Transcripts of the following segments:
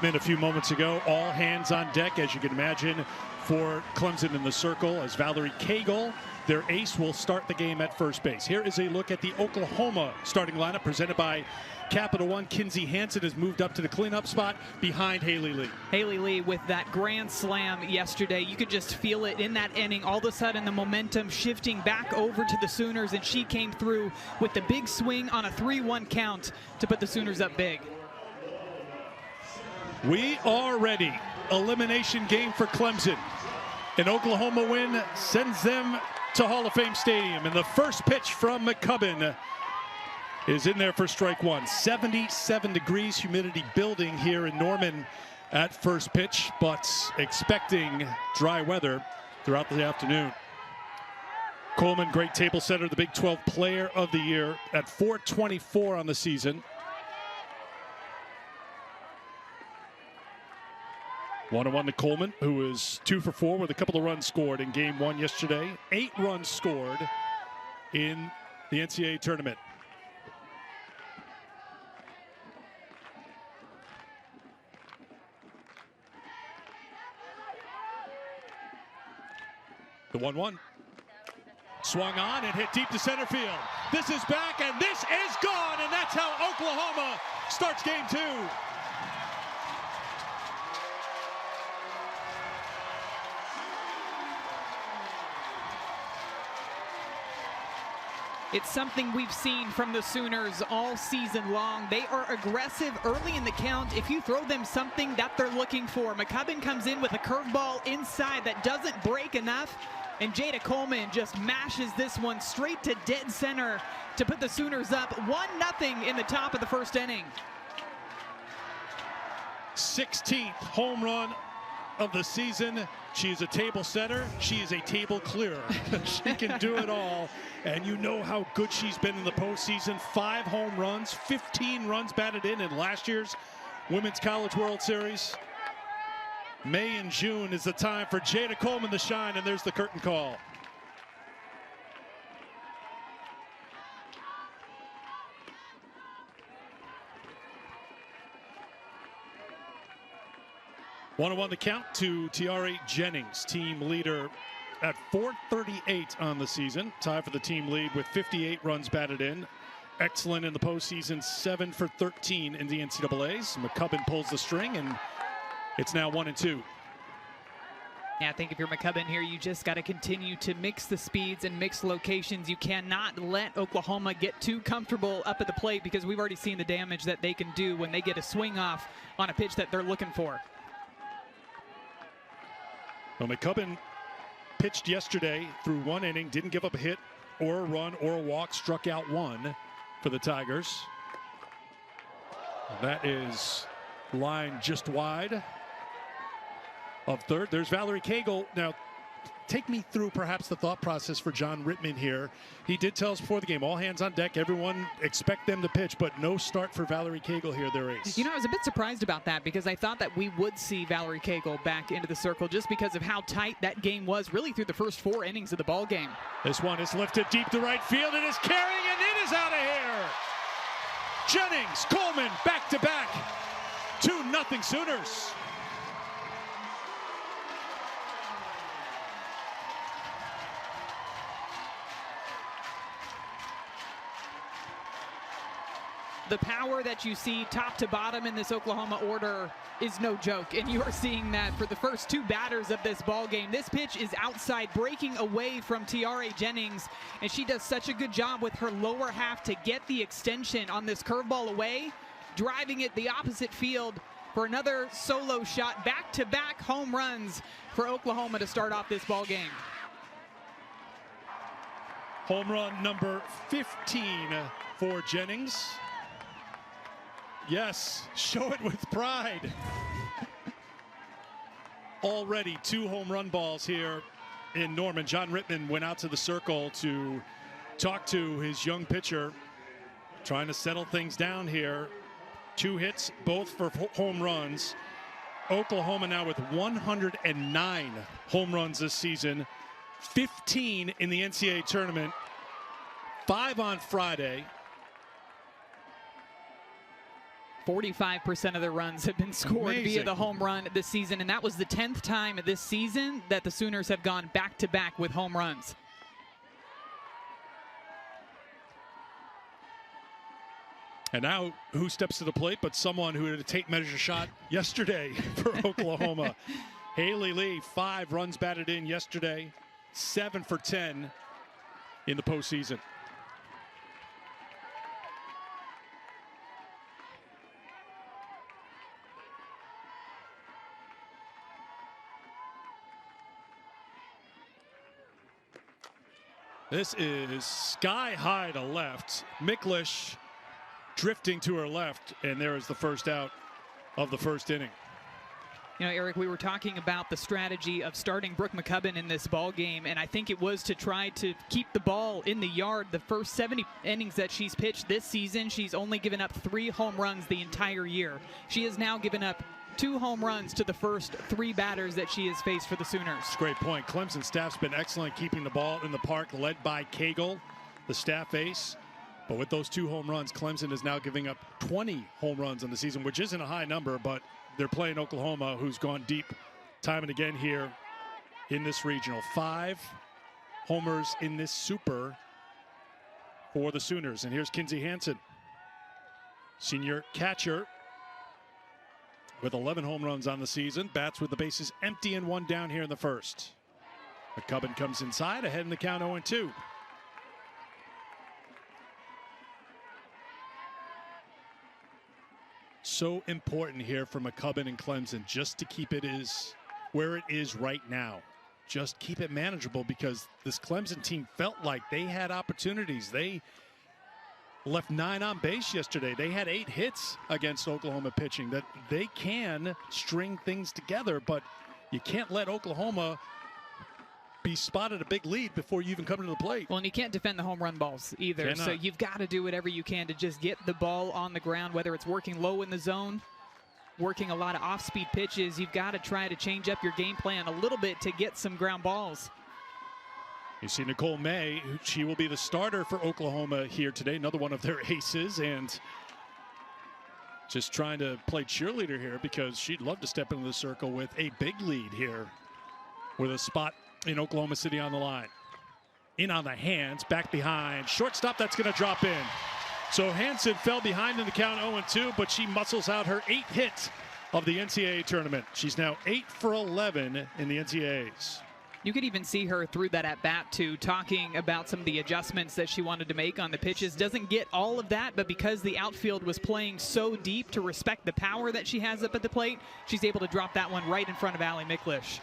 Whitman a few moments ago. All hands on deck, as you can imagine, for Clemson in the circle, as Valerie Cagle, their ace, will start the game at first base. Here is a look at the Oklahoma starting lineup presented by Capital One. Kinsey Hansen has moved up to the cleanup spot behind Haley Lee. Haley Lee with that grand slam yesterday. You could just feel it in that inning. All of a sudden, the momentum shifting back over to the Sooners, and she came through with the big swing on a 3-1 count to put the Sooners up big. We are ready. Elimination game for Clemson. An Oklahoma win sends them to Hall of Fame Stadium, and the first pitch from McCubbin is in there for strike one. 77 degrees, humidity building here in Norman at first pitch, but expecting dry weather throughout the afternoon. Coleman, great table setter, the Big 12 Player of the Year at .424 on the season. 1-1 to Coleman, who is 2 for 4 with a couple of runs scored in game 1 yesterday. 8 runs scored in the NCAA tournament. The 1-1. Swung on and hit deep to center field. This is back, and this is gone, and that's how Oklahoma starts game 2. It's something we've seen from the Sooners all season long. They are aggressive early in the count if you throw them something that they're looking for. McCubbin comes in with a curveball inside that doesn't break enough, and Jada Coleman just mashes this one straight to dead center to put the Sooners up 1-0 in the top of the first inning. 16th home run of the season. She is a table setter. She is a table clearer. She can do it all. And you know how good she's been in the postseason. 5 home runs, 15 runs batted in last year's Women's College World Series. May and June is the time for Jada Coleman to shine, and there's the curtain call. One the count to Tiare Jennings, team leader at .438 on the season. Tied for the team lead with 58 runs batted in. Excellent in the postseason, 7 for 13 in the NCAAs. McCubbin pulls the string, and it's now 1-2. Yeah, I think if you're McCubbin here, you just got to continue to mix the speeds and mix locations. You cannot let Oklahoma get too comfortable up at the plate, because we've already seen the damage that they can do when they get a swing off on a pitch that they're looking for. Well, McCubbin pitched yesterday through 1 inning, didn't give up a hit or a run or a walk, struck out 1 for the Tigers. That is line just wide of third. There's Valerie Cagle. Now, take me through perhaps the thought process for John Rittman here. He did tell us before the game, all hands on deck, everyone expect them to pitch, but no start for Valerie Cagle here, their ace. You know, I was a bit surprised about that, because I thought that we would see Valerie Cagle back into the circle just because of how tight that game was really through the first 4 innings of the ball game. This one is lifted deep to right field. It is carrying, and it is out of here. Jennings, Coleman, back-to-back. 2-0 Sooners. The power that you see top to bottom in this Oklahoma order is no joke, and you are seeing that for the first 2 batters of this ball game. This pitch is outside, breaking away from Tiare Jennings, and she does such a good job with her lower half to get the extension on this curveball away, driving it the opposite field for another solo shot. Back-to-back home runs for Oklahoma to start off this ball game. Home run number 15 for Jennings. Yes, show it with pride. Already 2 home run balls here in Norman. John Rittman went out to the circle to talk to his young pitcher, trying to settle things down here. 2 hits, both for home runs. Oklahoma now with 109 home runs this season, 15 in the NCAA tournament, 5 on Friday. 45% of their runs have been scored via the home run this season, and that was the 10th time this season that the Sooners have gone back-to-back with home runs. And now, who steps to the plate but someone who had a tape measure shot yesterday for Oklahoma. Haley Lee, 5 runs batted in yesterday, 7 for 10 in the postseason. This is sky high to left. Miklish drifting to her left, and there is the first out of the first inning. You know, Eric, we were talking about the strategy of starting Brooke McCubbin in this ball game, and I think it was to try to keep the ball in the yard. The first 70 innings that she's pitched this season, she's only given up 3 home runs the entire year. She has now given up 2 home runs to the first 3 batters that she has faced for the Sooners. Great point. Clemson staff's been excellent keeping the ball in the park, led by Cagle, the staff ace. But with those 2 home runs, Clemson is now giving up 20 home runs on the season, which isn't a high number, but they're playing Oklahoma, who's gone deep time and again here in this regional. 5 homers in this super for the Sooners. And here's Kinsey Hansen, senior catcher, with 11 home runs on the season. Bats with the bases empty and 1 down here in the first. McCubbin comes inside, ahead in the count 0-2. So important here for McCubbin and Clemson just to keep it where it is right now. Just keep it manageable, because this Clemson team felt like they had opportunities. They left 9 on base yesterday. They had 8 hits against Oklahoma pitching. That they can string things together, but you can't let Oklahoma be spotted a big lead before you even come to the plate. Well, and you can't defend the home run balls either. Cannot. So you've got to do whatever you can to just get the ball on the ground, whether it's working low in the zone, working a lot of off-speed pitches. You've got to try to change up your game plan a little bit to get some ground balls. You see Nicole May, she will be the starter for Oklahoma here today, another one of their aces, and just trying to play cheerleader here because she'd love to step into the circle with a big lead here with a spot in Oklahoma City on the line. In on the hands, back behind. Shortstop, that's going to drop in. So Hansen fell behind in the count 0-2, but she muscles out her 8th hit of the NCAA tournament. She's now 8 for 11 in the NCAAs. You could even see her through that at-bat, too, talking about some of the adjustments that she wanted to make on the pitches. Doesn't get all of that, but because the outfield was playing so deep to respect the power that she has up at the plate, she's able to drop that one right in front of Allie Miklish.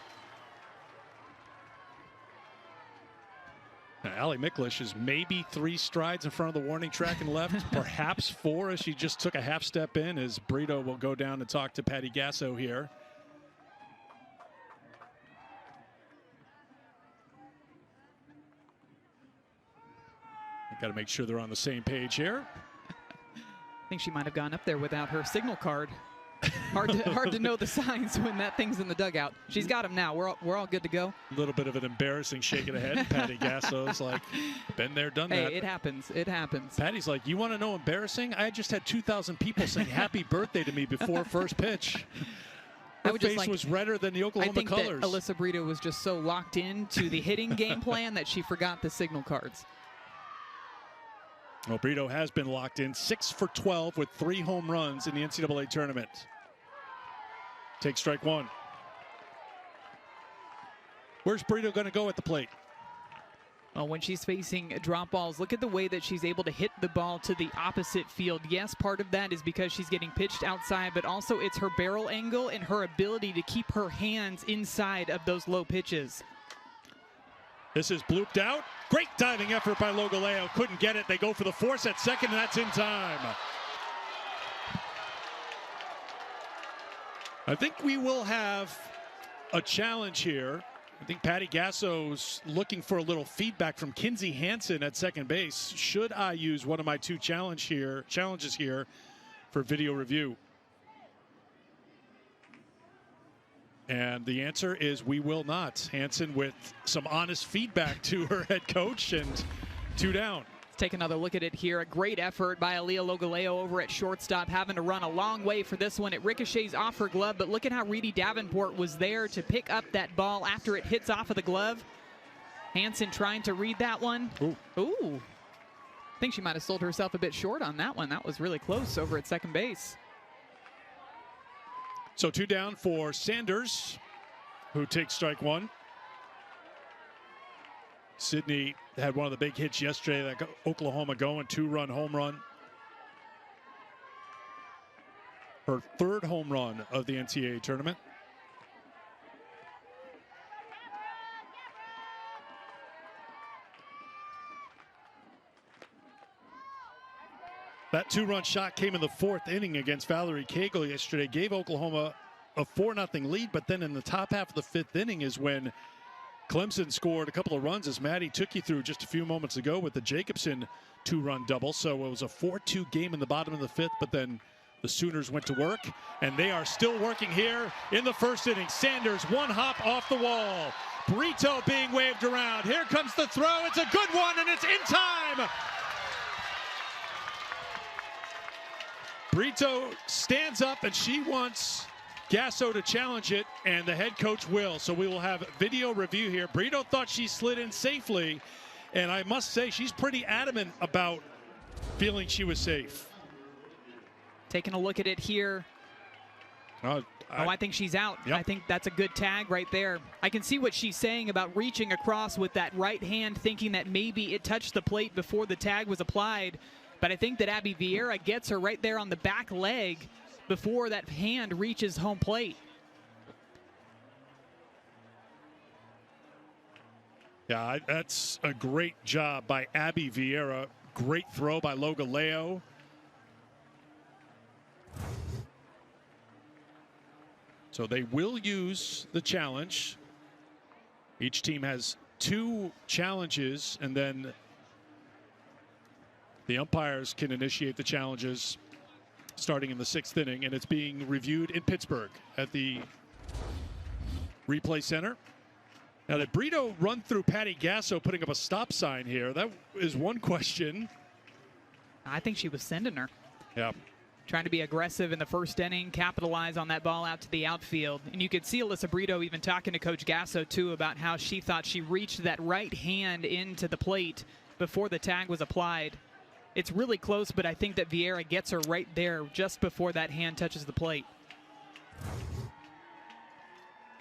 Now, Allie Miklish is maybe 3 strides in front of the warning track and left, perhaps 4 as she just took a half step in, as Brito will go down and talk to Patty Gasso here. Got to make sure they're on the same page here. I think she might have gone up there without her signal card. Hard to know the signs when that thing's in the dugout. She's got them now. We're all good to go. A little bit of an embarrassing shake of the head. Patty Gasso's like, been there, done that. Hey, it happens. It happens. Patty's like, you want to know embarrassing? I just had 2,000 people saying happy birthday to me before first pitch. Her face was redder than the Oklahoma colors. I think that Alyssa Brito was just so locked into the hitting game plan that she forgot the signal cards. Well, Brito has been locked in, 6 for 12 with 3 home runs in the NCAA tournament. Take strike 1. Where's Brito going to go at the plate? Well, when she's facing drop balls, look at the way that she's able to hit the ball to the opposite field. Yes, part of that is because she's getting pitched outside, but also it's her barrel angle and her ability to keep her hands inside of those low pitches. This is blooped out. Great diving effort by Logaleo. Couldn't get it. They go for the force at second, and that's in time. I think we will have a challenge here. I think Patty Gasso's looking for a little feedback from Kinsey Hansen at second base. Should I use one of my 2 challenges here for video review? And the answer is we will not. Hansen with some honest feedback to her head coach, and 2 down. Take another look at it here. A great effort by Aaliyah Logaleo over at shortstop, having to run a long way for this one. It ricochets off her glove, but look at how Reedy Davenport was there to pick up that ball after it hits off of the glove. Hansen trying to read that one. Ooh. I think she might have sold herself a bit short on that one. That was really close over at second base. So 2 down for Sanders, who takes strike 1. Sydney had one of the big hits yesterday that got Oklahoma going, 2-run home run. Her 3rd home run of the NCAA tournament. That 2-run shot came in the 4th inning against Valerie Cagle yesterday, gave Oklahoma a 4-0 lead, but then in the top half of the 5th inning is when Clemson scored a couple of runs, as Maddie took you through just a few moments ago with the Jacobson 2-run double. So it was a 4-2 game in the bottom of the 5th, but then the Sooners went to work, and they are still working here in the 1st inning. Sanders, 1 hop off the wall. Brito being waved around. Here comes the throw. It's a good one, and it's in time. Brito stands up, and she wants Gasso to challenge it, and the head coach will. So we will have video review here. Brito thought she slid in safely, and I must say she's pretty adamant about feeling she was safe. Taking a look at it here. I think she's out. Yep. I think that's a good tag right there. I can see what she's saying about reaching across with that right hand, thinking that maybe it touched the plate before the tag was applied. But I think that Abby Vieira gets her right there on the back leg before that hand reaches home plate. Yeah, that's a great job by Abby Vieira. Great throw by Logaleo. So they will use the challenge. Each team has 2 challenges, and then the umpires can initiate the challenges starting in the 6th inning, and it's being reviewed in Pittsburgh at the replay center. Now, did Brito run through Patty Gasso putting up a stop sign here? That is one question. I think she was sending her. Yeah. Trying to be aggressive in the 1st inning, capitalize on that ball out to the outfield. And you could see Alyssa Brito even talking to Coach Gasso, too, about how she thought she reached that right hand into the plate before the tag was applied. It's really close, but I think that Vieira gets her right there just before that hand touches the plate.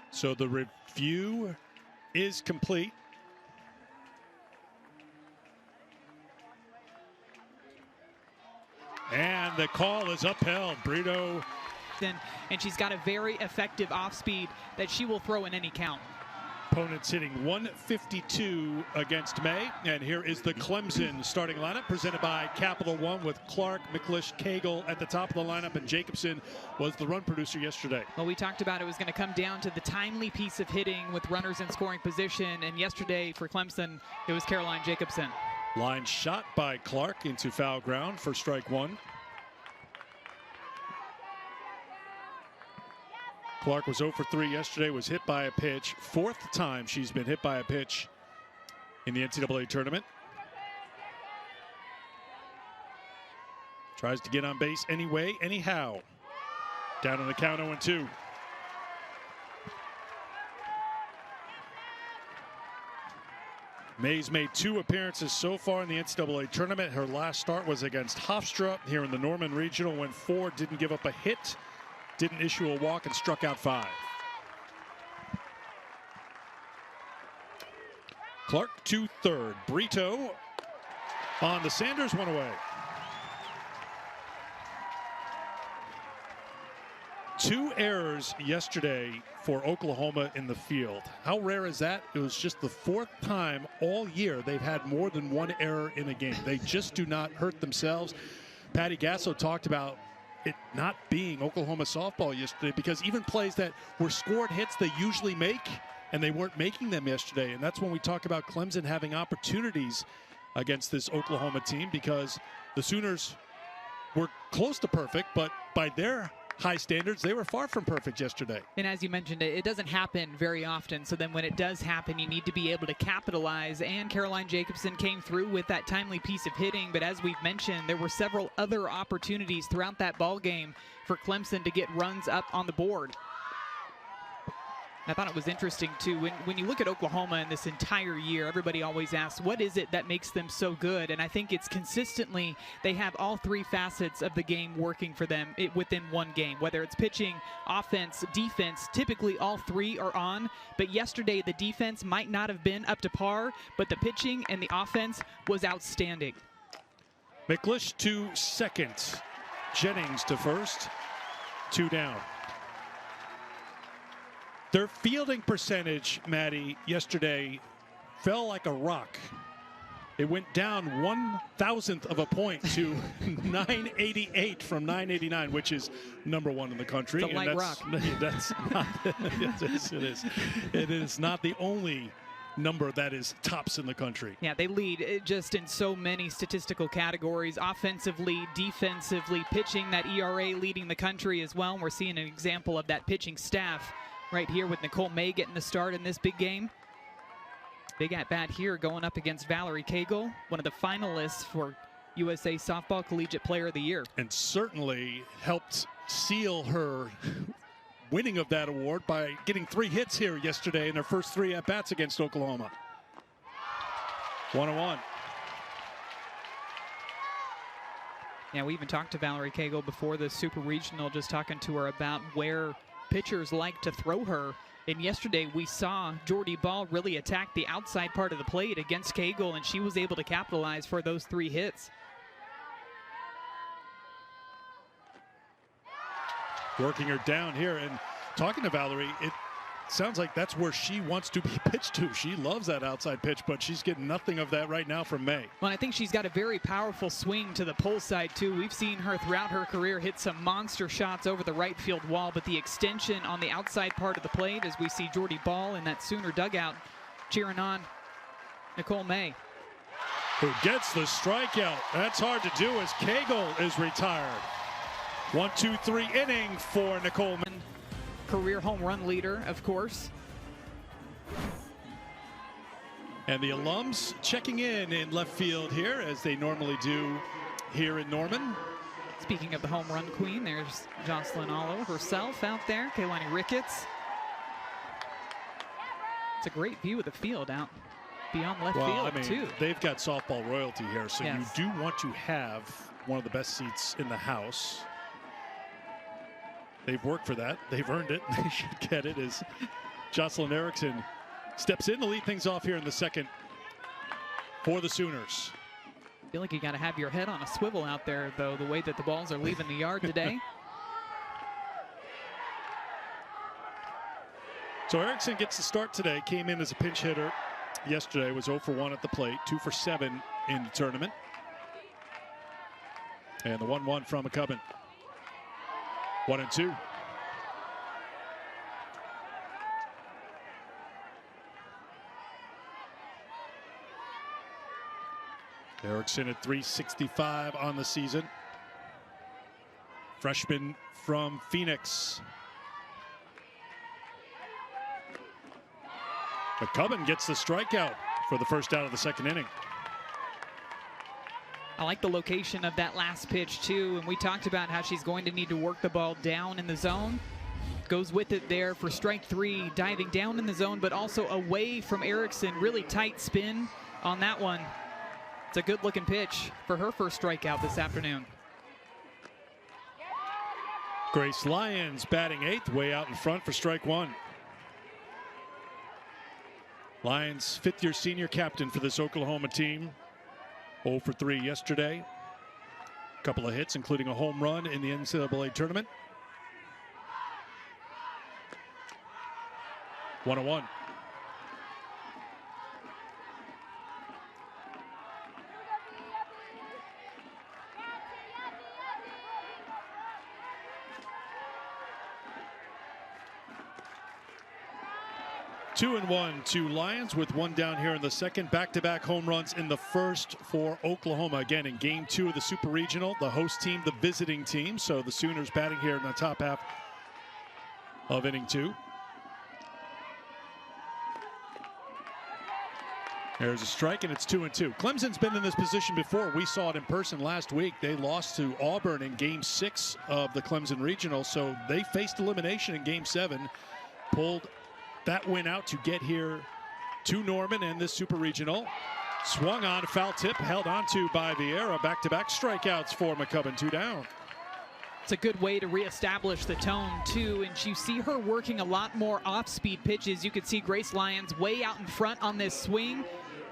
So the review is complete. And the call is upheld. Brito. And she's got a very effective off speed that she will throw in any count. Opponents hitting 152 against May. And here is the Clemson starting lineup presented by Capital One with Clark, McLish, Cagle at the top of the lineup. And Jacobson was the run producer yesterday. Well, we talked about it was going to come down to the timely piece of hitting with runners in scoring position. And yesterday for Clemson, it was Caroline Jacobson. Line shot by Clark into foul ground for strike 1. Clark was 0 for 3 yesterday, was hit by a pitch. 4th time she's been hit by a pitch in the NCAA tournament. Tries to get on base anyway, anyhow. Down on the count 0-2. May's made 2 appearances so far in the NCAA tournament. Her last start was against Hofstra here in the Norman Regional. Went 4, didn't give up a hit, didn't issue a walk, and struck out 5. Clark to third. Brito on the Sanders, 1 away. 2 errors yesterday for Oklahoma in the field. How rare is that? It was just the 4th time all year they've had more than 1 error in a game. They just do not hurt themselves. Patty Gasso talked about it not being Oklahoma softball yesterday because even plays that were scored hits they usually make, and they weren't making them yesterday. And that's when we talk about Clemson having opportunities against this Oklahoma team, because the Sooners were close to perfect, but by their high standards. They were far from perfect yesterday. And as you mentioned, it doesn't happen very often. So then when it does happen, you need to be able to capitalize. And Caroline Jacobson came through with that timely piece of hitting. But as we've mentioned, there were several other opportunities throughout that ball game for Clemson to get runs up on the board. I thought it was interesting, too, when you look at Oklahoma in this entire year, everybody always asks, what is it that makes them so good? And I think it's consistently they have all three facets of the game working for them within one game, whether it's pitching, offense, defense. Typically, all three are on. But yesterday, the defense might not have been up to par, but the pitching and the offense was outstanding. McLish to second. Jennings to first. 2 down. Their fielding percentage, Maddie, yesterday fell like a rock. It went down 1/1000th of a point to 988 from 989, which is #1 in the country. It's a light rock. That's not. It is. It is not the only number that is tops in the country. Yeah, they lead just in so many statistical categories, offensively, defensively, pitching, that ERA leading the country as well. And we're seeing an example of that pitching staff right here with Nicole May getting the start in this big game. Big at-bat here going up against Valerie Cagle, one of the finalists for USA Softball Collegiate Player of the Year. And certainly helped seal her winning of that award by getting 3 hits here yesterday in her first 3 at-bats against Oklahoma. 1-1. Yeah, we even talked to Valerie Cagle before the Super Regional, just talking to her about where pitchers like to throw her. And yesterday we saw Jordy Ball really attack the outside part of the plate against Cagle, and she was able to capitalize for those 3 hits. Working her down here, and talking to Valerie, it sounds like that's where she wants to be pitched to. She loves that outside pitch, but she's getting nothing of that right now from May. Well, I think she's got a very powerful swing to the pull side, too. We've seen her throughout her career hit some monster shots over the right field wall, but the extension on the outside part of the plate, as we see Jordy Ball in that Sooner dugout cheering on Nicole May, who gets the strikeout. That's hard to do as Cagle is retired. 1-2-3 inning for Nicole May. Career home run leader, of course. And the alums checking in left field here, as they normally do here in Norman. Speaking of the home run queen, there's Jocelyn Allo herself out there, Kaylani Ricketts. It's a great view of the field out beyond left field, I mean, too. They've got softball royalty here, so yes, you do want to have one of the best seats in the house. They've worked for that. They've earned it. They should get it as Jocelyn Erickson steps in to lead things off here in the second for the Sooners. I feel like you got to have your head on a swivel out there, though, the way that the balls are leaving the yard today. So Erickson gets the start today. Came in as a pinch hitter yesterday. Was 0 for 1 at the plate. 2 for 7 in the tournament. And the 1-1 from McCubbin. 1-2. Erickson at .365 on the season. Freshman from Phoenix. McCubbin gets the strikeout for the first out of the second inning. I like the location of that last pitch, too, and we talked about how she's going to need to work the ball down in the zone. Goes with it there for strike 3, diving down in the zone, but also away from Erickson. Really tight spin on that one. It's a good-looking pitch for her first strikeout this afternoon. Grace Lyons batting 8th, way out in front for strike 1. Lyons, 5th-year senior captain for this Oklahoma team. 0 for 3 yesterday. A couple of hits, including a home run in the NCAA tournament. 1-1. 2-1 to Lions with one down here in the second. Back-to-back home runs in the first for Oklahoma. Again, in game 2 of the Super Regional, the host team, the visiting team. So the Sooners batting here in the top half of inning 2. There's a strike, and it's 2-2. Clemson's been in this position before. We saw it in person last week. They lost to Auburn in game 6 of the Clemson Regional, so they faced elimination in game 7, pulled that win out to get here to Norman and this Super Regional. Swung on, foul tip, held onto by Vieira. Back-to-back strikeouts for McCubbin, 2 down. It's a good way to reestablish the tone, too, and you see her working a lot more off-speed pitches. You could see Grace Lyons way out in front on this swing.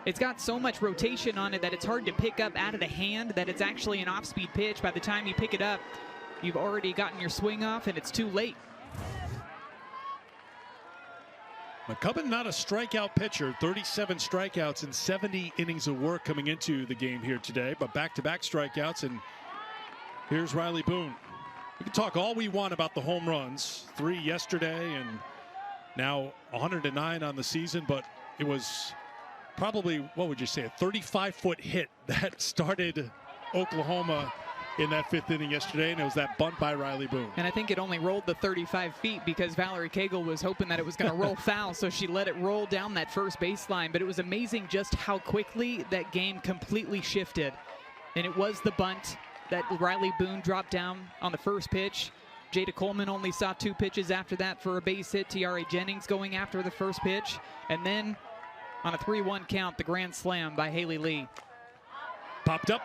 It's got so much rotation on it that it's hard to pick up out of the hand that it's actually an off-speed pitch. By the time you pick it up, you've already gotten your swing off, and it's too late. McCubbin not a strikeout pitcher, 37 strikeouts and 70 innings of work coming into the game here today, but back-to-back strikeouts, and here's Riley Boone. We can talk all we want about the home runs, 3 yesterday and now 109 on the season, but it was probably, what would you say, a 35-foot hit that started Oklahoma in that 5th inning yesterday, and it was that bunt by Riley Boone. And I think it only rolled the 35 feet because Valerie Cagle was hoping that it was going to roll foul, so she let it roll down that first baseline. But it was amazing just how quickly that game completely shifted. And it was the bunt that Riley Boone dropped down on the first pitch. Jada Coleman only saw 2 pitches after that for a base hit. Tiare Jennings going after the first pitch. And then on a 3-1 count, the grand slam by Haley Lee. Popped up.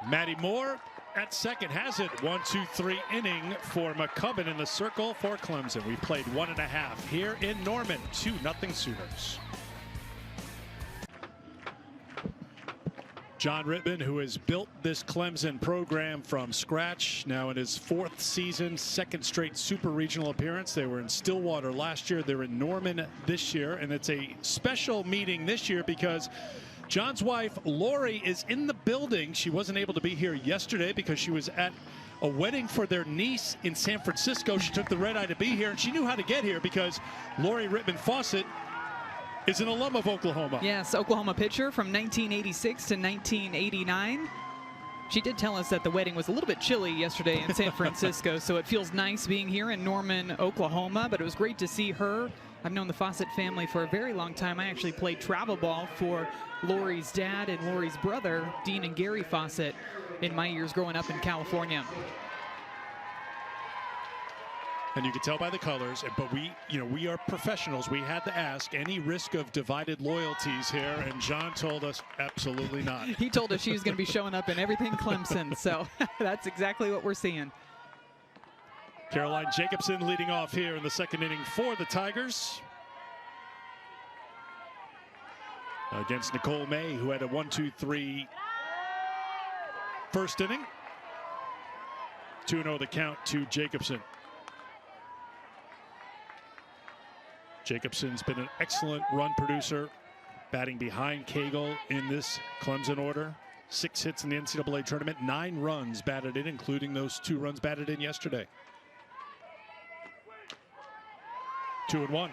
Maddie Moore at second has it. 1-2-3 inning for McCubbin in the circle for Clemson. We played 1.5 here in Norman. 2-0 Sooners. John Rittman, who has built this Clemson program from scratch, now in his 4th season, 2nd straight Super Regional appearance. They were in Stillwater last year. They're in Norman this year, and it's a special meeting this year because John's wife, Lori, is in the building. She wasn't able to be here yesterday because she was at a wedding for their niece in San Francisco. She took the red eye to be here, and she knew how to get here because Lori Rittman Fawcett is an alum of Oklahoma. Yes, Oklahoma pitcher from 1986 to 1989. She did tell us that the wedding was a little bit chilly yesterday in San Francisco, so it feels nice being here in Norman, Oklahoma, but it was great to see her. I've known the Fawcett family for a very long time. I actually played travel ball for Lori's dad and Lori's brother, Dean and Gary Fawcett, in my years growing up in California. And you can tell by the colors, but we are professionals. We had to ask, any risk of divided loyalties here? And John told us absolutely not. He told us she was going to be showing up in everything Clemson, so that's exactly what we're seeing. Caroline Jacobson leading off here in the 2nd inning for the Tigers. Against Nicole May, who had a 1-2-3 first inning. 2-0 the count to Jacobson. Jacobson's been an excellent run producer, batting behind Cagle in this Clemson order. 6 hits in the NCAA tournament, 9 runs batted in, including those 2 runs batted in yesterday. 2-1.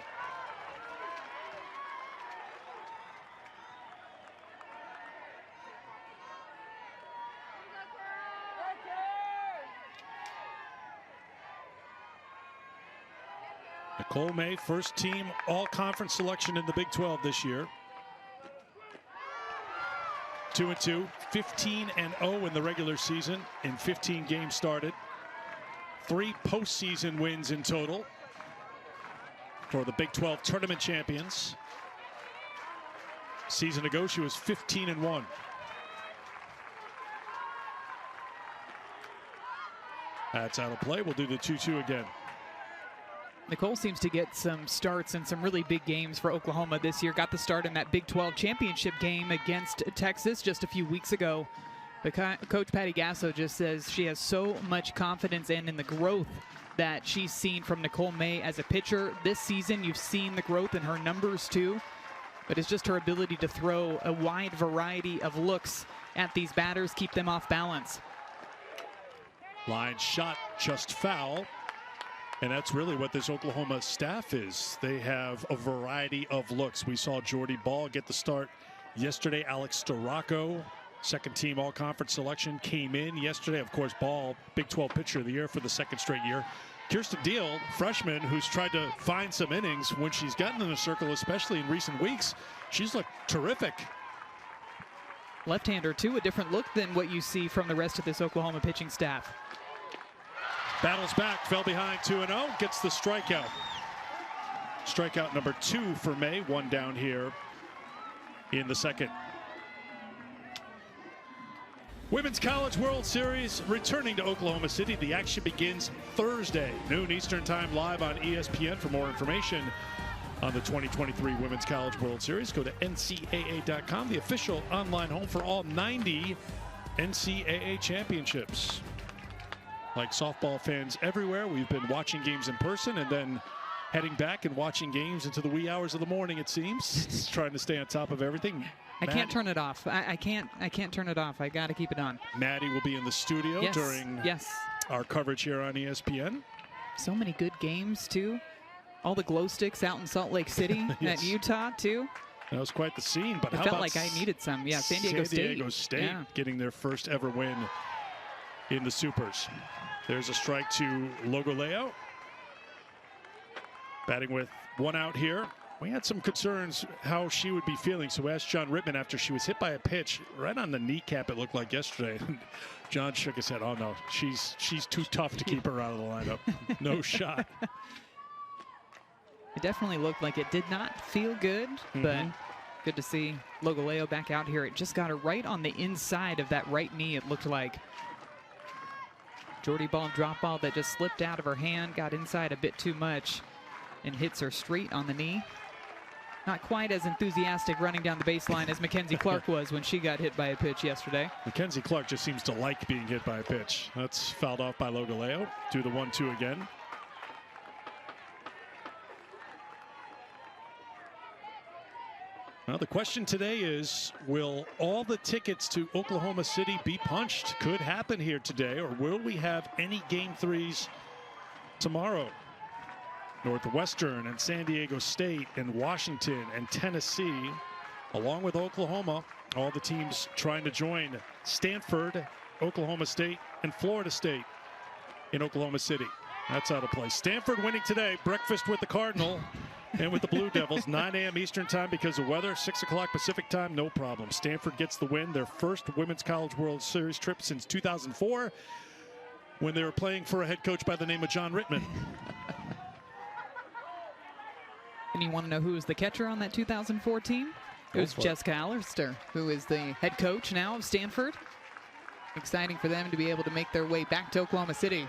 Nicole May, first team all-conference selection in the Big 12 this year. 2-2, 15-0 in the regular season in 15 games started. 3 postseason wins in total for the Big 12 tournament champions. Season ago, she was 15-1. That's out of play. We'll do the 2-2 again. Nicole seems to get some starts in some really big games for Oklahoma this year. Got the start in that Big 12 championship game against Texas just a few weeks ago. But Coach Patty Gasso just says she has so much confidence in the growth that she's seen from Nicole May as a pitcher. This season, you've seen the growth in her numbers too. But it's just her ability to throw a wide variety of looks at these batters, keep them off balance. Line shot just foul. And that's really what this Oklahoma staff is. They have a variety of looks. We saw Jordy Ball get the start yesterday. Alex Storako, second team all-conference selection, came in yesterday. Of course, Ball, Big 12 pitcher of the year for the second straight year. Kirsten Deal, freshman, who's tried to find some innings when she's gotten in the circle, especially in recent weeks. She's looked terrific. Left-hander, too, a different look than what you see from the rest of this Oklahoma pitching staff. Battles back, fell behind 2-0, gets the strikeout. Strikeout number 2 for May, one down here in the second. Women's College World Series returning to Oklahoma City. The action begins Thursday, noon Eastern Time, live on ESPN. For more information on the 2023 Women's College World Series, go to NCAA.com, the official online home for all 90 NCAA championships. Like softball fans everywhere, we've been watching games in person and then heading back and watching games into the wee hours of the morning, it seems. Trying to stay on top of everything. I can't turn it off. I can't turn it off. I got to keep it on. Maddie will be in the studio during our coverage here on ESPN. So many good games, too. All the glow sticks out in Salt Lake City at Utah, too. That was quite the scene. But it felt like I needed some. Yeah, San Diego State getting their first ever win in the Supers. There's a strike to Logoleo. Batting with one out here. We had some concerns how she would be feeling, so we asked John Rittman after she was hit by a pitch right on the kneecap, it looked like yesterday. John shook his head. Oh, no, she's too tough to keep her out of the lineup. No shot. It definitely looked like it did not feel good, but good to see Logoleo back out here. It just got her right on the inside of that right knee, it looked like. Jordy Ball drop ball that just slipped out of her hand, got inside a bit too much, and hits her straight on the knee. Not quite as enthusiastic running down the baseline as Mackenzie Clark was when she got hit by a pitch yesterday. Mackenzie Clark just seems to like being hit by a pitch. That's fouled off by Logoleo. Do the 1-2 again. Well, the question today is, will all the tickets to Oklahoma City be punched? Could happen here today, or will we have any Game 3s tomorrow? Northwestern and San Diego State and Washington and Tennessee, along with Oklahoma, all the teams trying to join Stanford, Oklahoma State, and Florida State in Oklahoma City. That's out of place. Stanford winning today, breakfast with the Cardinal and with the Blue Devils, 9 a.m. Eastern Time because of weather, 6 o'clock Pacific Time, no problem. Stanford gets the win, their first Women's College World Series trip since 2004 when they were playing for a head coach by the name of John Rittman. And you want to know who was the catcher on that 2004 team? It was Jessica Allister, who is the head coach now of Stanford. Exciting for them to be able to make their way back to Oklahoma City.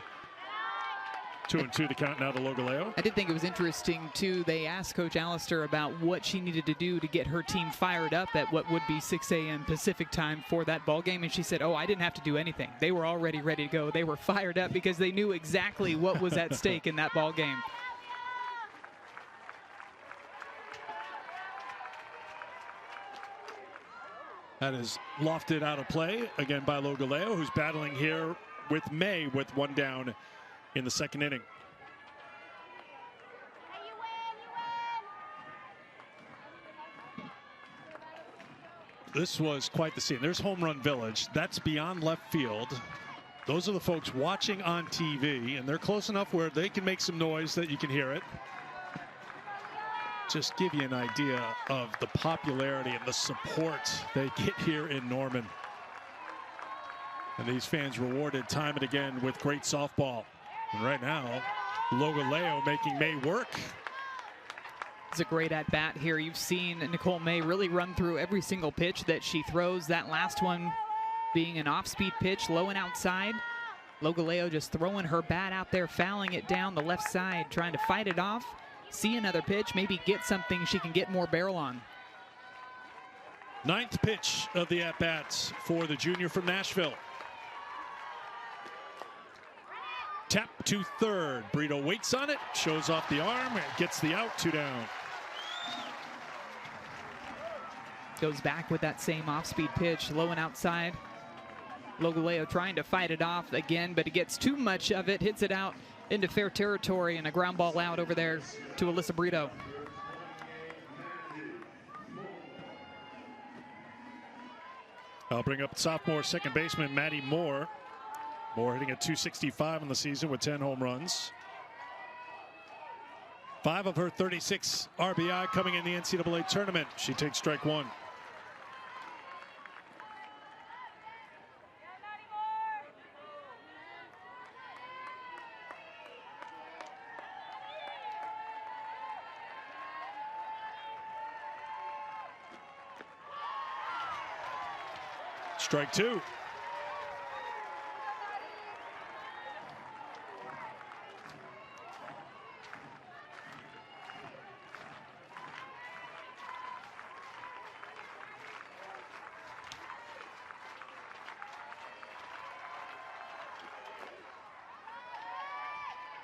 2-2 the count now to Logoleo. I did think it was interesting, too. They asked Coach Allister about what she needed to do to get her team fired up at what would be 6 a.m. Pacific time for that ball game. And she said, oh, I didn't have to do anything. They were already ready to go. They were fired up because they knew exactly what was at stake in that ball game. That is lofted out of play again by Logoleo, who's battling here with May with one down in the second inning. This was quite the scene. There's Home Run Village. That's beyond left field. Those are the folks watching on TV, and they're close enough where they can make some noise that you can hear it. Just give you an idea of the popularity and the support they get here in Norman. And these fans rewarded time and again with great softball. And right now, Logoleo making May work. It's a great at-bat here. You've seen Nicole May really run through every single pitch that she throws. That last one being an off-speed pitch, low and outside. Logoleo just throwing her bat out there, fouling it down the left side, trying to fight it off. See another pitch, maybe get something she can get more barrel on. Ninth pitch of the at-bats for the junior from Nashville. Tap to third. Brito waits on it, shows off the arm, gets the out, 2 down. Goes back with that same off-speed pitch, low and outside. Logoleo trying to fight it off again, but he gets too much of it, hits it out into fair territory, and a ground ball out over there to Alyssa Brito. I'll bring up sophomore second baseman Maddie Moore. Moore hitting at .265 in the season with 10 home runs. 5 of her 36 RBI coming in the NCAA tournament. She takes strike one. Strike two.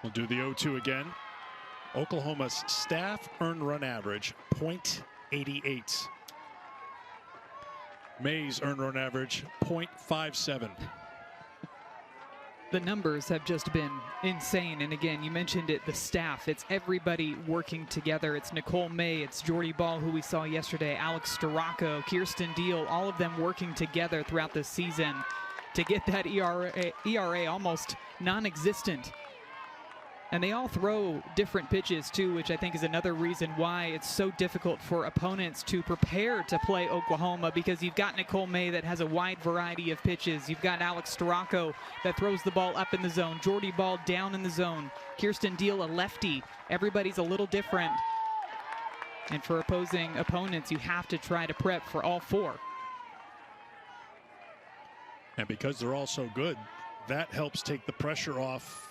We'll do the 0-2 again. Oklahoma's staff earned run average, .88. May's earned run average, .57. The numbers have just been insane. And again, you mentioned it, the staff. It's everybody working together. It's Nicole May, it's Jordy Ball, who we saw yesterday, Alex Storako, Kirsten Deal, all of them working together throughout the season to get that ERA almost non-existent. And they all throw different pitches too, which I think is another reason why it's so difficult for opponents to prepare to play Oklahoma, because you've got Nicole May that has a wide variety of pitches. You've got Alex Storako that throws the ball up in the zone, Jordy Ball down in the zone, Kirsten Deal a lefty. Everybody's a little different. And for opposing opponents, you have to try to prep for all four. And because they're all so good, that helps take the pressure off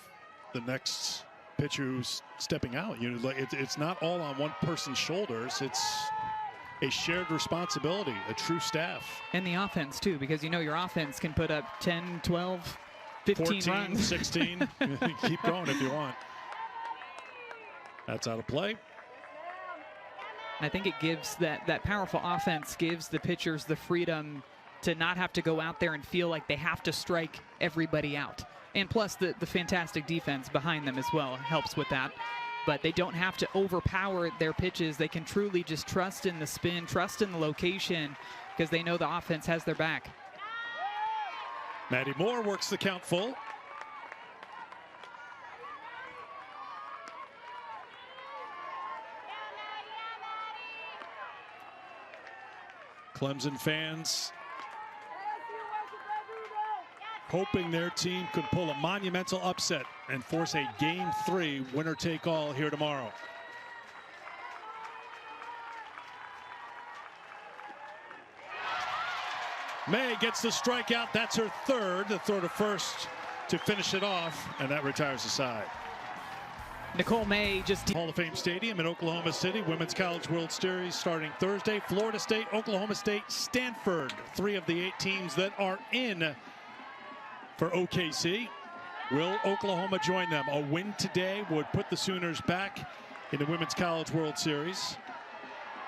the next pitcher who's stepping out. You know, like it's not all on one person's shoulders. It's a shared responsibility, a true staff. And the offense too, because you know your offense can put up 10, 12, 15 14, runs. 16. Keep going if you want. That's out of play. I think it gives that powerful offense gives the pitchers the freedom to not have to go out there and feel like they have to strike everybody out. And plus the fantastic defense behind them as well helps with that. But they don't have to overpower their pitches. They can truly just trust in the spin, trust in the location, because they know the offense has their back. Maddie Moore works the count full. Clemson fans hoping their team could pull a monumental upset and force a Game 3 winner-take-all here tomorrow. May gets the strikeout. That's her third, the throw to first to finish it off, and that retires the side. Nicole May just... Hall of Fame Stadium in Oklahoma City, Women's College World Series starting Thursday. Florida State, Oklahoma State, Stanford, 3 of the 8 teams that are in for OKC. Will Oklahoma join them? A win today would put the Sooners back in the Women's College World Series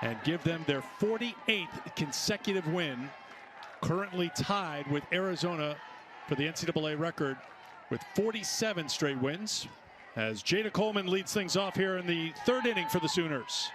and give them their 48th consecutive win, currently tied with Arizona for the NCAA record with 47 straight wins, as Jada Coleman leads things off here in the 3rd inning for the Sooners.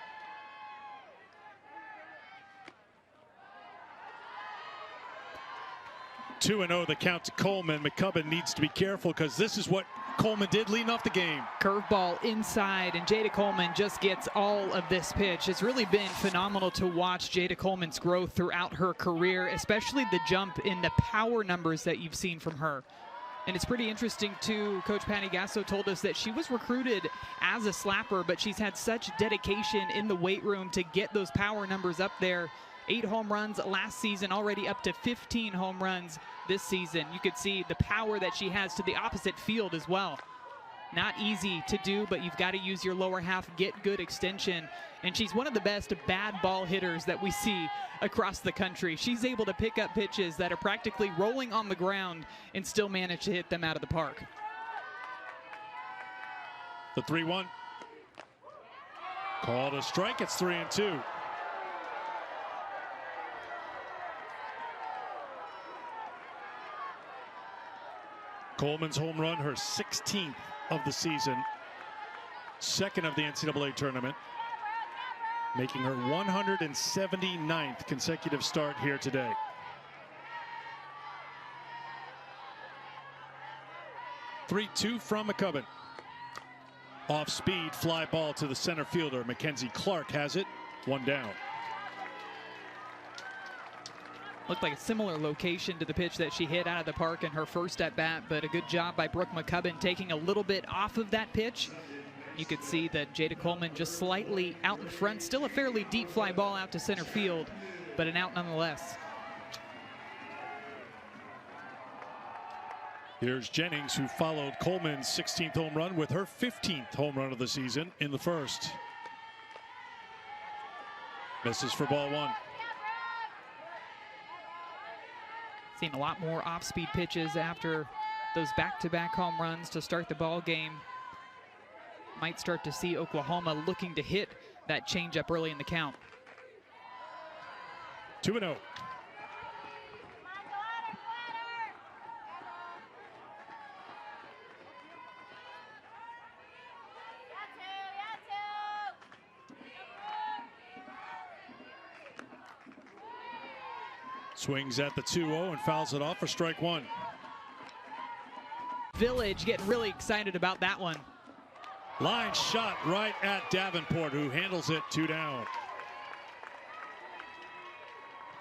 2-0 the count to Coleman. McCubbin needs to be careful because this is what Coleman did leading off the game. Curveball inside, and Jada Coleman just gets all of this pitch. It's really been phenomenal to watch Jada Coleman's growth throughout her career, especially the jump in the power numbers that you've seen from her. And it's pretty interesting too, Coach Patty Gasso told us that she was recruited as a slapper, but she's had such dedication in the weight room to get those power numbers up there. 8 home runs last season, already up to 15 home runs this season. You could see the power that she has to the opposite field as well. Not easy to do, but you've got to use your lower half, get good extension. And she's one of the best bad ball hitters that we see across the country. She's able to pick up pitches that are practically rolling on the ground and still manage to hit them out of the park. The 3-1. Called a strike. It's 3-2. Coleman's home run, her 16th of the season, second of the NCAA tournament, making her 179th consecutive start here today. Three-two from McCubbin. Off speed, fly ball to the center fielder. Mackenzie Clark has it, one down. Looked like a similar location to the pitch that she hit out of the park in her first at bat, but a good job by Brooke McCubbin taking a little bit off of that pitch. You could see that Jada Coleman just slightly out in front. Still a fairly deep fly ball out to center field, but an out nonetheless. Here's Jennings, who followed Coleman's 16th home run with her 15th home run of the season in the first. Misses for ball one. Seen a lot more off-speed pitches after those back-to-back home runs to start the ball game. Might start to see Oklahoma looking to hit that changeup early in the count. 2-0. Swings at the 2-0 and fouls it off for strike one. Village getting really excited about that one. Line shot right at Davenport, who handles it, two down.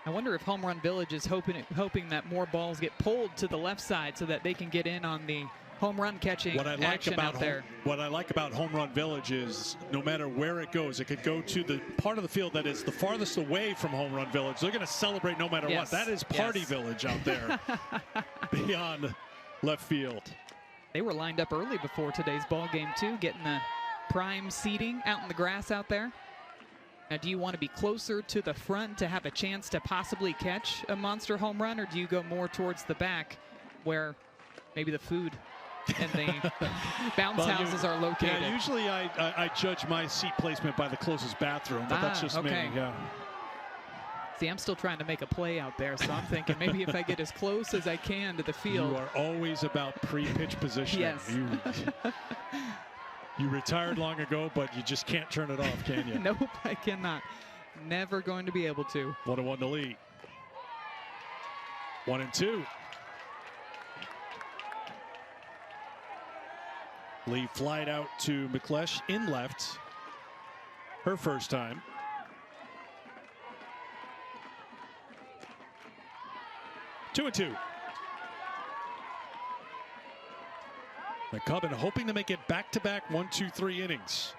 I wonder if Home Run Village is hoping that more balls get pulled to the left side so that they can get in on the home run catching action out there. What I like about Home Run Village is no matter where it goes, it could go to the part of the field that is the farthest away from Home Run Village. They're going to celebrate no matter what. That is Party Village out there beyond left field. They were lined up early before today's ball game too, getting the prime seating out in the grass out there. Now, do you want to be closer to the front to have a chance to possibly catch a monster home run, or do you go more towards the back where maybe the food and the bounce houses are located? Yeah, usually I judge my seat placement by the closest bathroom, but that's just me. Yeah. See, I'm still trying to make a play out there, so I'm thinking maybe if I get as close as I can to the field. You are always about pre-pitch positioning. Yes. You retired long ago, but you just can't turn it off, can you? Nope, I cannot. Never going to be able to. 1-1 to lead. 1-2. Lee flied out to McLesh in left. Her first time. Two and two. McCubbin hoping to make it back-to-back 1-2-3 innings.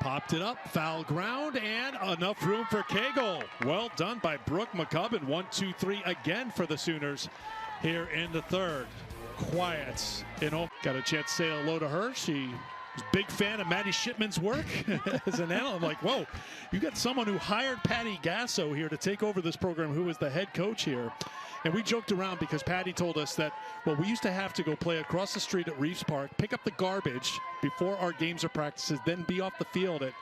Popped it up, foul ground, and enough room for Cagle. Well done by Brooke McCubbin. 1-2-3 again for the Sooners here in the third. Quiet. Got a chance to say hello to her. She was a big fan of Maddie Shipman's work as an analyst. I'm like, whoa, you got someone who hired Patty Gasso here to take over this program, who is the head coach here. And we joked around because Patty told us that, well, we used to have to go play across the street at Reeves Park, pick up the garbage before our games or practices, then be off the field at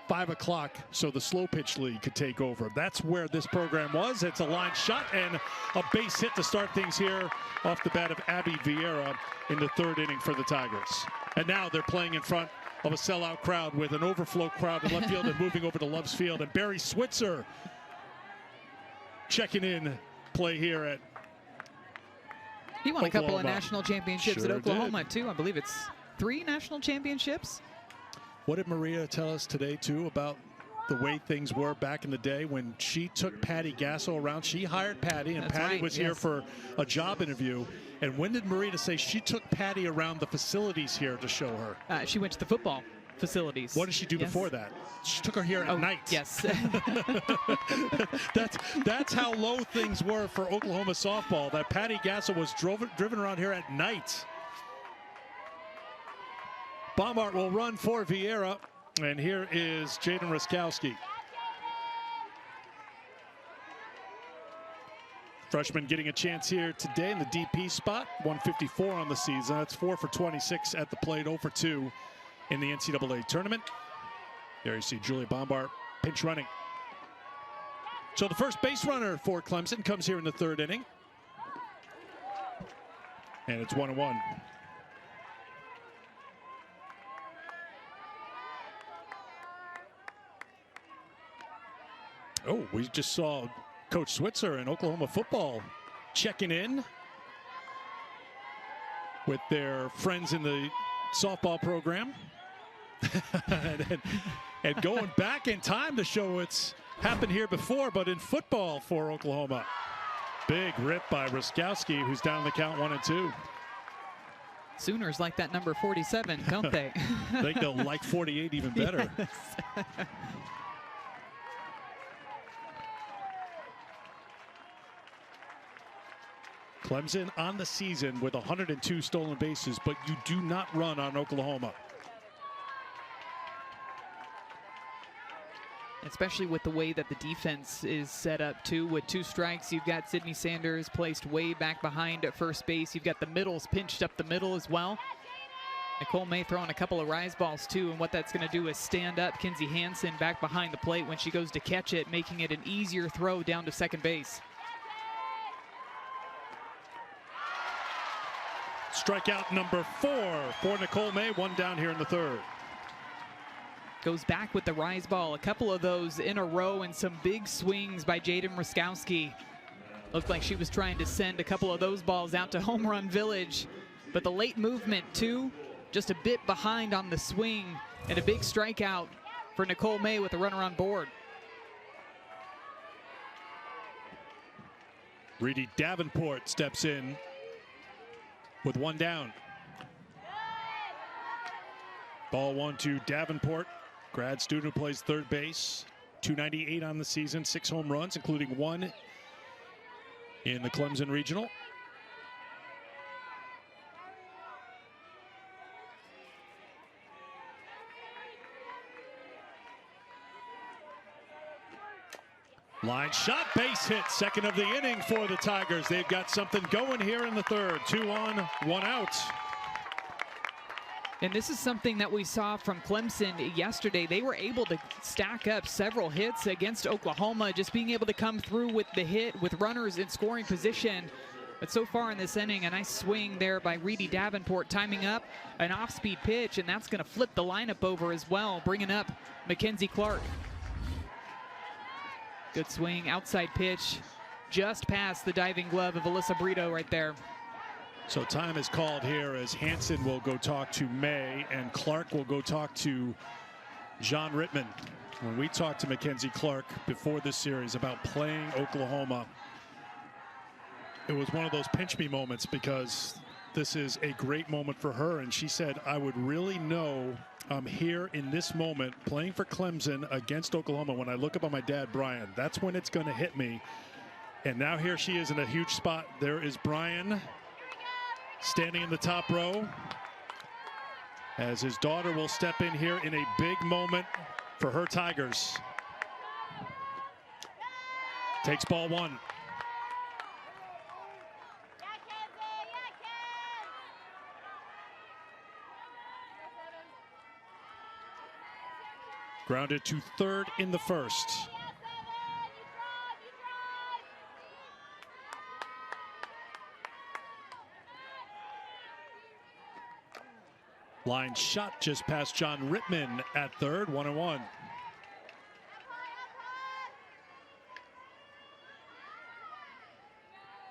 5 o'clock so the slow pitch league could take over. That's where this program was. It's a line shot and a base hit to start things here off the bat of Abby Vieira in the third inning for the Tigers. And now they're playing in front of a sellout crowd with an overflow crowd in left field and moving over to Love's Field. And Barry Switzer checking in play here at He won Oklahoma. a couple of national championships at Oklahoma, did. too. I believe it's 3 national championships. What did Maria tell us today, too, about the way things were back in the day when she took Patty Gasso around? She hired Patty, and That's Patty right, was here for a job interview. And when did Maria say she took Patty around the facilities here to show her? She went to the football facilities. What did she do before that? She took her here at night. Yes. That's how low things were for Oklahoma softball, that Patty Gasso was driven around here at night. Bombard will run for Vieira, and here is Jaden Ruskowski. Freshman getting a chance here today in the DP spot. 154 on the season. That's 4 for 26 at the plate, 0 for 2 in the NCAA tournament. There you see Julia Bombard pinch running. So the first base runner for Clemson comes here in the third inning. And it's 1-1. Oh, we just saw Coach Switzer in Oklahoma football checking in with their friends in the softball program. and going back in time to show what's happened here before, but in football for Oklahoma. Big rip by Ruskowski, who's down the count 1-2. Sooners like that number 47, don't they? I think they'll like 48 even better. Yes. Clemson on the season with 102 stolen bases, but you do not run on Oklahoma. Especially with the way that the defense is set up too. With 2 strikes, you've got Sidney Sanders placed way back behind at first base. You've got the middles pinched up the middle as well. Nicole May throwing a couple of rise balls too, and what that's going to do is stand up Kinsey Hansen back behind the plate when she goes to catch it, making it an easier throw down to second base. Strikeout number 4 for Nicole May, 1 down here in the third. Goes back with the rise ball, a couple of those in a row, and some big swings by Jaden Ruskowski. Looked like she was trying to send a couple of those balls out to Home Run Village, but the late movement too, just a bit behind on the swing, and a big strikeout for Nicole May with a runner on board. Reedy Davenport steps in with 1 down. Ball 1 to Davenport, grad student who plays third base. 298 on the season, 6 home runs, including 1 in the Clemson Regional. Line shot, base hit, second of the inning for the Tigers. They've got something going here in the third. 2 on, 1 out. And this is something that we saw from Clemson yesterday. They were able to stack up several hits against Oklahoma, just being able to come through with the hit with runners in scoring position. But so far in this inning, a nice swing there by Reedy Davenport, timing up an off-speed pitch, and that's going to flip the lineup over as well, bringing up Mackenzie Clark. Good swing, outside pitch, just past the diving glove of Alyssa Brito right there. So time is called here as Hansen will go talk to May and Clark will go talk to John Rittman. When we talked to Mackenzie Clark before this series about playing Oklahoma, it was one of those pinch me moments because this is a great moment for her. And she said, I would really know I'm here in this moment playing for Clemson against Oklahoma. When I look up on my dad, Brian, that's when it's going to hit me. And now here she is in a huge spot. There is Brian standing in the top row as his daughter will step in here in a big moment for her Tigers. Takes ball 1. Grounded to third in the first. Line shot just past John Rittman at third, 1-1.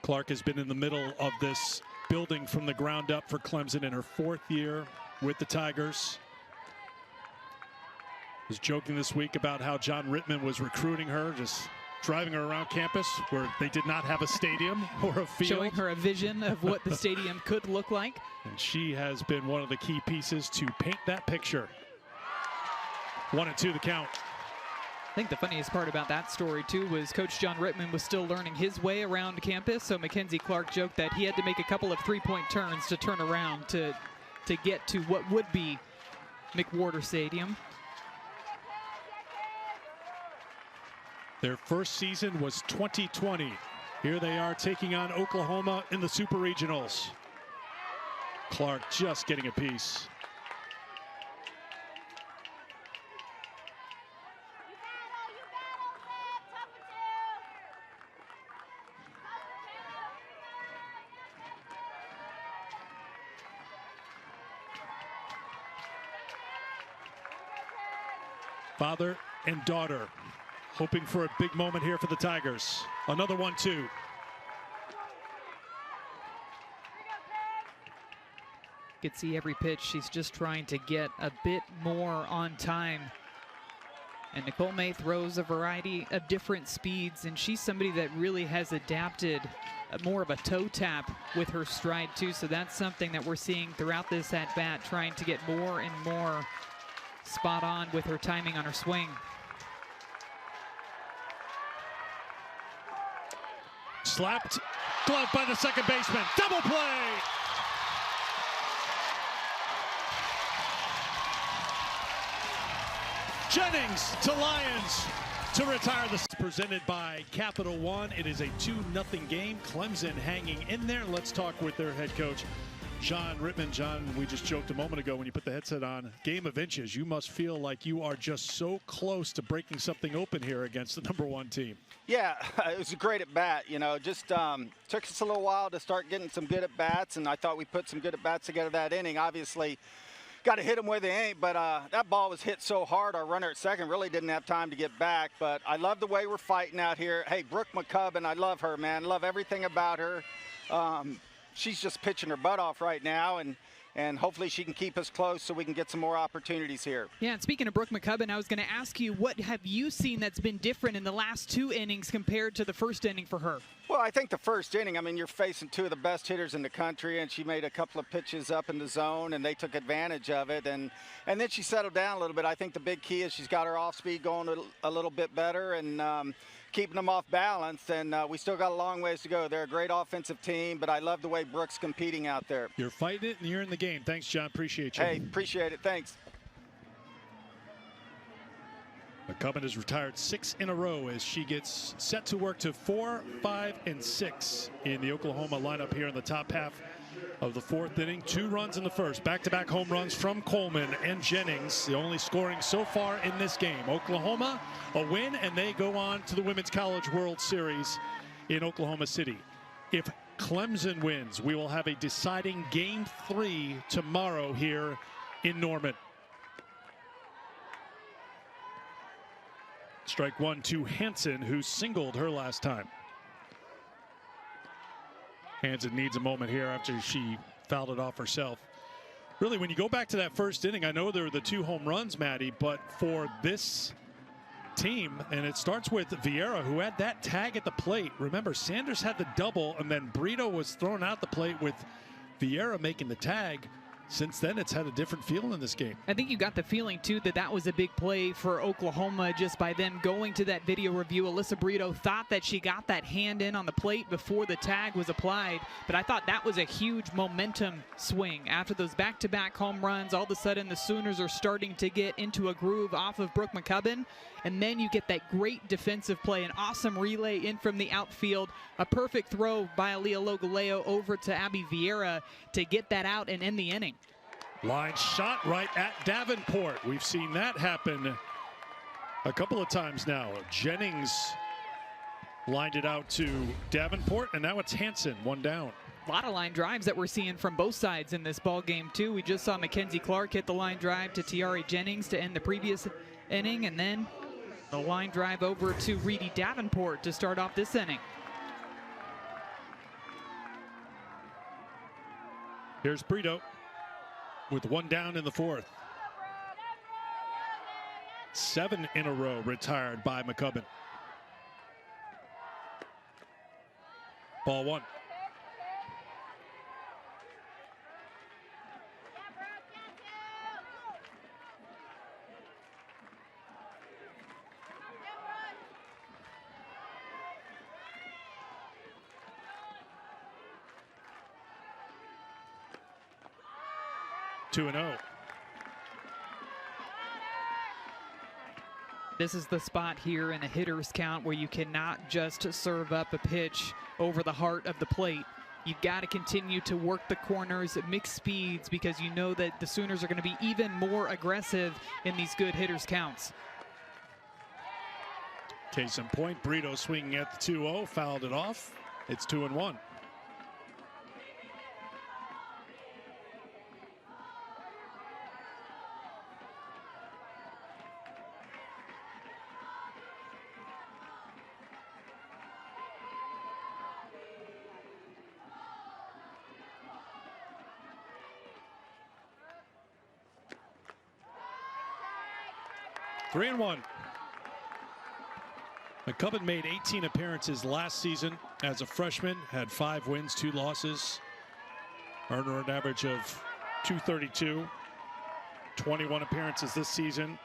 Clark has been in the middle of this building from the ground up for Clemson in her 4th year with the Tigers. Was joking this week about how John Rittman was recruiting her, just driving her around campus where they did not have a stadium or a field. Showing her a vision of what the stadium could look like. And she has been one of the key pieces to paint that picture. 1-2 the count. I think the funniest part about that story too was Coach John Rittman was still learning his way around campus, so Mackenzie Clark joked that he had to make a couple of 3-point turns to turn around to get to what would be McWhorter Stadium. Their first season was 2020. Here they are taking on Oklahoma in the Super Regionals. Clark just getting a piece. Father and daughter hoping for a big moment here for the Tigers. Another 1-2. You could see every pitch she's just trying to get a bit more on time. And Nicole May throws a variety of different speeds, and she's somebody that really has adapted more of a toe tap with her stride too. So that's something that we're seeing throughout this at bat, trying to get more and more spot on with her timing on her swing. Slapped, glove by the second baseman, double play! Jennings to Lyons to retire the. Presented by Capital One. It is a 2-0 game. Clemson hanging in there. Let's talk with their head coach, John Rittman. John, we just joked a moment ago when you put the headset on, game of inches. You must feel like you are just so close to breaking something open here against the #1 team. Yeah, it was a great at bat. You know, just took us a little while to start getting some good at bats, and I thought we put some good at bats together that inning. Obviously, got to hit them where they ain't, but that ball was hit so hard, our runner at second really didn't have time to get back. But I love the way we're fighting out here. Hey, Brooke McCubbin, I love her, man. Love everything about her. She's just pitching her butt off right now, and hopefully she can keep us close so we can get some more opportunities here. Yeah, and speaking of Brooke McCubbin, I was going to ask you, what have you seen that's been different in the last 2 innings compared to the first inning for her? Well, I think the first inning, I mean, you're facing 2 of the best hitters in the country, and she made a couple of pitches up in the zone, and they took advantage of it. And then she settled down a little bit. I think the big key is she's got her off speed going a little bit better, and keeping them off balance, and we still got a long ways to go. They're a great offensive team, but I love the way Brooke's competing out there. You're fighting it, and you're in the game. Thanks, John. Appreciate you. Hey, appreciate it. Thanks. McCubbin has retired 6 in a row as she gets set to work to 4, 5, and 6 in the Oklahoma lineup here in the top half of the 4th inning. 2 runs in the first. Back-to-back home runs from Coleman and Jennings, the only scoring so far in this game. Oklahoma, a win, and they go on to the Women's College World Series in Oklahoma City. If Clemson wins, we will have a deciding Game 3 tomorrow here in Norman. Strike 1 to Hansen, who singled her last time. Hansen needs a moment here after she fouled it off herself. Really, when you go back to that first inning, I know there were the 2 home runs, Maddie, but for this team, and it starts with Vieira, who had that tag at the plate. Remember, Sanders had the double, and then Brito was thrown out the plate with Vieira making the tag. Since then, it's had a different feel in this game. I think you got the feeling, too, that that was a big play for Oklahoma just by them going to that video review. Alyssa Brito thought that she got that hand in on the plate before the tag was applied, but I thought that was a huge momentum swing. After those back-to-back home runs, all of a sudden the Sooners are starting to get into a groove off of Brooke McCubbin, and then you get that great defensive play, an awesome relay in from the outfield, a perfect throw by Aaliyah Logaleo over to Abby Vieira to get that out and end the inning. Line shot right at Davenport. We've seen that happen a couple of times now. Jennings lined it out to Davenport, and now it's Hansen, 1 down. A lot of line drives that we're seeing from both sides in this ball game, too. We just saw Mackenzie Clark hit the line drive to Tiare Jennings to end the previous inning, and then the line drive over to Reedy Davenport to start off this inning. Here's Brito with 1 down in the 4th. 7 in a row retired by McCubbin. Ball 1. Two and 0. This is the spot here in a hitter's count where you cannot just serve up a pitch over the heart of the plate. You've got to continue to work the corners, mix speeds, because you know that the Sooners are going to be even more aggressive in these good hitters' counts. Case in point, Brito swinging at the 2-0, fouled it off. It's 2 and 1. 3-1. McCubbin made 18 appearances last season as a freshman, had 5 wins, 2 losses. Earned her an average of .232. 21 appearances this season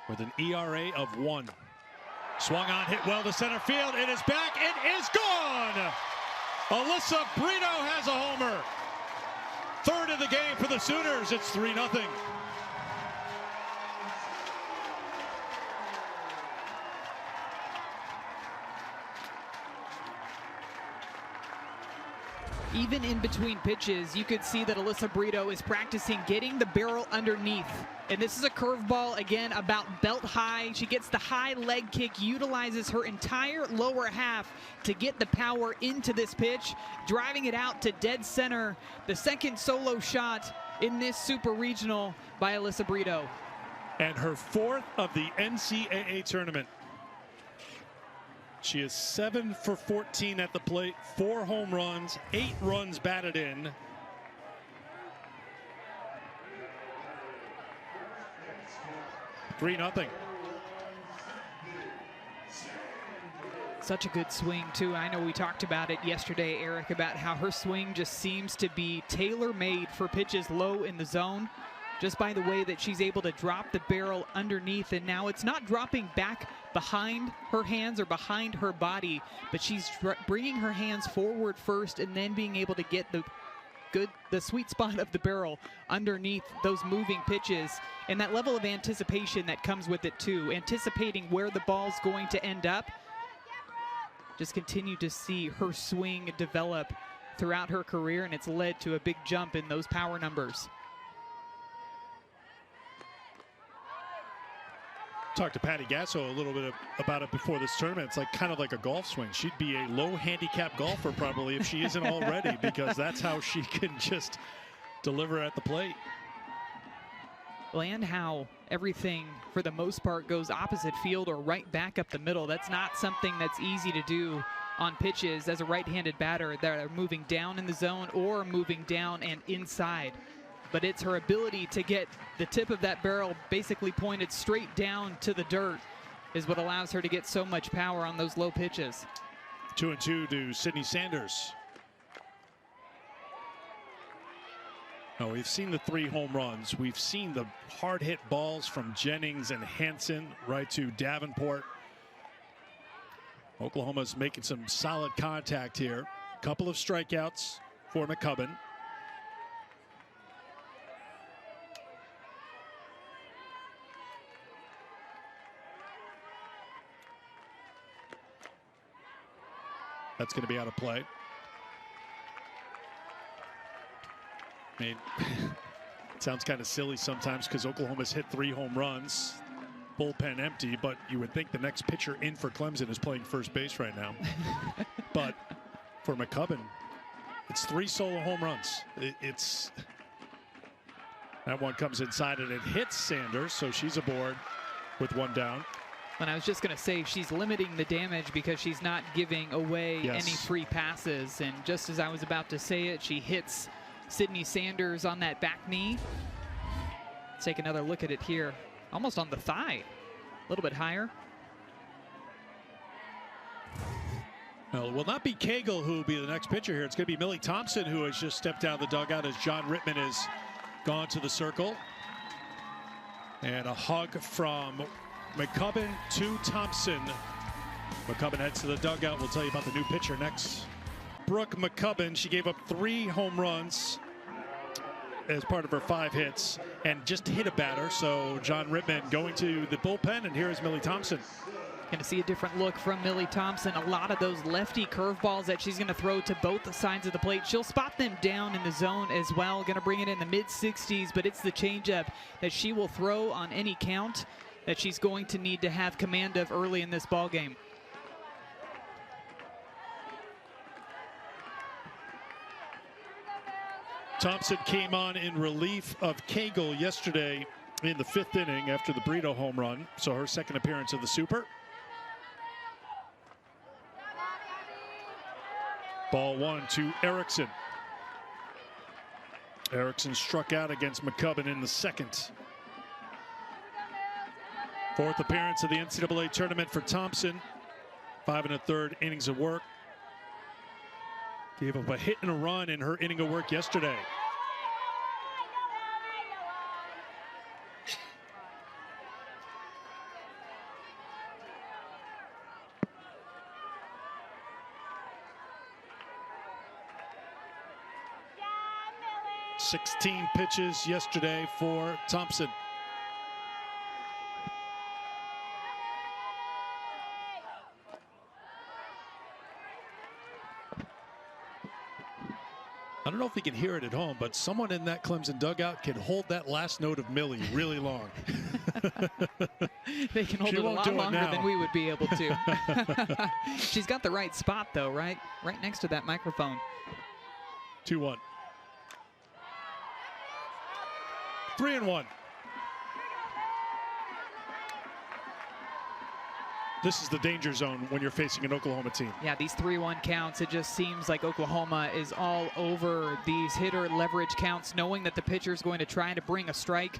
with an ERA of 1. Swung on, hit well to center field. It is back. It is gone. Alyssa Brito has a homer. 3rd of the game for the Sooners. It's 3-0. Even in between pitches, you could see that Alyssa Brito is practicing getting the barrel underneath. And this is a curveball, again, about belt high. She gets the high leg kick, utilizes her entire lower half to get the power into this pitch, driving it out to dead center. The second solo shot in this Super Regional by Alyssa Brito. And her 4th of the NCAA tournament. She is 7 for 14 at the plate, 4 home runs, 8 runs batted in. $3-0. Such a good swing, too. I know we talked about it yesterday, Eric, about how her swing just seems to be tailor-made for pitches low in the zone, just by the way that she's able to drop the barrel underneath. And now it's not dropping back behind her hands or behind her body, but she's bringing her hands forward first and then being able to get the sweet spot of the barrel underneath those moving pitches, and that level of anticipation that comes with it too, anticipating where the ball's going to end up. Just continue to see her swing develop throughout her career, and it's led to a big jump in those power numbers. Talked to Patty Gasso a little bit about it before this tournament. It's kind of like a golf swing. She'd be a low handicap golfer probably if she isn't already, because that's how she can just deliver at the plate. Well, and how everything for the most part goes opposite field or right back up the middle. That's not something that's easy to do on pitches as a right-handed batter that are moving down in the zone or moving down and inside. But it's her ability to get the tip of that barrel basically pointed straight down to the dirt is what allows her to get so much power on those low pitches. 2-2 to Sydney Sanders. Now, we've seen the 3 home runs. We've seen the hard hit balls from Jennings and Hansen right to Davenport. Oklahoma's making some solid contact here. Couple of strikeouts for McCubbin. That's going to be out of play. I mean, it sounds kind of silly sometimes because Oklahoma's hit 3 home runs, bullpen empty, but you would think the next pitcher in for Clemson is playing first base right now. But for McCubbin, it's 3 solo home runs. That one comes inside and it hits Sanders, so she's aboard with 1 down. And I was just going to say, she's limiting the damage because she's not giving away any free passes. And just as I was about to say it, she hits Sydney Sanders on that back knee. Let's take another look at it here. Almost on the thigh, a little bit higher. Well, it will not be Cagle who will be the next pitcher here. It's going to be Millie Thompson, who has just stepped out of the dugout as John Rittman has gone to the circle. And a hug from McCubbin to Thompson. McCubbin heads to the dugout. We'll tell you about the new pitcher next. Brooke McCubbin, she gave up 3 home runs as part of her 5 hits and just hit a batter. So John Rittman going to the bullpen, and here is Millie Thompson. Going to see a different look from Millie Thompson. A lot of those lefty curveballs that she's going to throw to both sides of the plate. She'll spot them down in the zone as well. Going to bring it in the mid-60s, but it's the changeup that she will throw on any count that she's going to need to have command of early in this ball game. Thompson came on in relief of Cagle yesterday in the 5th inning after the Brito home run, so her 2nd appearance of the Super. Ball 1 to Erickson. Erickson struck out against McCubbin in the 2nd. Fourth appearance of the NCAA tournament for Thompson. 5 1/3 innings of work. Gave up a hit and a run in her inning of work yesterday. Yeah, 16 pitches yesterday for Thompson. I don't know if you can hear it at home, but someone in that Clemson dugout can hold that last note of Millie really long. They can hold it a lot longer than we would be able to. She's got the right spot, though, right next to that microphone. 2-1. 3-1. This is the danger zone when you're facing an Oklahoma team. Yeah, these 3-1 counts, it just seems like Oklahoma is all over these hitter leverage counts, knowing that the pitcher is going to try to bring a strike.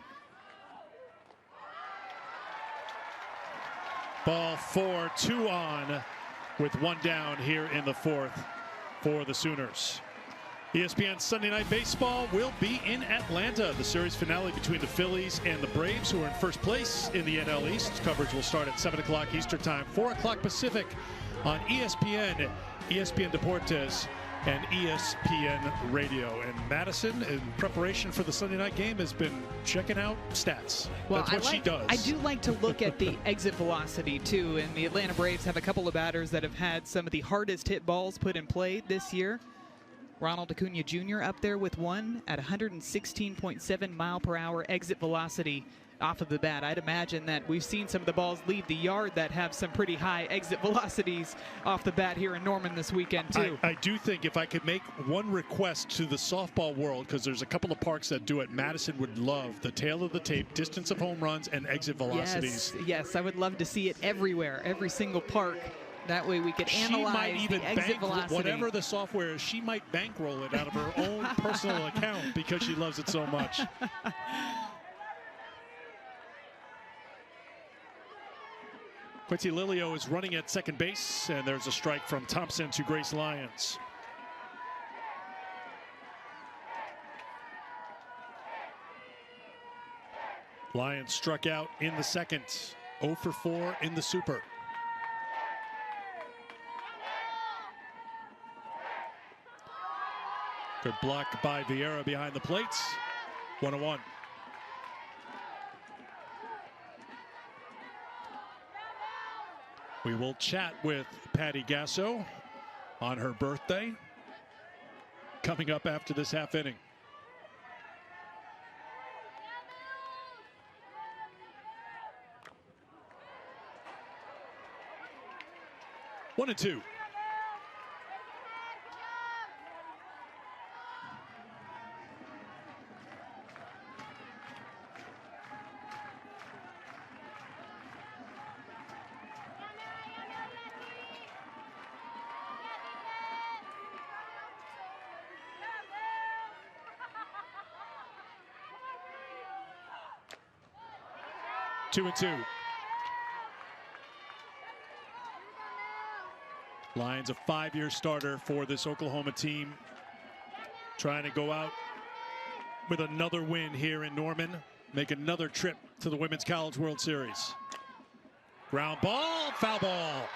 Ball 4, 2 on with 1 down here in the 4th for the Sooners. ESPN Sunday Night Baseball will be in Atlanta. The series finale between the Phillies and the Braves, who are in first place in the NL East. Coverage will start at 7 o'clock Eastern Time, 4 o'clock Pacific on ESPN, ESPN Deportes, and ESPN Radio. And Madison, in preparation for the Sunday night game, has been checking out stats. Well, that's what she does. I do like to look at the exit velocity, too. And the Atlanta Braves have a couple of batters that have had some of the hardest hit balls put in play this year. Ronald Acuna Jr. up there with one at 116.7 mile/hour exit velocity off of the bat. I'd imagine that we've seen some of the balls leave the yard that have some pretty high exit velocities off the bat here in Norman this weekend, too. I do think if I could make one request to the softball world, because there's a couple of parks that do it, Madison would love the tail of the tape, distance of home runs, and exit velocities. Yes, I would love to see it everywhere, every single park. That way we could analyze the exit velocity. Whatever the software is, she might bankroll it out of her own personal account because she loves it so much. Quincy Lilio is running at second base, and there's a strike from Thompson to Grace Lyons. Lyons struck out in the second, 0 for 4 in the Super. Good block by Vieira behind the plates. 1-1. We will chat with Patty Gasso on her birthday coming up after this half inning. One and two. Two and two. Lyons, a 5-year starter for this Oklahoma team, trying to go out with another win here in Norman, make another trip to the Women's College World Series. Ground ball, foul ball.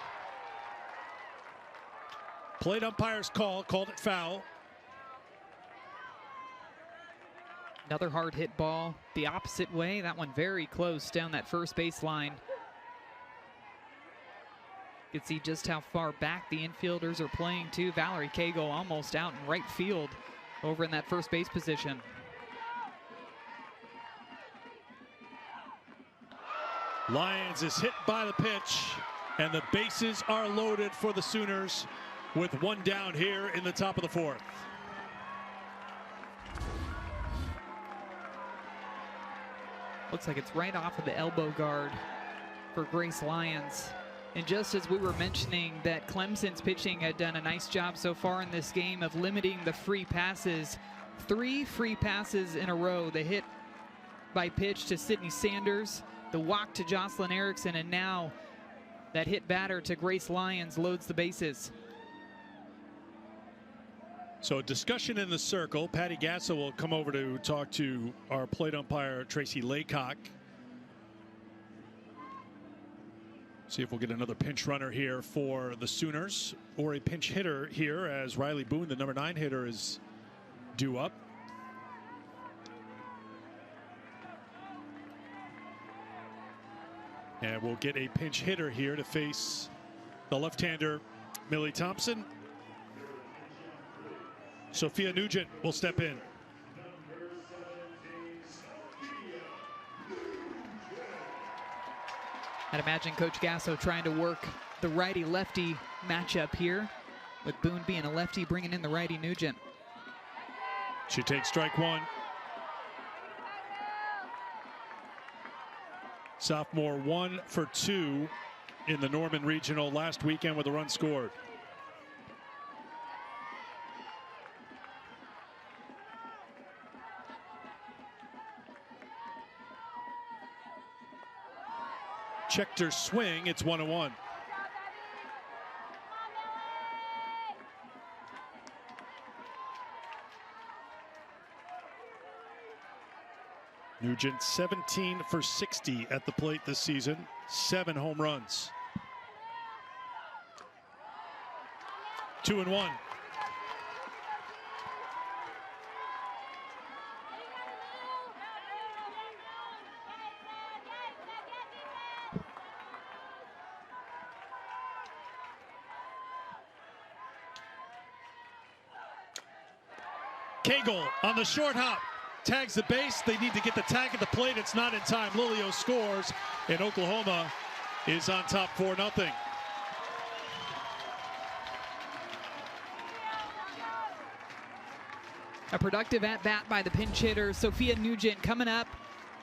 Plate umpire's called it foul. Another hard hit ball the opposite way. That one very close down that first base line. You can see just how far back the infielders are playing too. Valerie Cagle almost out in right field over in that first base position. Lyons is hit by the pitch, and the bases are loaded for the Sooners with one down here in the top of the fourth. Looks like it's right off of the elbow guard for Grace Lyons. And just as we were mentioning that Clemson's pitching had done a nice job so far in this game of limiting the free passes, 3 free passes in a row. They hit by pitch to Sydney Sanders, the walk to Jocelyn Erickson, and now that hit batter to Grace Lyons loads the bases. So discussion in the circle. Patty Gasso will come over to talk to our plate umpire, Tracy Laycock. See if we'll get another pinch runner here for the Sooners, or a pinch hitter here, as Riley Boone, the number 9 hitter, is due up. And we'll get a pinch hitter here to face the left-hander, Millie Thompson. Sophia Nugent will step in. I'd imagine Coach Gasso trying to work the righty-lefty matchup here, with Boone being a lefty, bringing in the righty Nugent. She takes strike 1. Sophomore 1 for 2 in the Norman Regional last weekend with a run scored. Checked her swing. It's 1-1. Nugent 17 for 60 at the plate this season, 7 home runs. 2-1. Cagle on the short hop. Tags the base. They need to get the tag at the plate. It's not in time. Lilio scores, and Oklahoma is on top 4-0. A productive at-bat by the pinch hitter, Sophia Nugent, coming up,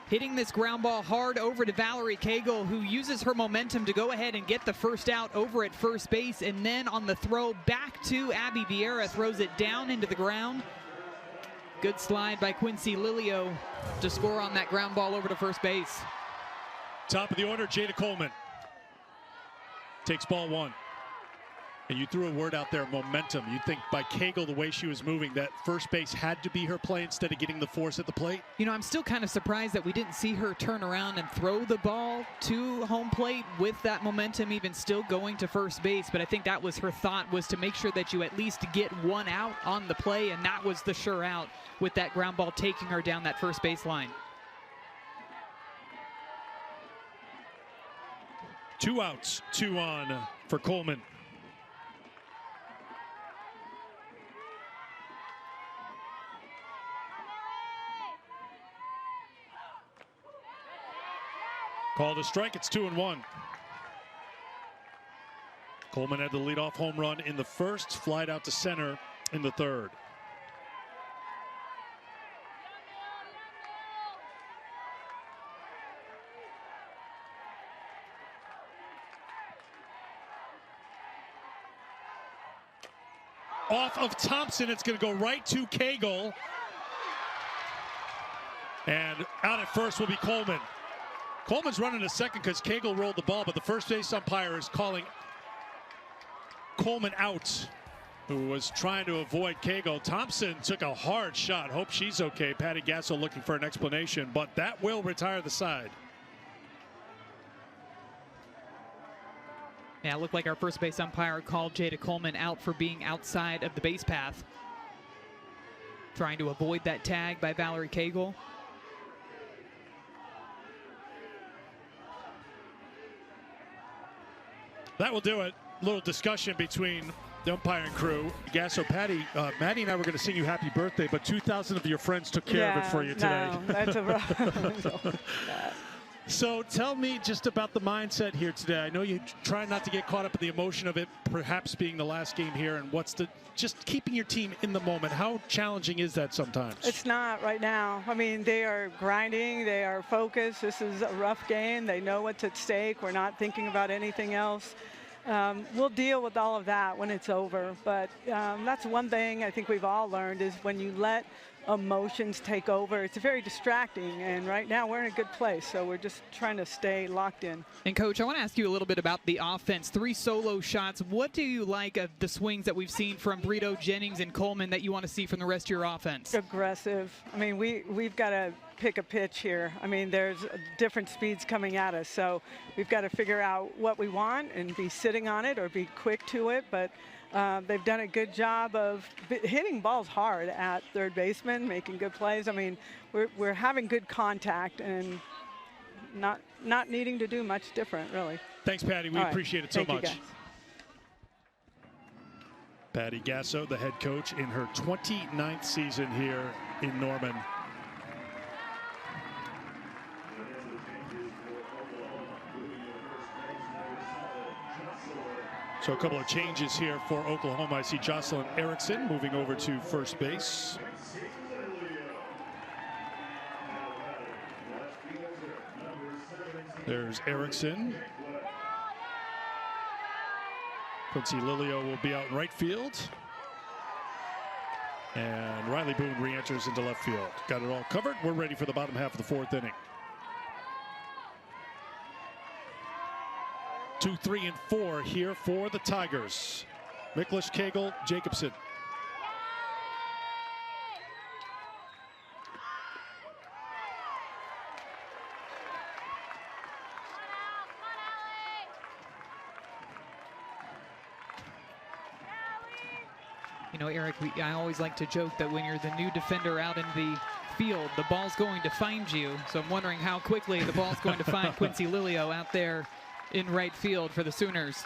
hitting this ground ball hard over to Valerie Cagle, who uses her momentum to go ahead and get the first out over at first base, and then on the throw back to Abby Vieira, throws it down into the ground. Good slide by Quincy Lilio to score on that ground ball over to first base. Top of the order, Jada Coleman takes ball 1. And you threw a word out there, momentum. You think by Cagle, the way she was moving, that first base had to be her play instead of getting the force at the plate? You know, I'm still kind of surprised that we didn't see her turn around and throw the ball to home plate with that momentum even still going to first base. But I think that was her thought, was to make sure that you at least get one out on the play, and that was the sure out with that ground ball taking her down that first base line. 2 outs, 2 on for Coleman. Called a strike. It's 2-1. Coleman had the leadoff home run in the first, flied out to center in the third. Off of Thompson, it's going to go right to Cagle. And out at first will be Coleman. Coleman's running to second because Cagle rolled the ball, but the first base umpire is calling Coleman out, who was trying to avoid Cagle. Thompson took a hard shot. Hope she's okay. Patty Gasso looking for an explanation, but that will retire the side. Yeah, it looked like our first base umpire called Jada Coleman out for being outside of the base path, trying to avoid that tag by Valerie Cagle. That will do it. A little discussion between the umpiring crew. Gasso, Patty, Maddie and I were going to sing you happy birthday, but 2,000 of your friends took care of it for you today. No, that's a rough. So tell me just about the mindset here today. I know you try not to get caught up in the emotion of it, perhaps being the last game here, and what's the just keeping your team in the moment. How challenging is that sometimes? It's not right now. I mean, they are grinding. They are focused. This is a rough game. They know what's at stake. We're not thinking about anything else. We'll deal with all of that when it's over. But that's one thing I think we've all learned is when you let emotions take over. It's very distracting, and right now we're in a good place, so we're just trying to stay locked in. And Coach, I want to ask you a little bit about the offense. 3 solo shots. What do you like of the swings that we've seen from Brito, Jennings, and Coleman that you want to see from the rest of your offense? Aggressive. I mean, we've got to pick a pitch here. I mean, there's different speeds coming at us, so we've got to figure out what we want and be sitting on it or be quick to it. But they've done a good job of hitting balls hard at third baseman, making good plays. I mean, we're having good contact and not needing to do much different, really. Thanks, Patty. We appreciate it so much. You guys. Patty Gasso, the head coach in her 29th season here in Norman. So a couple of changes here for Oklahoma. I see Jocelyn Erickson moving over to first base. There's Erickson. Quincy Lilio will be out in right field. And Riley Boone re-enters into left field. Got it all covered. We're ready for the bottom half of the 4th inning. 2, 3, and 4 here for the Tigers. Miklish, Cagle, Jacobson. You know, Eric, I always like to joke that when you're the new defender out in the field, the ball's going to find you. So I'm wondering how quickly the ball's going to find Quincy Lilio out there in right field for the Sooners.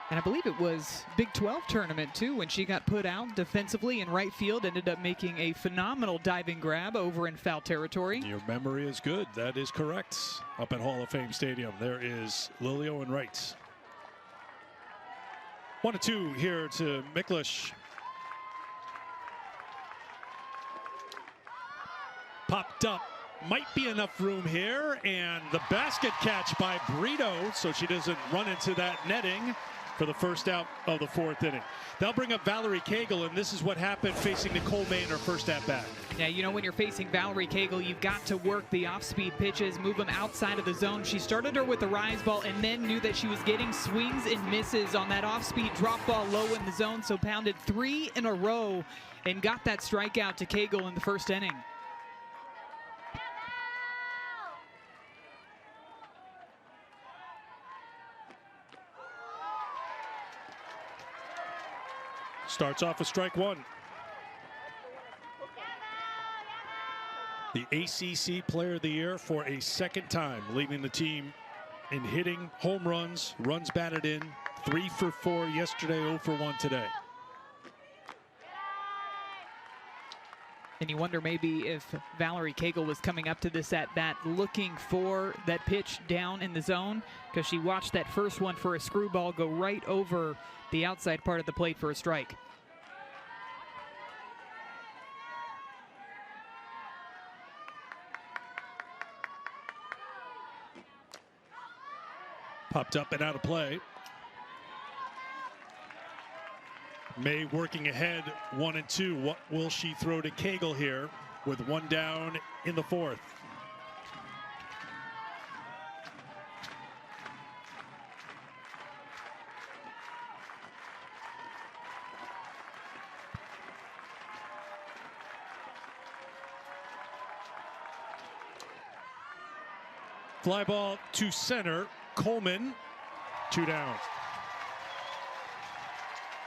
And I believe it was Big 12 tournament too when she got put out defensively in right field, ended up making a phenomenal diving grab over in foul territory. Your memory is good. That is correct. Up at Hall of Fame Stadium, there is Lilio in right. 1-2 here to Miklish. Popped up. Might be enough room here, and the basket catch by Brito, so she doesn't run into that netting for the first out of the 4th inning. They'll bring up Valerie Cagle, and this is what happened facing Nicole May in her first at-bat. Yeah, you know, when you're facing Valerie Cagle, you've got to work the off-speed pitches, move them outside of the zone. She started her with the rise ball and then knew that she was getting swings and misses on that off-speed drop ball low in the zone, so pounded 3 in a row and got that strikeout to Cagle in the first inning. Starts off with strike 1. The ACC Player of the Year for a second time, leading the team in hitting, home runs, runs batted in. 3 for 4 yesterday, 0 for 1 today. And you wonder maybe if Valerie Cagle was coming up to this at-bat looking for that pitch down in the zone, because she watched that first one for a screwball go right over the outside part of the plate for a strike. Popped up and out of play. May working ahead 1-2. What will she throw to Cagle here with 1 down in the 4th? Fly ball to center. Coleman, 2 down.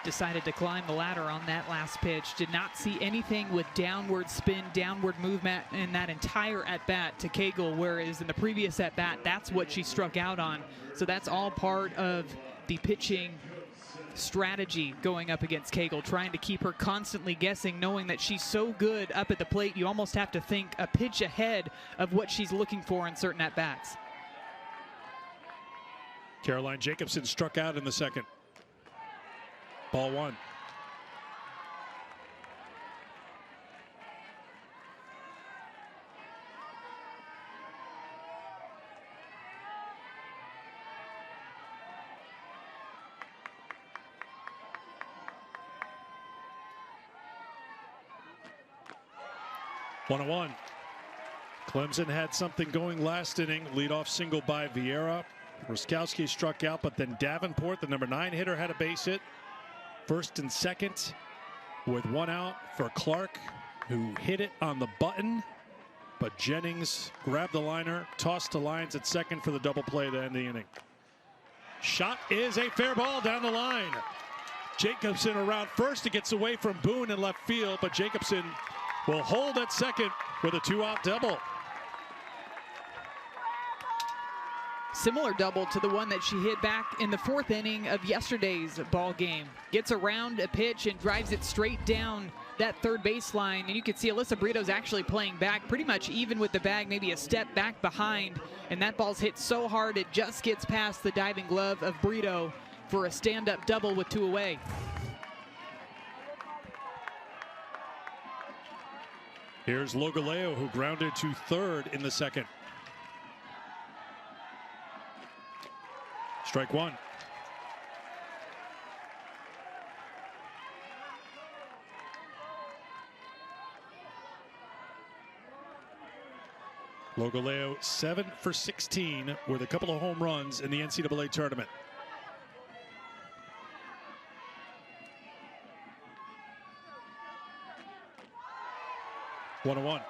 Decided to climb the ladder on that last pitch. Did not see anything with downward spin, downward movement in that entire at-bat to Cagle, whereas in the previous at-bat, that's what she struck out on. So that's all part of the pitching strategy going up against Cagle, trying to keep her constantly guessing, knowing that she's so good up at the plate, you almost have to think a pitch ahead of what she's looking for in certain at-bats. Caroline Jacobson struck out in the 2nd. Ball 1. 1-1. Clemson had something going last inning. Leadoff single by Vieira. Ruskowski struck out, but then Davenport, the number 9 hitter, had a base hit. First and second with 1 out for Clark, who hit it on the button. But Jennings grabbed the liner, tossed to Lyons at second for the double play to end the inning. Shot is a fair ball down the line. Jacobson around first. It gets away from Boone in left field, but Jacobson will hold at second with a 2-out double. Similar double to the one that she hit back in the 4th inning of yesterday's ball game. Gets around a pitch and drives it straight down that third baseline. And you can see Alyssa Brito's actually playing back pretty much even with the bag, maybe a step back behind. And that ball's hit so hard it just gets past the diving glove of Brito for a stand-up double with 2 away. Here's Logaleo, who grounded to third in the second. Strike 1. Logaleo 7 for 16 with a couple of home runs in the NCAA tournament. One and 1.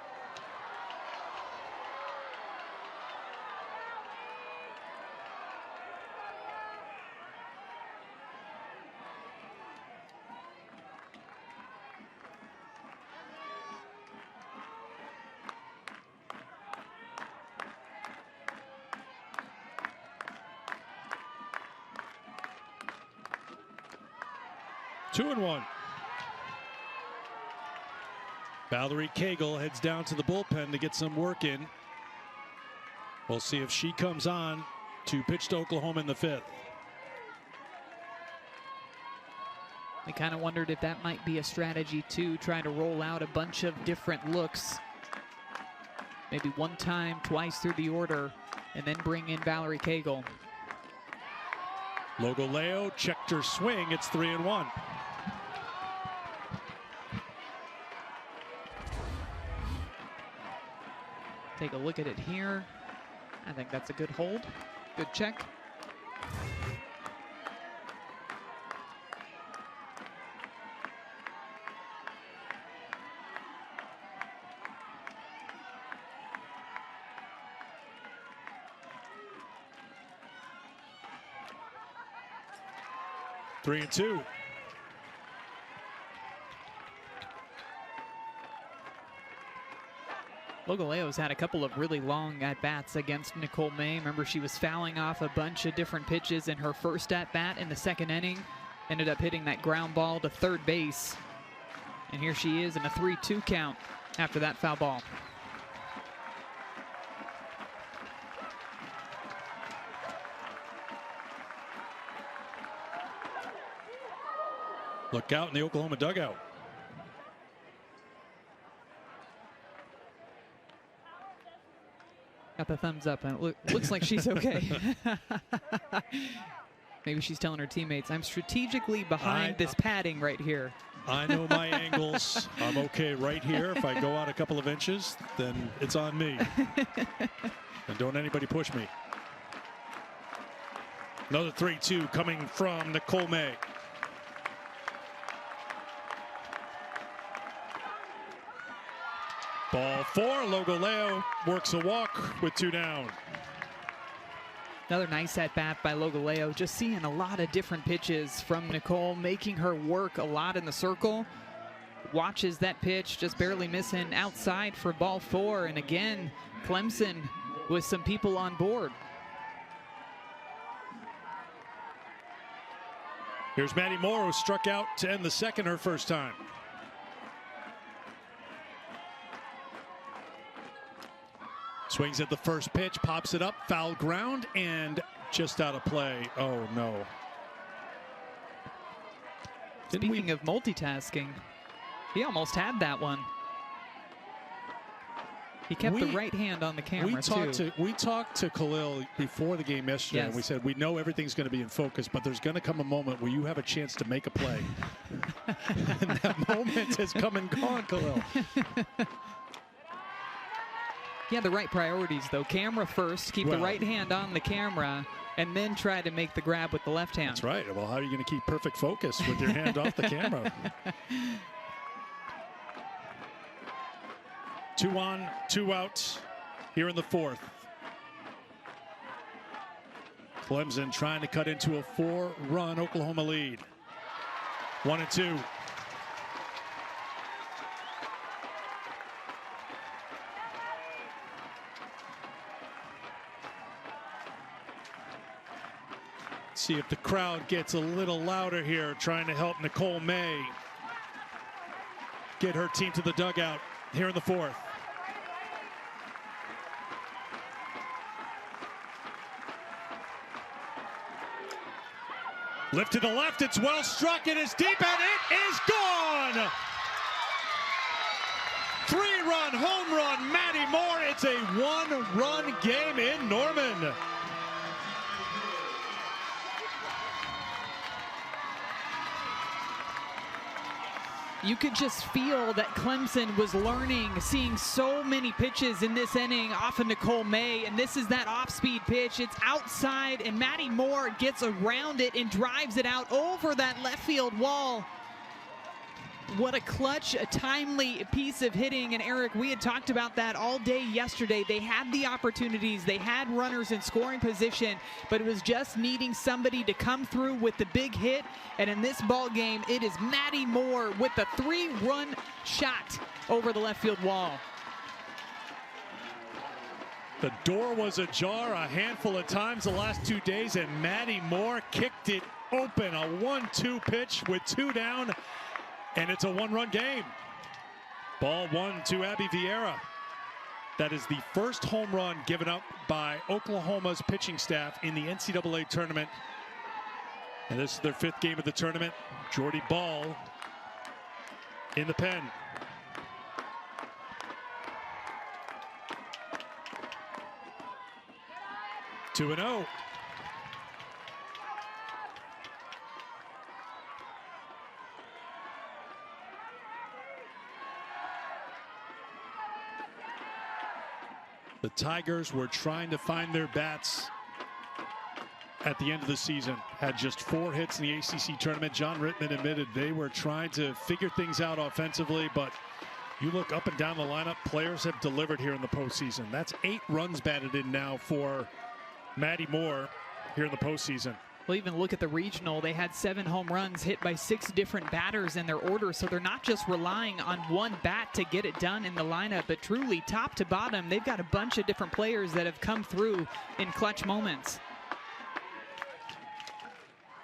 Two and 1. Valerie Cagle heads down to the bullpen to get some work in. We'll see if she comes on to pitch to Oklahoma in the 5th. We kind of wondered if that might be a strategy too, trying to roll out a bunch of different looks. Maybe one time, twice through the order, and then bring in Valerie Cagle. Logaleo checked her swing. It's 3 and 1. Take a look at it here. I think that's a good hold. Good check. Three and 2. Logaleo's had a couple of really long at-bats against Nicole May. Remember, she was fouling off a bunch of different pitches in her first at-bat in the 2nd inning. Ended up hitting that ground ball to third base. And here she is in a 3-2 count after that foul ball. Look out in the Oklahoma dugout. Got the thumbs up, and it looks like she's okay. Maybe she's telling her teammates, I'm strategically behind this padding right here. I know my angles. I'm okay right here. If I go out a couple of inches, then it's on me. And don't anybody push me. Another 3-2 coming from Nicole May. Ball 4. Logaleo works a walk with 2 down. Another nice at-bat by Logaleo. Just seeing a lot of different pitches from Nicole, making her work a lot in the circle. Watches that pitch, just barely missing outside for ball 4. And again, Clemson with some people on board. Here's Maddie Moore, who struck out to end the second, her first time. Swings at the first pitch, pops it up, foul ground, and just out of play. Oh, no. Speaking of multitasking, he almost had that one. He kept the right hand on the camera, too. We talked to Khalil before the game yesterday, and we said, we know everything's going to be in focus, but there's going to come a moment where you have a chance to make a play. And that moment has come and gone, Khalil. He had the right priorities, though. Camera first, keep the right hand on the camera, and then try to make the grab with the left hand. That's right. Well, how are you going to keep perfect focus with your hand off the camera? 2 on, 2 out here in the fourth. Clemson trying to cut into a 4-run Oklahoma lead. 1-2. See if the crowd gets a little louder here, trying to help Nicole May get her team to the dugout here in the fourth. Lifted to left, it's well struck, it is deep, and it is gone! 3-run home run, Maddie Moore. It's a 1-run game in Norman. You could just feel that Clemson was learning, seeing so many pitches in this inning off of Nicole May, and this is that off-speed pitch. It's outside, and Maddie Moore gets around it and drives it out over that left field wall. What a clutch, a timely piece of hitting. And Eric, we had talked about that all day yesterday. They had the opportunities, they had runners in scoring position, but it was just needing somebody to come through with the big hit. And in this ball game, it is Maddie Moore with the 3-run shot over the left field wall. The door was ajar a handful of times the last 2 days, and Maddie Moore kicked it open. A 1-2 pitch with 2 down. And it's a 1-run game. Ball 1 to Abby Vieira. That is the first home run given up by Oklahoma's pitching staff in the NCAA tournament. And this is their 5th game of the tournament. Jordy Ball in the pen. Two and 0. The Tigers were trying to find their bats at the end of the season. Had just 4 hits in the ACC tournament. John Rittman admitted they were trying to figure things out offensively, but you look up and down the lineup, players have delivered here in the postseason. That's 8 runs batted in now for Maddie Moore here in the postseason. Well, even look at the regional. They had 7 home runs hit by 6 different batters in their order, so they're not just relying on one bat to get it done in the lineup, but truly top to bottom, they've got a bunch of different players that have come through in clutch moments.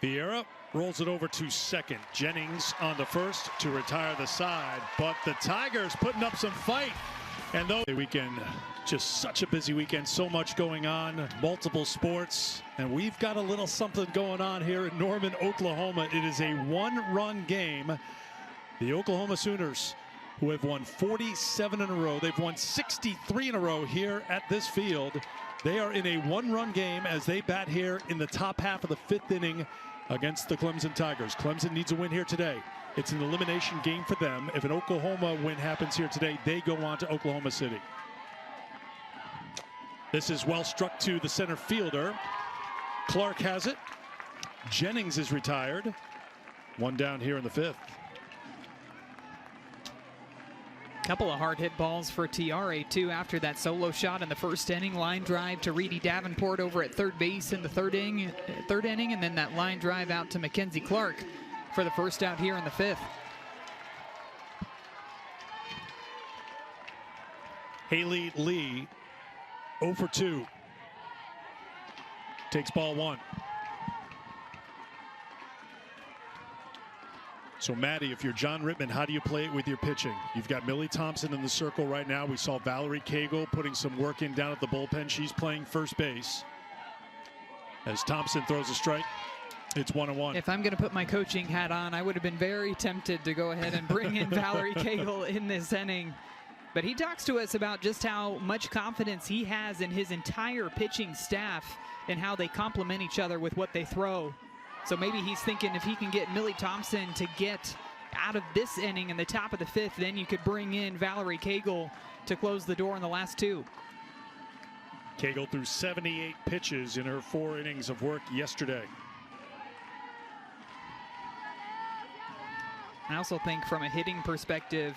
Vieira rolls it over to second. Jennings on the first to retire the side, but the Tigers putting up some fight. And though the weekend, just such a busy weekend, so much going on, multiple sports, and we've got a little something going on here in Norman, Oklahoma. It is a 1-run game. The Oklahoma Sooners, who have won 47 in a row, they've won 63 in a row here at this field. They are in a 1-run game as they bat here in the top half of the 5th inning against the Clemson Tigers. Clemson needs a win here today. It's an elimination game for them. If an Oklahoma win happens here today, they go on to Oklahoma City. This is well struck to the center fielder. Clark has it. Jennings is retired. 1 down here in the 5th. Couple of hard hit balls for TRA too after that solo shot in the 1st inning. Line drive to Reedy Davenport over at third base in the third inning, and then that line drive out to Mackenzie Clark for the first out here in the 5th. Haley Lee 0 for 2. Takes ball 1. So Maddie, if you're John Rittman, how do you play it with your pitching? You've got Millie Thompson in the circle right now. We saw Valerie Cagle putting some work in down at the bullpen. She's playing first base. As Thompson throws a strike, it's 1-1. If I'm going to put my coaching hat on, I would have been very tempted to go ahead and bring in Valerie Cagle in this inning. But he talks to us about just how much confidence he has in his entire pitching staff and how they complement each other with what they throw. So maybe he's thinking if he can get Millie Thompson to get out of this inning in the top of the 5th, then you could bring in Valerie Cagle to close the door in the last 2. Cagle threw 78 pitches in her 4 innings of work yesterday. I also think from a hitting perspective,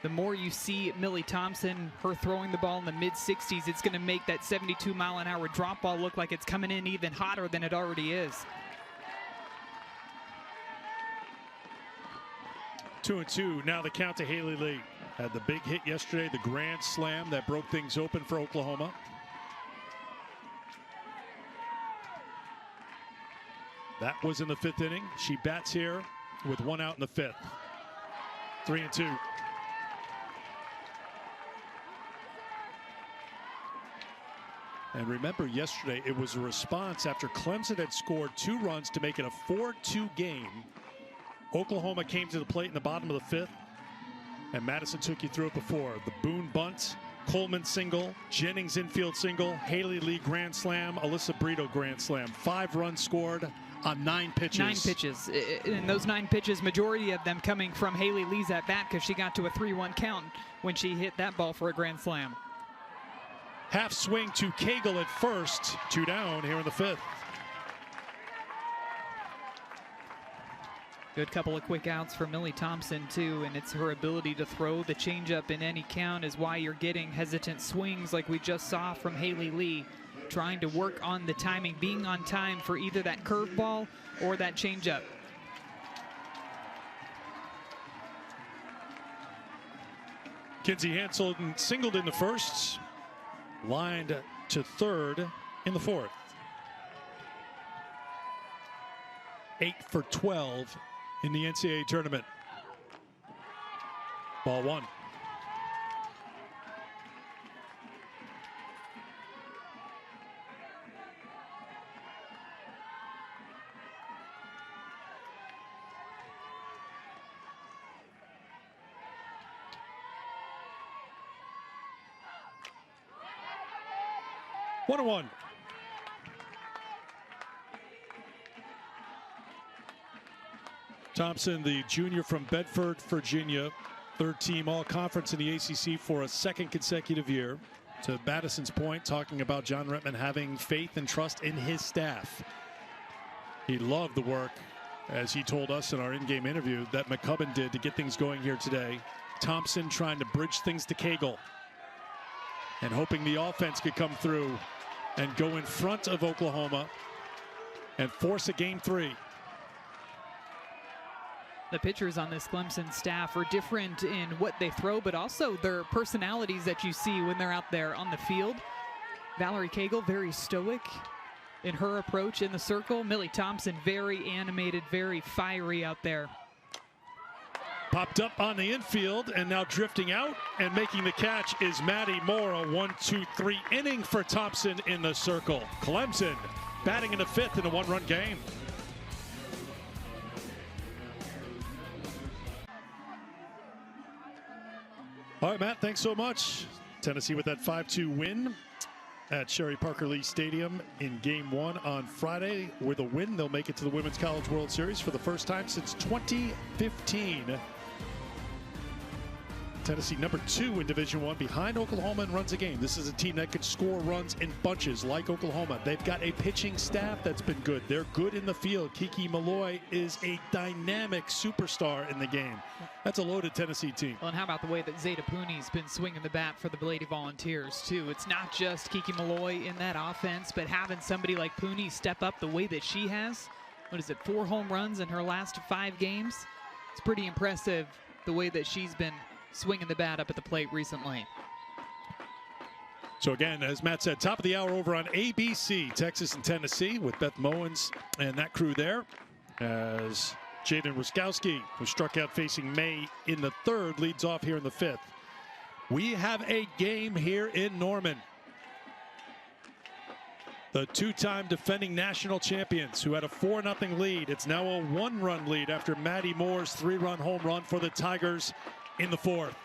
the more you see Millie Thompson, her throwing the ball in the mid-60s, it's going to make that 72-mile-an-hour drop ball look like it's coming in even hotter than it already is. 2-2. Now the count to Haley Lee. Had the big hit yesterday, the grand slam that broke things open for Oklahoma. That was in the 5th inning. She bats here with 1 out in the 5th. 3-2. And remember, yesterday it was a response after Clemson had scored 2 runs to make it a 4-2 game. Oklahoma came to the plate in the bottom of the 5th, and Madison took you through it before. The Boone bunt, Coleman single, Jennings infield single, Haley Lee grand slam, Alyssa Brito grand slam. 5 runs scored on 9 pitches. 9 pitches. And those 9 pitches, majority of them coming from Haley Lee's at bat because she got to a 3-1 count when she hit that ball for a grand slam. Half swing to Cagle at first. 2 down here in the 5th. Good couple of quick outs for Millie Thompson too, and it's her ability to throw the changeup in any count is why you're getting hesitant swings like we just saw from Haley Lee, trying to work on the timing, being on time for either that curveball or that changeup. Kinsey Hansel singled in the 1st, lined to 3rd in the 4th. 8 for 12 in the NCAA tournament. Ball 1. One and 1. Thompson, the junior from Bedford, Virginia, 3rd team all-conference in the ACC for a 2nd consecutive year. To Madison's point, talking about John Rettman having faith and trust in his staff. He loved the work, as he told us in our in-game interview, that McCubbin did to get things going here today. Thompson trying to bridge things to Cagle and hoping the offense could come through and go in front of Oklahoma and force a game 3. The pitchers on this Clemson staff are different in what they throw, but also their personalities that you see when they're out there on the field. Valerie Cagle, very stoic in her approach in the circle. Millie Thompson, very animated, very fiery out there. Popped up on the infield and now drifting out and making the catch is Maddie Moore. A 1-2-3 inning for Thompson in the circle. Clemson batting in the 5th in a 1-run game. All right, Matt, thanks so much. Tennessee with that 5-2 win at Sherry Parker Lee Stadium in Game 1 on Friday. With a win, they'll make it to the Women's College World Series for the first time since 2015. Tennessee number 2 in Division I, behind Oklahoma in runs a game. This is a team that can score runs in bunches like Oklahoma. They've got a pitching staff that's been good. They're good in the field. Kiki Malloy is a dynamic superstar in the game. That's a loaded Tennessee team. Well, and how about the way that Zeta Pooney's been swinging the bat for the Lady Volunteers, too? It's not just Kiki Malloy in that offense, but having somebody like Pooney step up the way that she has. What is it, 4 home runs in her last 5 games? It's pretty impressive the way that she's been swinging the bat up at the plate recently. So again, as Matt said, top of the hour over on ABC, Texas and Tennessee, with Beth Mowens and that crew there, as Jaden Ruskowski, who struck out facing May in the 3rd, leads off here in the 5th. We have a game here in Norman. The 2-time defending national champions who had a 4-0 lead. It's now a 1-run lead after Maddie Moore's 3-run home run for the Tigers in the 4th.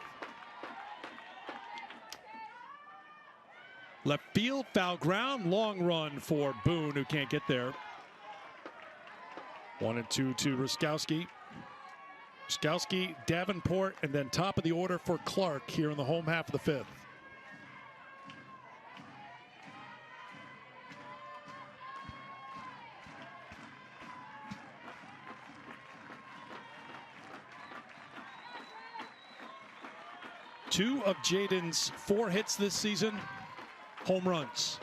Left field, foul ground, long run for Boone, who can't get there. 1-2 to Ruskowski. Ruskowski, Davenport, and then top of the order for Clark here in the home half of the 5th. 2 of Jaden's 4 hits this season, home runs.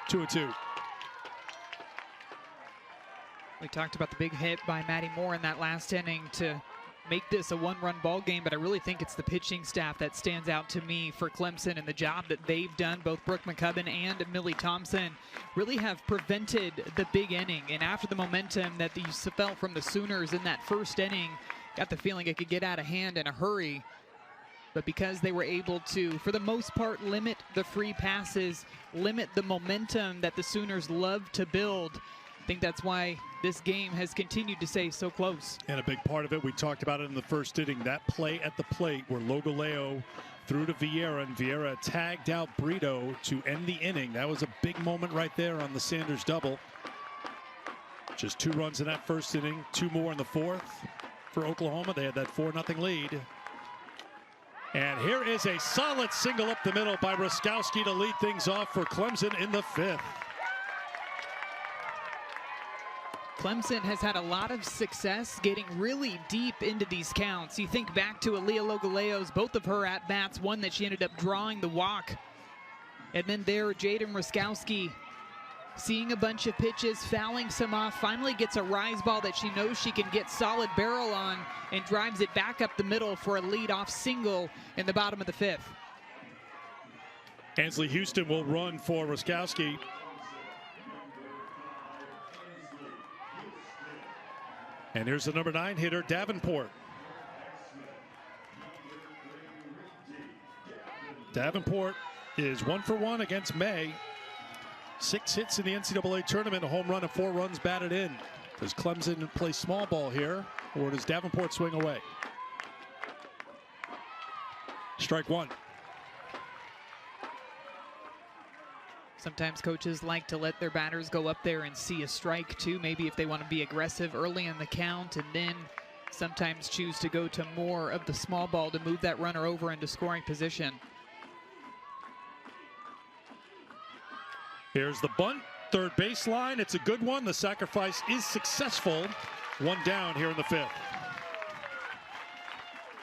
Two and 2. We talked about the big hit by Maddie Moore in that last inning to make this a 1-run ball game, but I really think it's the pitching staff that stands out to me for Clemson, and the job that they've done. Both Brooke McCubbin and Millie Thompson really have prevented the big inning, and after the momentum that you felt from the Sooners in that first inning, got the feeling it could get out of hand in a hurry. But because they were able to, for the most part, limit the free passes, limit the momentum that the Sooners love to build, I think that's why this game has continued to stay so close. And a big part of it, we talked about it in the first inning, that play at the plate where Logoleo threw to Vieira, and Vieira tagged out Brito to end the inning. That was a big moment right there on the Sanders double. Just 2 runs in that first inning, 2 more in the 4th for Oklahoma. They had that 4-0 lead. And here is a solid single up the middle by Ruskowski to lead things off for Clemson in the 5th. Clemson has had a lot of success getting really deep into these counts. You think back to Aaliyah Logoleo's, both of her at-bats, one that she ended up drawing the walk. And then there, Jaden Ruskowski seeing a bunch of pitches, fouling some off, finally gets a rise ball that she knows she can get solid barrel on and drives it back up the middle for a lead-off single in the bottom of the 5th. Ansley Houston will run for Ruskowski. And here's the number 9 hitter, Davenport. Davenport is 1 for 1 against May. 6 hits in the NCAA tournament, a home run and 4 runs batted in. Does Clemson play small ball here, or does Davenport swing away? Strike 1. Sometimes coaches like to let their batters go up there and see a strike too, maybe if they want to be aggressive early in the count, and then sometimes choose to go to more of the small ball to move that runner over into scoring position. Here's the bunt, third baseline. It's a good one. The sacrifice is successful. 1 down here in the 5th.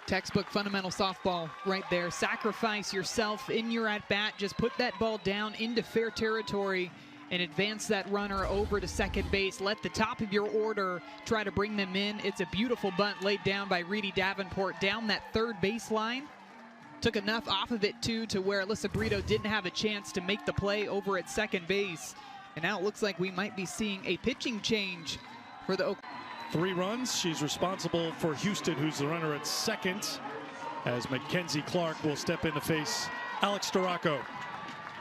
Textbook fundamental softball right there. Sacrifice yourself in your at-bat. Just put that ball down into fair territory and advance that runner over to second base. Let the top of your order try to bring them in. It's a beautiful bunt laid down by Reedy Davenport down that third baseline. Took enough off of it, too, to where Alyssa Brito didn't have a chance to make the play over at second base. And now it looks like we might be seeing a pitching change for the 3 runs. She's responsible for Houston, who's the runner at second, as Mackenzie Clark will step in to face Alex Storako.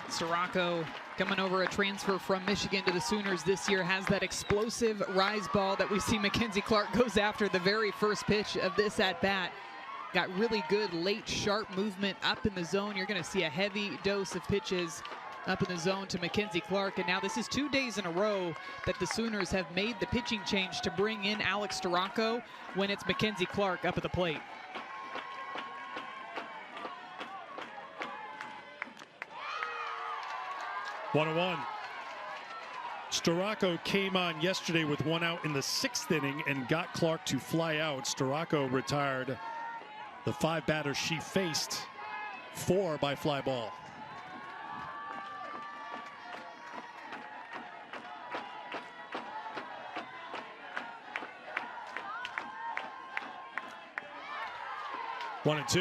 Storako, coming over a transfer from Michigan to the Sooners this year, has that explosive rise ball that we see Mackenzie Clark goes after the very first pitch of this at-bat. Got really good late sharp movement up in the zone. You're going to see a heavy dose of pitches up in the zone to Mackenzie Clark. And now this is 2 days in a row that the Sooners have made the pitching change to bring in Alex Storako when it's Mackenzie Clark up at the plate. One and 1. Storako came on yesterday with 1 out in the 6th inning and got Clark to fly out. Storako retired the 5 batters she faced, 4 by fly ball. One and 2.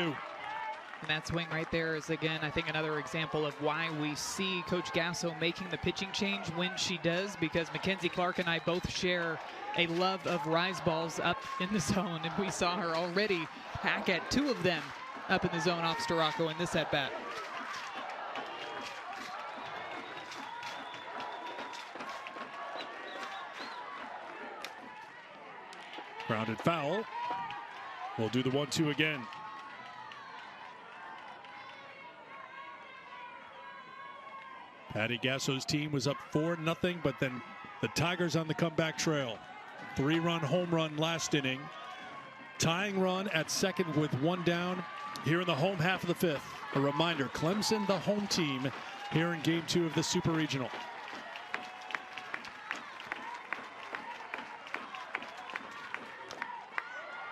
And that swing right there is, again, I think another example of why we see Coach Gasso making the pitching change when she does, because Mackenzie Clark and I both share a love of rise balls up in the zone, and we saw her already hack at 2 of them up in the zone off Storako in this at-bat. Grounded foul. We'll do the 1-2 again. Patty Gasso's team was up 4-0, but then the Tigers on the comeback trail. 3-run home run last inning. Tying run at second with 1 down here in the home half of the 5th. A reminder, Clemson, the home team, here in Game 2 of the Super Regional.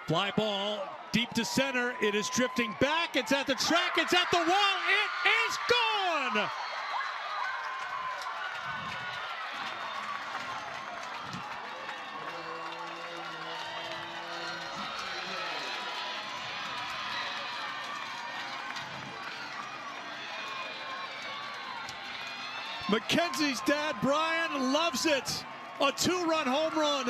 Fly ball deep to center. It is drifting back. It's at the track. It's at the wall. It is gone. Mackenzie's dad, Brian, loves it. A 2-run home run.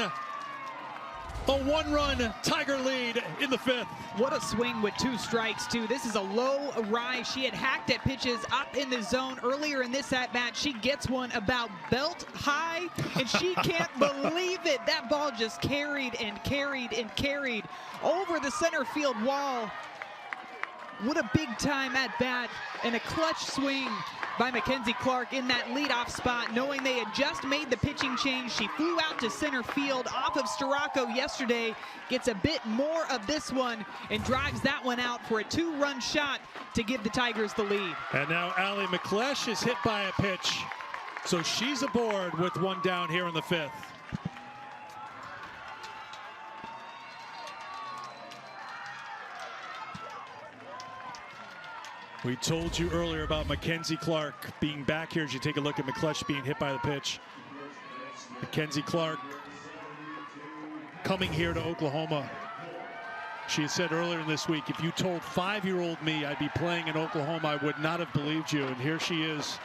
A 1-run Tiger lead in the 5th. What a swing with 2 strikes, too. This is a low rise. She had hacked at pitches up in the zone earlier in this at-bat. She gets one about belt high, and she can't believe it. That ball just carried and carried and carried over the center field wall. What a big-time at-bat and a clutch swing by Mackenzie Clark in that leadoff spot, knowing they had just made the pitching change. She flew out to center field off of Storako yesterday, gets a bit more of this one, and drives that one out for a 2-run shot to give the Tigers the lead. And now Allie McLeish is hit by a pitch, so she's aboard with 1 down here in the 5th. We told you earlier about Mackenzie Clark being back here as you take a look at McLeish being hit by the pitch. Mackenzie Clark coming here to Oklahoma. She said earlier in this week, if you told 5-year-old me I'd be playing in Oklahoma, I would not have believed you. And here she is,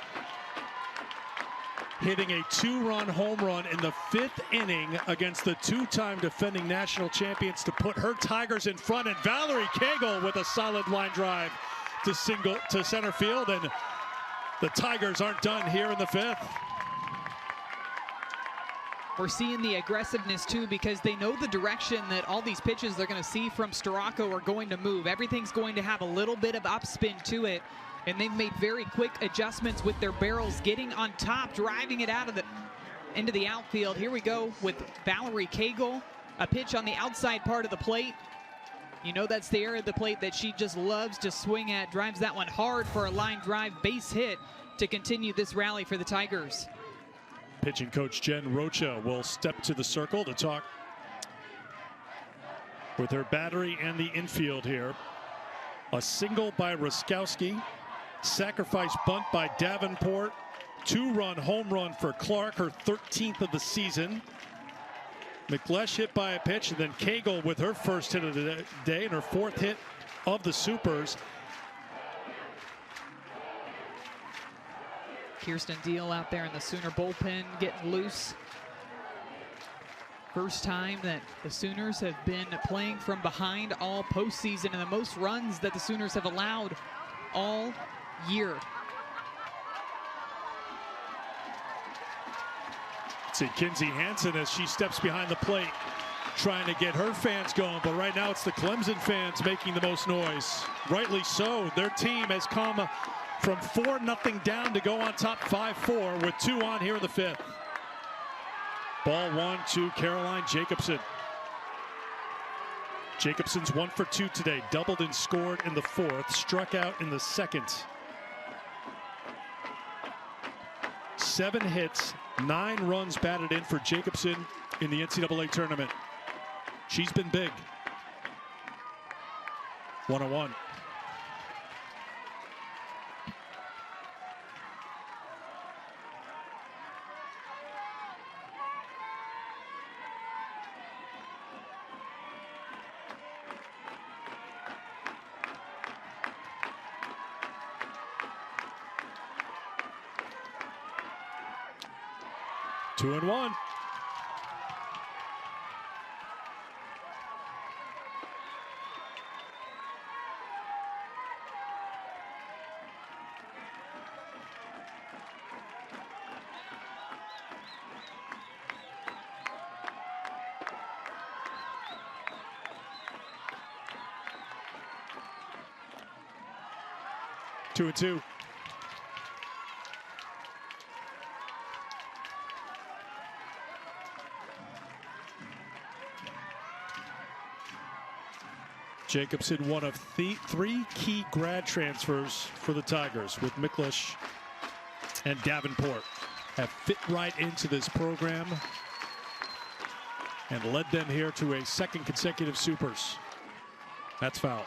hitting a 2-run home run in the 5th inning against the 2-time defending national champions to put her Tigers in front. And Valerie Cagle with a solid line drive to center field, and the Tigers aren't done here in the 5th. We're seeing the aggressiveness too, because they know the direction that all these pitches they're going to see from Storako are going to move. Everything's going to have a little bit of upspin to it, and they've made very quick adjustments with their barrels, getting on top, driving it out of into the outfield. Here we go with Valerie Cagle, a pitch on the outside part of the plate. You know that's the area of the plate that she just loves to swing at. Drives that one hard for a line drive base hit to continue this rally for the Tigers. Pitching coach Jen Rocha will step to the circle to talk with her battery and the infield here. A single by Ruskowski, sacrifice bunt by Davenport, 2-run home run for Clark, her 13th of the season. McLeish hit by a pitch, and then Cagle with her first hit of the day and her 4th hit of the Supers. Kirsten Deal out there in the Sooner bullpen getting loose. First time that the Sooners have been playing from behind all postseason, and the most runs that the Sooners have allowed all year. See Kinsey Hansen as she steps behind the plate, trying to get her fans going, but right now it's the Clemson fans making the most noise. Rightly so. Their team has come from 4-0 down to go on top 5-4 with 2 on here in the 5th. Ball 1 to Caroline Jacobson. Jacobson's 1 for 2 today, doubled and scored in the 4th, struck out in the 2nd. 7 hits, 9 runs batted in for Jacobson in the NCAA tournament. She's been big. 1-1. Two and one. Two and two. Jacobson, one of 3 key grad transfers for the Tigers, with McLeish and Davenport, have fit right into this program. and led them here to a second consecutive supers. That's foul.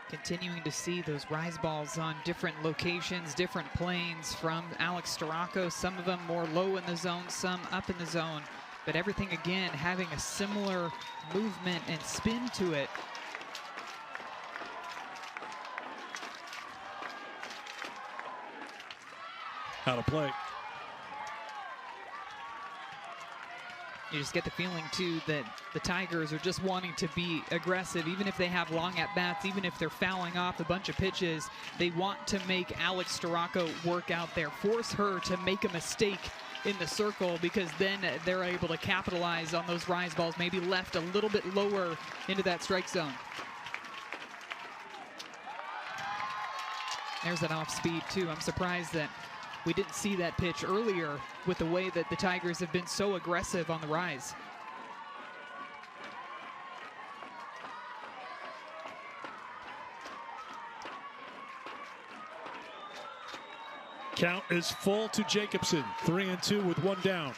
Continuing to see those rise balls on different locations, different planes from Alex Storako. Some of them more low in the zone, some up in the zone. But everything, again, having a similar movement and spin to it. Out of play. You just get the feeling, too, that the Tigers are just wanting to be aggressive. Even if they have long at-bats, even if they're fouling off a bunch of pitches, they want to make Alex Storako work out there, force her to make a mistake in the circle, because then they're able to capitalize on those rise balls, maybe left a little bit lower into that strike zone. There's that off speed, too. I'm surprised that we didn't see that pitch earlier with the way that the Tigers have been so aggressive on the rise. Count is full to Jacobson. 3-2 with one down.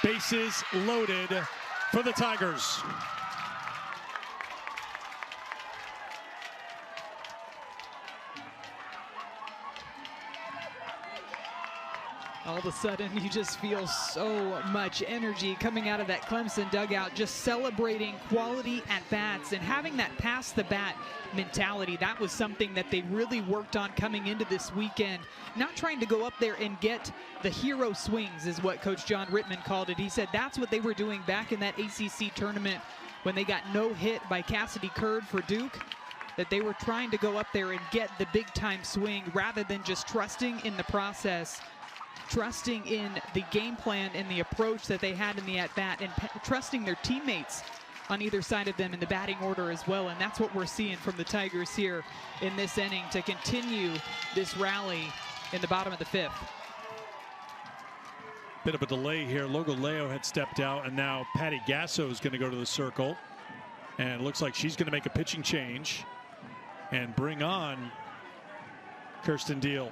Bases loaded for the Tigers. All of a sudden, you just feel so much energy coming out of that Clemson dugout, just celebrating quality at-bats and having that pass-the-bat mentality. That was something that they really worked on coming into this weekend. Not trying to go up there and get the hero swings is what Coach John Rittman called it. He said that's what they were doing back in that ACC tournament when they got no hit by Cassidy Curd for Duke, that they were trying to go up there and get the big-time swing rather than just trusting in the process, trusting in the game plan and the approach that they had in the at-bat, and trusting their teammates on either side of them in the batting order as well. And that's what we're seeing from the Tigers here in this inning to continue this rally in the bottom of the fifth. Bit of a delay here. Logoleo had stepped out, and now Patty Gasso is going to go to the circle. And it looks like she's going to make a pitching change and bring on Kirsten Deal.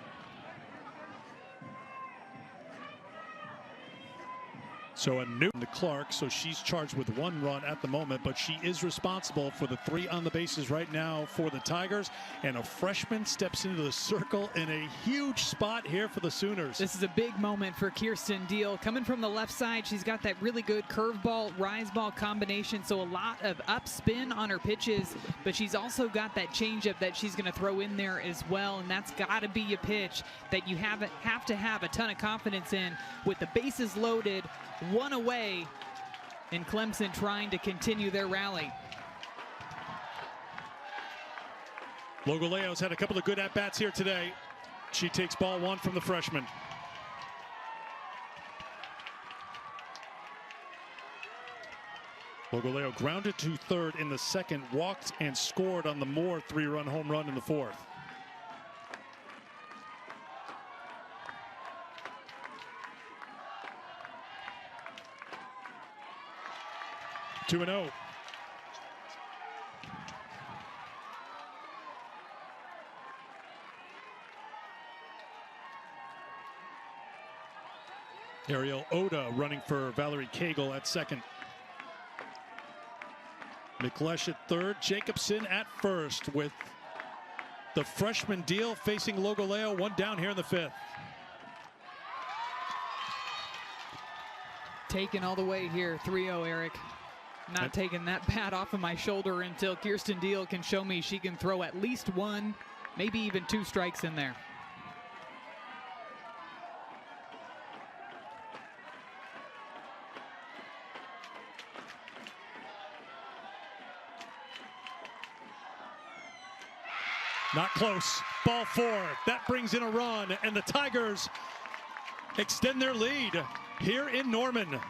So a new to Clark, so she's charged with one run at the moment, but she is responsible for the 3 on the bases right now for the Tigers. And a freshman steps into the circle in a huge spot here for the Sooners. This is a big moment for Kirsten Deal. Coming from the left side, she's got that really good curveball, rise ball combination, so a lot of up spin on her pitches, but she's also got that changeup that she's going to throw in there as well, and that's got to be a pitch that you have to have a ton of confidence in with the bases loaded, one away, and Clemson trying to continue their rally. Logoleo's had a couple of good at-bats here today. She takes ball 1 from the freshman. Logoleo grounded to third in the second, walked and scored on the Moore 3-run home run in the fourth. Two and 0. Ariel Oda running for Valerie Cagle at second. McLesh at third. Jacobson at first with the freshman Deal facing Logoleo. One down here in the fifth. Taken all the way here, 3-0, Eric. Not taking that bat off of my shoulder until Kirsten Deal can show me she can throw at least 1, maybe even 2 strikes in there. Not close. Ball 4. That brings in a run, and the Tigers extend their lead here in Norman.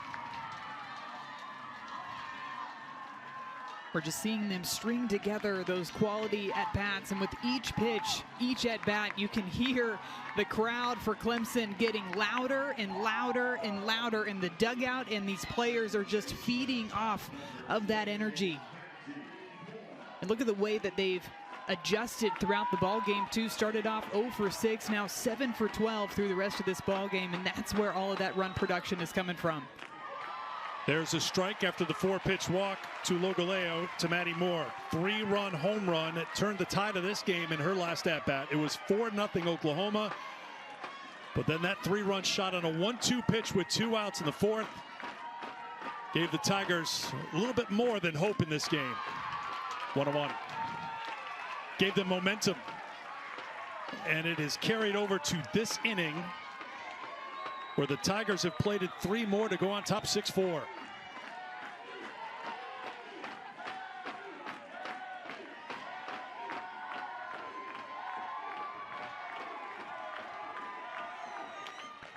We're just seeing them string together those quality at-bats, and with each pitch, each at-bat, you can hear the crowd for Clemson getting louder and louder and louder in the dugout, and these players are just feeding off of that energy. And look at the way that they've adjusted throughout the ball game too. Started off 0 for 6, now 7 for 12 through the rest of this ball game, and that's where all of that run production is coming from. There's a strike after the 4-pitch walk to Logaleo to Maddie Moore. 3-run home run. It turned the tide of this game in her last at-bat. It was 4-0 Oklahoma. But then that 3-run shot on a 1-2 pitch with 2 outs in the 4th gave the Tigers a little bit more than hope in this game. 1-1. Gave them momentum. And it is carried over to this inning, where the Tigers have plated 3 more to go on top 6-4.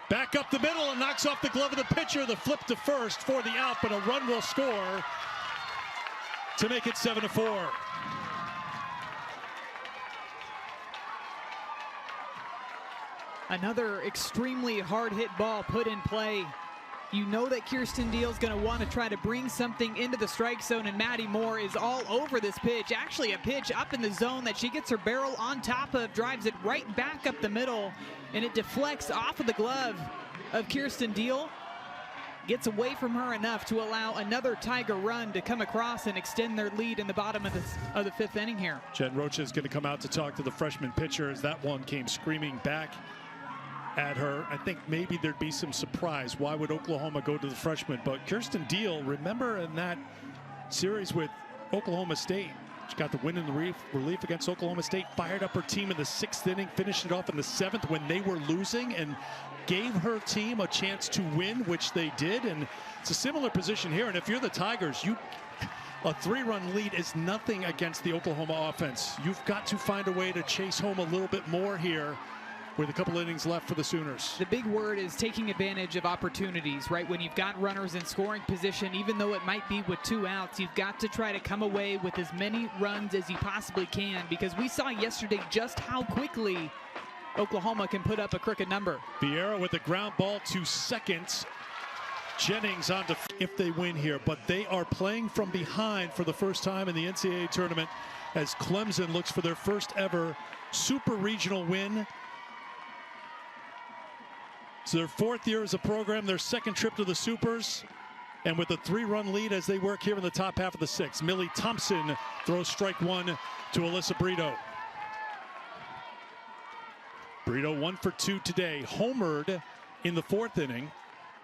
Back up the middle and knocks off the glove of the pitcher. The flip to first for the out, but a run will score to make it 7-4. Another extremely hard hit ball put in play. You know that Kirsten Deal's going to want to try to bring something into the strike zone, and Maddie Moore is all over this pitch. Actually, a pitch up in the zone that she gets her barrel on top of, drives it right back up the middle, and it deflects off of the glove of Kirsten Deal. Gets away from her enough to allow another Tiger run to come across and extend their lead in the bottom of the 5th inning here. Jen Rocha is going to come out to talk to the freshman pitcher as that one came screaming back at her. I think maybe there'd be some surprise. Why would Oklahoma go to the freshman? But Kirsten Deal, remember in that series with Oklahoma State, she got the win in the relief against Oklahoma State, fired up her team in the 6th inning, finished it off in the 7th when they were losing, and gave her team a chance to win, which they did. And it's a similar position here. And if you're the Tigers, a 3-run lead is nothing against the Oklahoma offense. You've got to find a way to chase home a little bit more here with a couple innings left for the Sooners. The big word is taking advantage of opportunities, right? When you've got runners in scoring position, even though it might be with 2 outs, you've got to try to come away with as many runs as you possibly can, because we saw yesterday just how quickly Oklahoma can put up a crooked number. Vieira with a ground ball to second. Jennings on to if they win here, but they are playing from behind for the first time in the NCAA tournament as Clemson looks for their first ever super regional win. It's their 4th year as a program, their 2nd trip to the Supers, and with a 3-run lead as they work here in the top half of the 6th. Millie Thompson throws strike 1 to Alyssa Brito. Brito 1 for 2 today, homered in the 4th inning,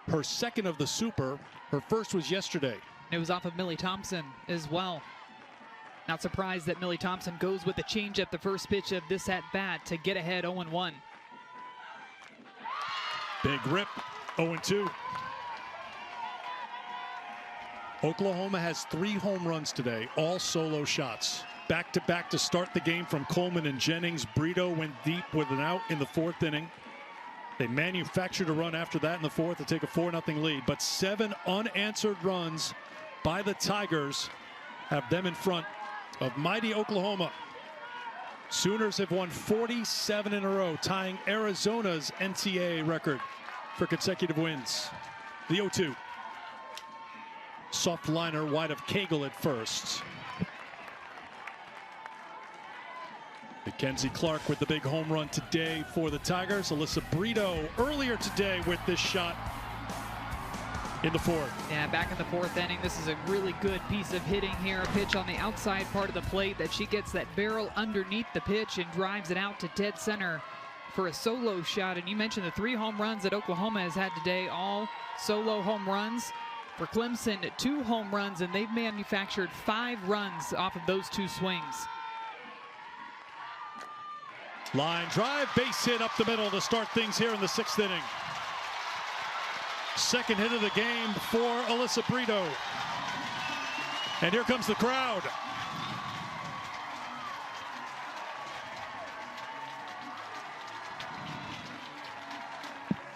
her 2nd of the Super. Her first was yesterday. It was off of Millie Thompson as well. Not surprised that Millie Thompson goes with the changeup the first pitch of this at-bat to get ahead 0-1. Big rip, 0-2. Oklahoma has 3 home runs today, all solo shots. Back-to-back to start the game from Coleman and Jennings. Brito went deep with an out in the 4th inning. They manufactured a run after that in the 4th to take a 4-0 lead. But 7 unanswered runs by the Tigers have them in front of mighty Oklahoma. Sooners have won 47 in a row, tying Arizona's NCAA record for consecutive wins. The 0-2. Soft liner wide of Cagle at first. Mackenzie Clark with the big home run today for the Tigers. Alyssa Brito earlier today with this shot in the 4th. Yeah, back in the 4th inning, this is a really good piece of hitting here. A pitch on the outside part of the plate that she gets that barrel underneath the pitch and drives it out to dead center for a solo shot. And you mentioned the 3 home runs that Oklahoma has had today, all solo home runs. For Clemson, 2 home runs, and they've manufactured 5 runs off of those 2 swings. Line drive, base hit up the middle to start things here in the 6th inning. 2nd hit of the game for Alyssa Brito. And here comes the crowd.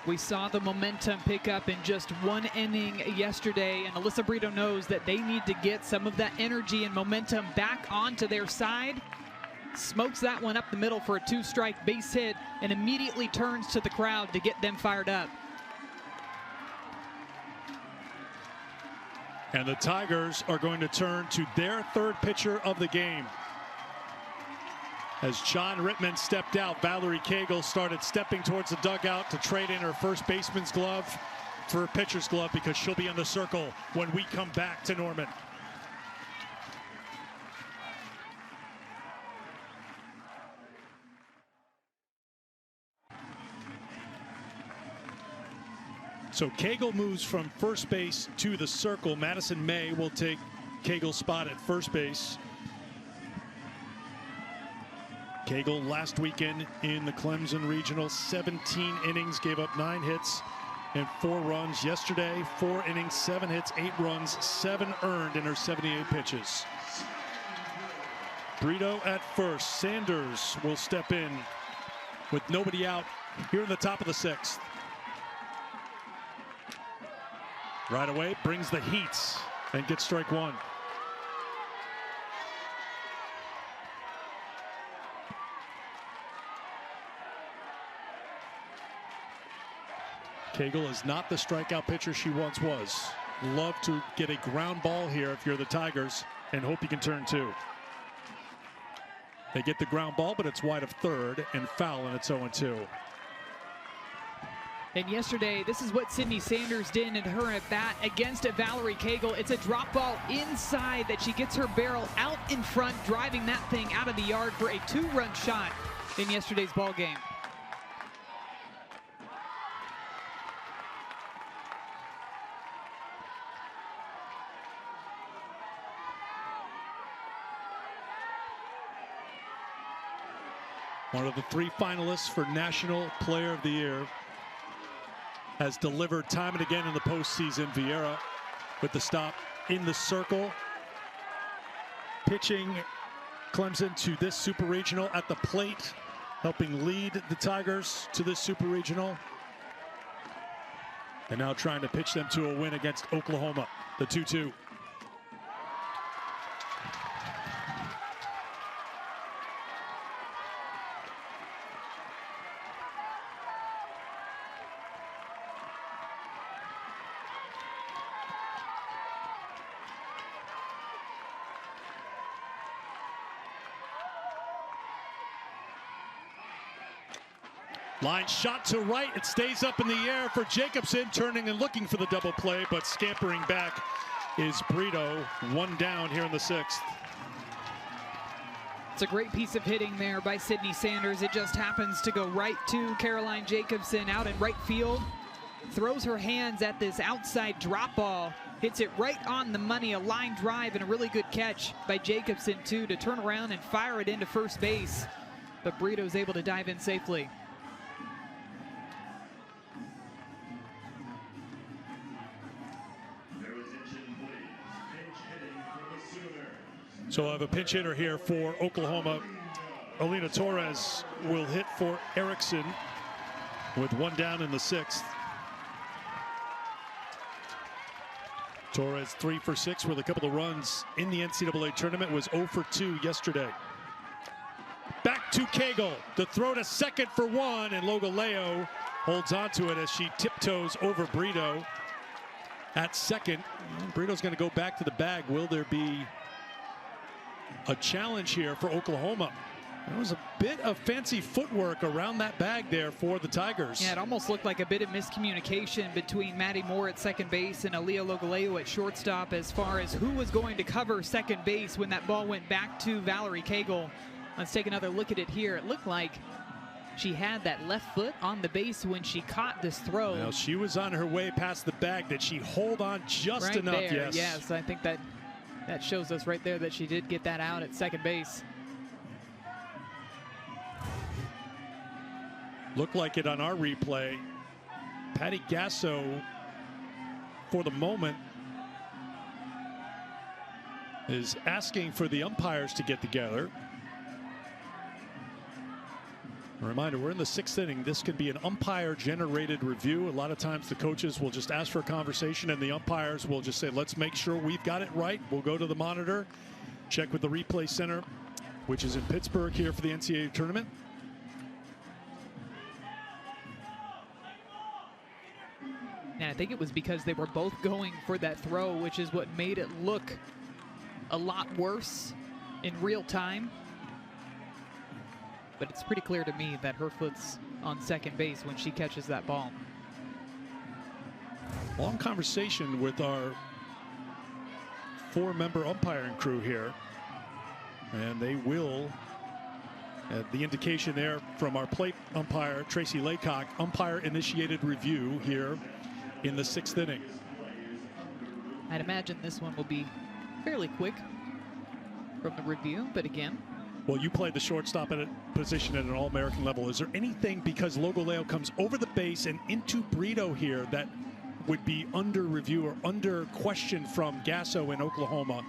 We saw the momentum pick up in just 1 inning yesterday, and Alyssa Brito knows that they need to get some of that energy and momentum back onto their side. Smokes that one up the middle for a 2-strike base hit and immediately turns to the crowd to get them fired up. And the Tigers are going to turn to their third pitcher of the game. As John Rittman stepped out, Valerie Cagle started stepping towards the dugout to trade in her first baseman's glove for a pitcher's glove because she'll be in the circle when we come back to Norman. So Cagle moves from first base to the circle. Madison May will take Cagle's spot at first base. Cagle last weekend in the Clemson Regional, 17 innings, gave up 9 hits and 4 runs. Yesterday, 4 innings, 7 hits, 8 runs, 7 earned in her 78 pitches. Brito at first. Sanders will step in with nobody out here in the top of the 6th. Right away, brings the heat and gets strike 1. Cagle is not the strikeout pitcher she once was. Love to get a ground ball here if you're the Tigers and hope you can turn 2. They get the ground ball, but it's wide of third and foul, and it's 0-2. And yesterday, this is what Sydney Sanders did in her at bat against a Valerie Cagle. It's a drop ball inside that she gets her barrel out in front, driving that thing out of the yard for a 2-run shot in yesterday's ball game. One of the 3 finalists for National Player of the Year. Has delivered time and again in the postseason. Vieira with the stop in the circle. Pitching Clemson to this Super Regional at the plate, helping lead the Tigers to this Super Regional. And now trying to pitch them to a win against Oklahoma, the 2-2. Line shot to right. It stays up in the air for Jacobson, turning and looking for the double play, but scampering back is Brito. 1 down here in the 6th. It's a great piece of hitting there by Sydney Sanders. It just happens to go right to Caroline Jacobson out in right field. Throws her hands at this outside drop ball. Hits it right on the money. A line drive and a really good catch by Jacobson, too, to turn around and fire it into first base. But Brito's able to dive in safely. So I have a pinch hitter here for Oklahoma. Alina Torres will hit for Erickson with 1 down in the 6th. Torres 3 for 6 with a couple of runs in the NCAA tournament. Was 0 for 2 yesterday. Back to Cagle. The throw to second for 1, and Logaleo holds onto it as she tiptoes over Brito at second. Brito's going to go back to the bag. Will there be a challenge here for Oklahoma? There was a bit of fancy footwork around that bag there for the Tigers. Yeah, it almost looked like a bit of miscommunication between Maddie Moore at second base and Aaliyah Logaleo at shortstop as far as who was going to cover second base when that ball went back to Valerie Cagle. Let's take another look at it here. It looked like she had that left foot on the base when she caught this throw. Well, she was on her way past the bag. Did she hold on just right enough? There. Yes. Yes, I think that shows us right there that she did get that out at second base. Looked like it on our replay. Patty Gasso, for the moment, is asking for the umpires to get together. A reminder, we're in the 6th inning. This can be an umpire-generated review. A lot of times the coaches will just ask for a conversation and the umpires will just say, let's make sure we've got it right. We'll go to the monitor, check with the replay center, which is in Pittsburgh here for the NCAA tournament. Now, I think it was because they were both going for that throw, which is what made it look a lot worse in real time. But it's pretty clear to me that her foot's on second base when she catches that ball. Long conversation with our 4-member umpiring crew here. And they will, the indication there from our plate umpire, Tracy Laycock, umpire-initiated review here in the 6th inning. I'd imagine this one will be fairly quick from the review, but again. Well, you played the shortstop at a position at an All-American level. Is there anything, because Logoleo comes over the base and into Brito here, that would be under review or under question from Gasso in Oklahoma?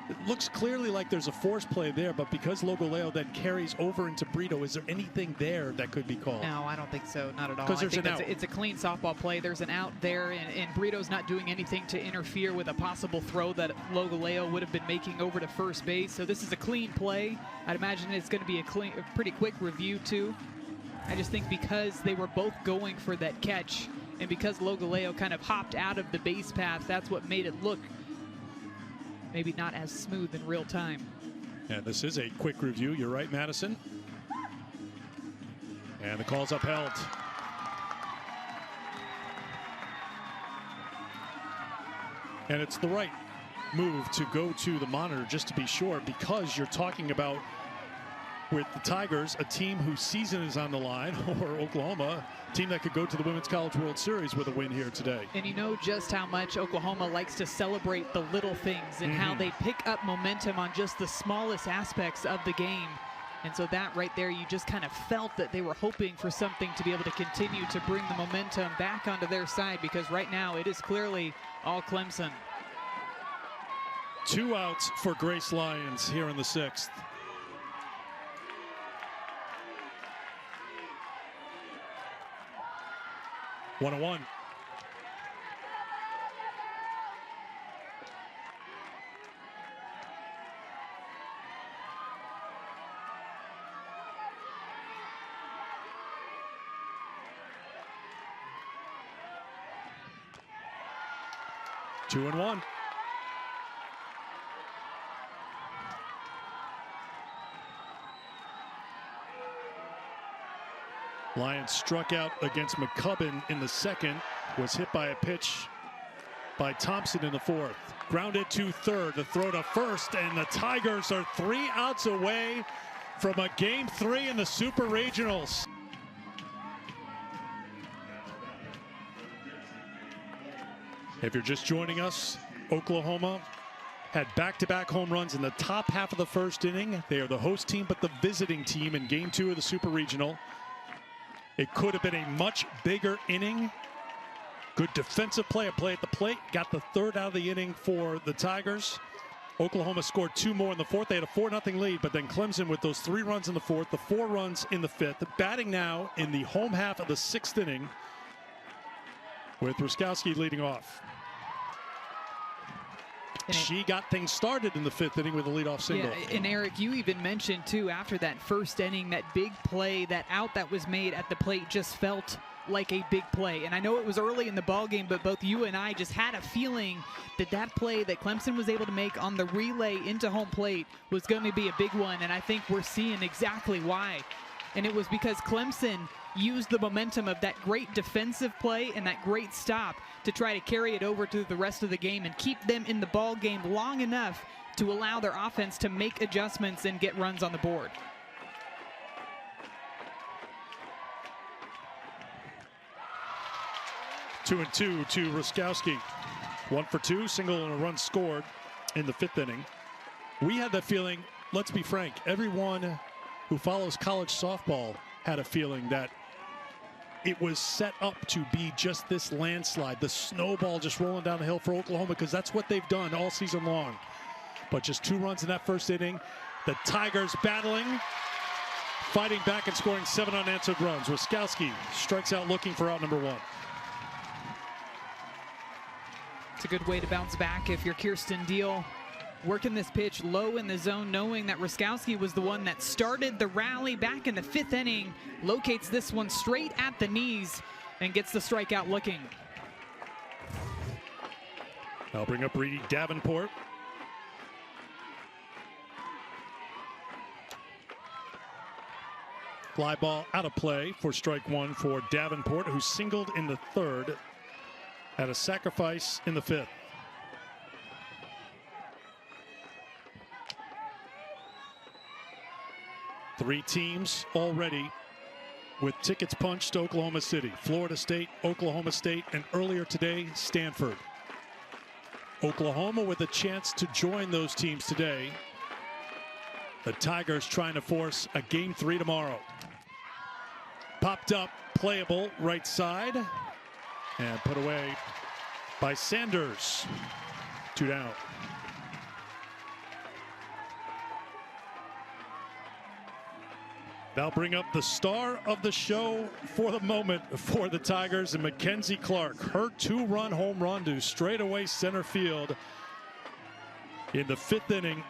It looks clearly like there's a force play there, but because Logoleo then carries over into Brito, is there anything there that could be called? No, I don't think so. Not at all. Because there's an out. It's a clean softball play. There's an out there, and Brito's not doing anything to interfere with a possible throw that Logoleo would have been making over to first base. So this is a clean play. I'd imagine it's going to be a pretty quick review, too. I just think because they were both going for that catch, and because Logoleo kind of hopped out of the base path, that's what made it look maybe not as smooth in real time. And this is a quick review. You're right, Madison. And the call's upheld. And it's the right move to go to the monitor just to be sure, because you're talking about, with the Tigers, a team whose season is on the line, or Oklahoma, a team that could go to the Women's College World Series with a win here today. And you know just how much Oklahoma likes to celebrate the little things and how they pick up momentum on just the smallest aspects of the game. And so that right there, you just kind of felt that they were hoping for something to be able to continue to bring the momentum back onto their side, because right now it is clearly all Clemson. 2 outs for Grace Lyons here in the 6th. One and one. Two and one. Lyons struck out against McCubbin in the 2nd, was hit by a pitch by Thompson in the 4th. Grounded to 3rd, the throw to 1st, and the Tigers are 3 outs away from a Game 3 in the Super Regionals. If you're just joining us, Oklahoma had back-to-back home runs in the top half of the 1st inning. They are the host team, but the visiting team in Game 2 of the Super Regional. It could have been a much bigger inning. Good defensive play, a play at the plate. Got the 3rd out of the inning for the Tigers. Oklahoma scored 2 more in the 4th. They had a 4-0 lead, but then Clemson with those 3 runs in the 4th, the 4 runs in the 5th. Batting now in the home half of the 6th inning with Ruskowski leading off. She got things started in the 5th inning with a leadoff single. Yeah, and Eric, you even mentioned too, after that 1st inning, that big play, that out that was made at the plate just felt like a big play. And I know it was early in the ball game, but both you and I just had a feeling that that play that Clemson was able to make on the relay into home plate was going to be a big one. And I think we're seeing exactly why. And it was because Clemson used the momentum of that great defensive play and that great stop to try to carry it over to the rest of the game and keep them in the ball game long enough to allow their offense to make adjustments and get runs on the board. Two and two to Ruskowski. 1 for 2, single and a run scored in the 5th inning. We had that feeling, let's be frank, everyone who follows college softball had a feeling that it was set up to be just this landslide, the snowball just rolling down the hill for Oklahoma, because that's what they've done all season long. But just 2 runs in that 1st inning. The Tigers battling, fighting back and scoring 7 unanswered runs. Ruskowski strikes out looking for out number 1. It's a good way to bounce back if you're Kirsten Deal. Working this pitch low in the zone, knowing that Ruskowski was the one that started the rally back in the 5th inning, locates this one straight at the knees and gets the strikeout looking. I'll bring up Reedy Davenport. Fly ball out of play for strike one for Davenport, who singled in the third, had a sacrifice in the fifth. Three teams already with tickets punched to Oklahoma City: Florida State, Oklahoma State, and earlier today, Stanford. Oklahoma with a chance to join those teams today. The Tigers trying to force a Game 3 tomorrow. Popped up, playable, right side, and put away by Sanders. 2 down. They'll bring up the star of the show for the moment for the Tigers, and Mackenzie Clark. Her 2-run home run to straightaway center field in the 5th inning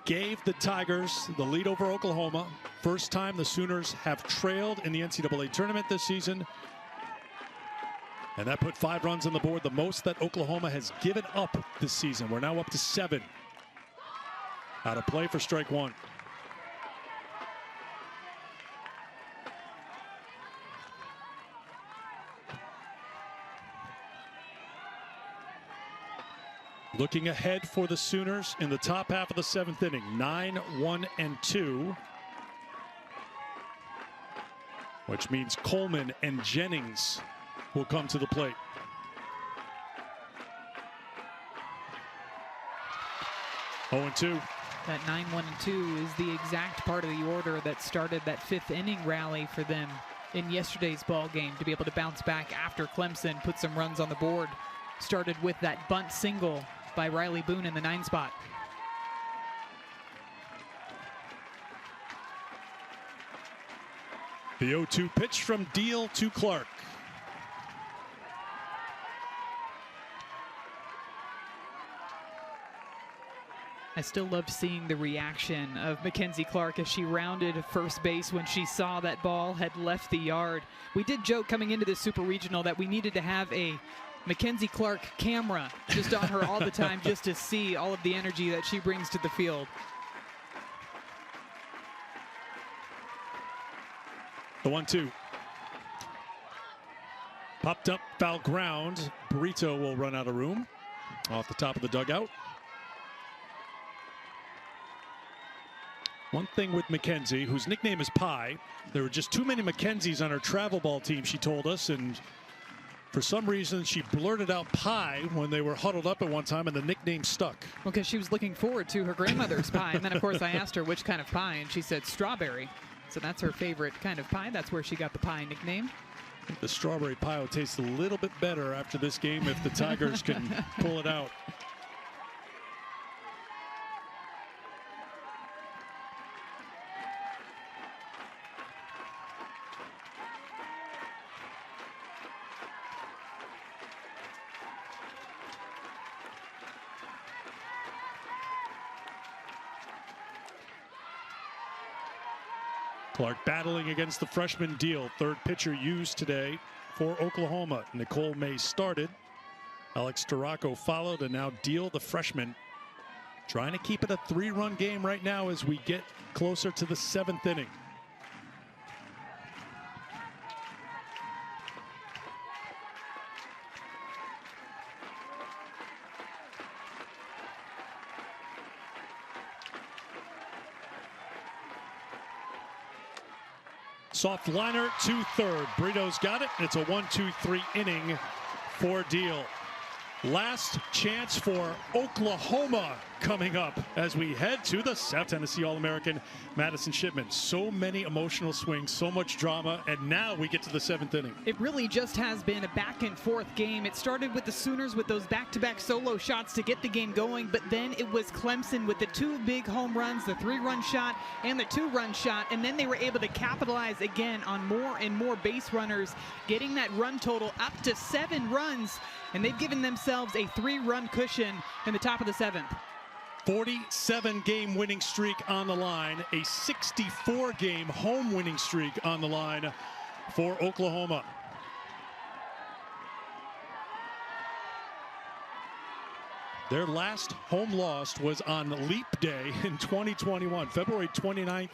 gave the Tigers the lead over Oklahoma. First time the Sooners have trailed in the NCAA tournament this season. And that put 5 runs on the board, the most that Oklahoma has given up this season. We're now up to 7. Out of play for strike one. Looking ahead for the Sooners in the top half of the 7th inning, 9-1-2. Which means Coleman and Jennings will come to the plate. Oh, 2. That 9-1-2 is the exact part of the order that started that 5th inning rally for them in yesterday's ball game, to be able to bounce back after Clemson put some runs on the board. Started with that bunt single by Riley Boone in the 9 spot. The 0-2 pitch from Deal to Clark. I still loved seeing the reaction of Mackenzie Clark as she rounded first base when she saw that ball had left the yard. We did joke coming into this Super Regional that we needed to have a Mackenzie Clark camera just on her all the time, just to see all of the energy that she brings to the field. The 1-2. Popped up, foul ground. Burrito will run out of room off the top of the dugout. One thing with Mackenzie, whose nickname is Pie, there were just too many Mackenzies on her travel ball team, she told us, and for some reason she blurted out pie when they were huddled up at one time, and the nickname stuck. Well, because she was looking forward to her grandmother's pie, and then of course I asked her which kind of pie, and she said strawberry. So that's her favorite kind of pie. That's where she got the pie nickname. I think the strawberry pie will taste a little bit better after this game if the Tigers can pull it out. Clark battling against the freshman Deal. Third pitcher used today for Oklahoma. Nicole May started. Alex Tarraco followed, and now Deal, the freshman, trying to keep it a 3-run game right now as we get closer to the 7th inning. Soft liner to third. Burrito's got it. It's a 1-2-3 inning for Deal. Last chance for Oklahoma coming up as we head to the South Tennessee All-American Madison Shipman. So many emotional swings, so much drama, and now we get to the 7th inning. It really just has been a back and forth game. It started with the Sooners with those back-to-back solo shots to get the game going, but then it was Clemson with the 2 big home runs, the 3-run shot and the 2-run shot, and then they were able to capitalize again on more and more base runners, getting that run total up to 7 runs, and they've given themselves a 3-run cushion in the top of the 7th. 47-game winning streak on the line, a 64-game home winning streak on the line for Oklahoma. Their last home loss was on Leap Day in 2021, February 29th,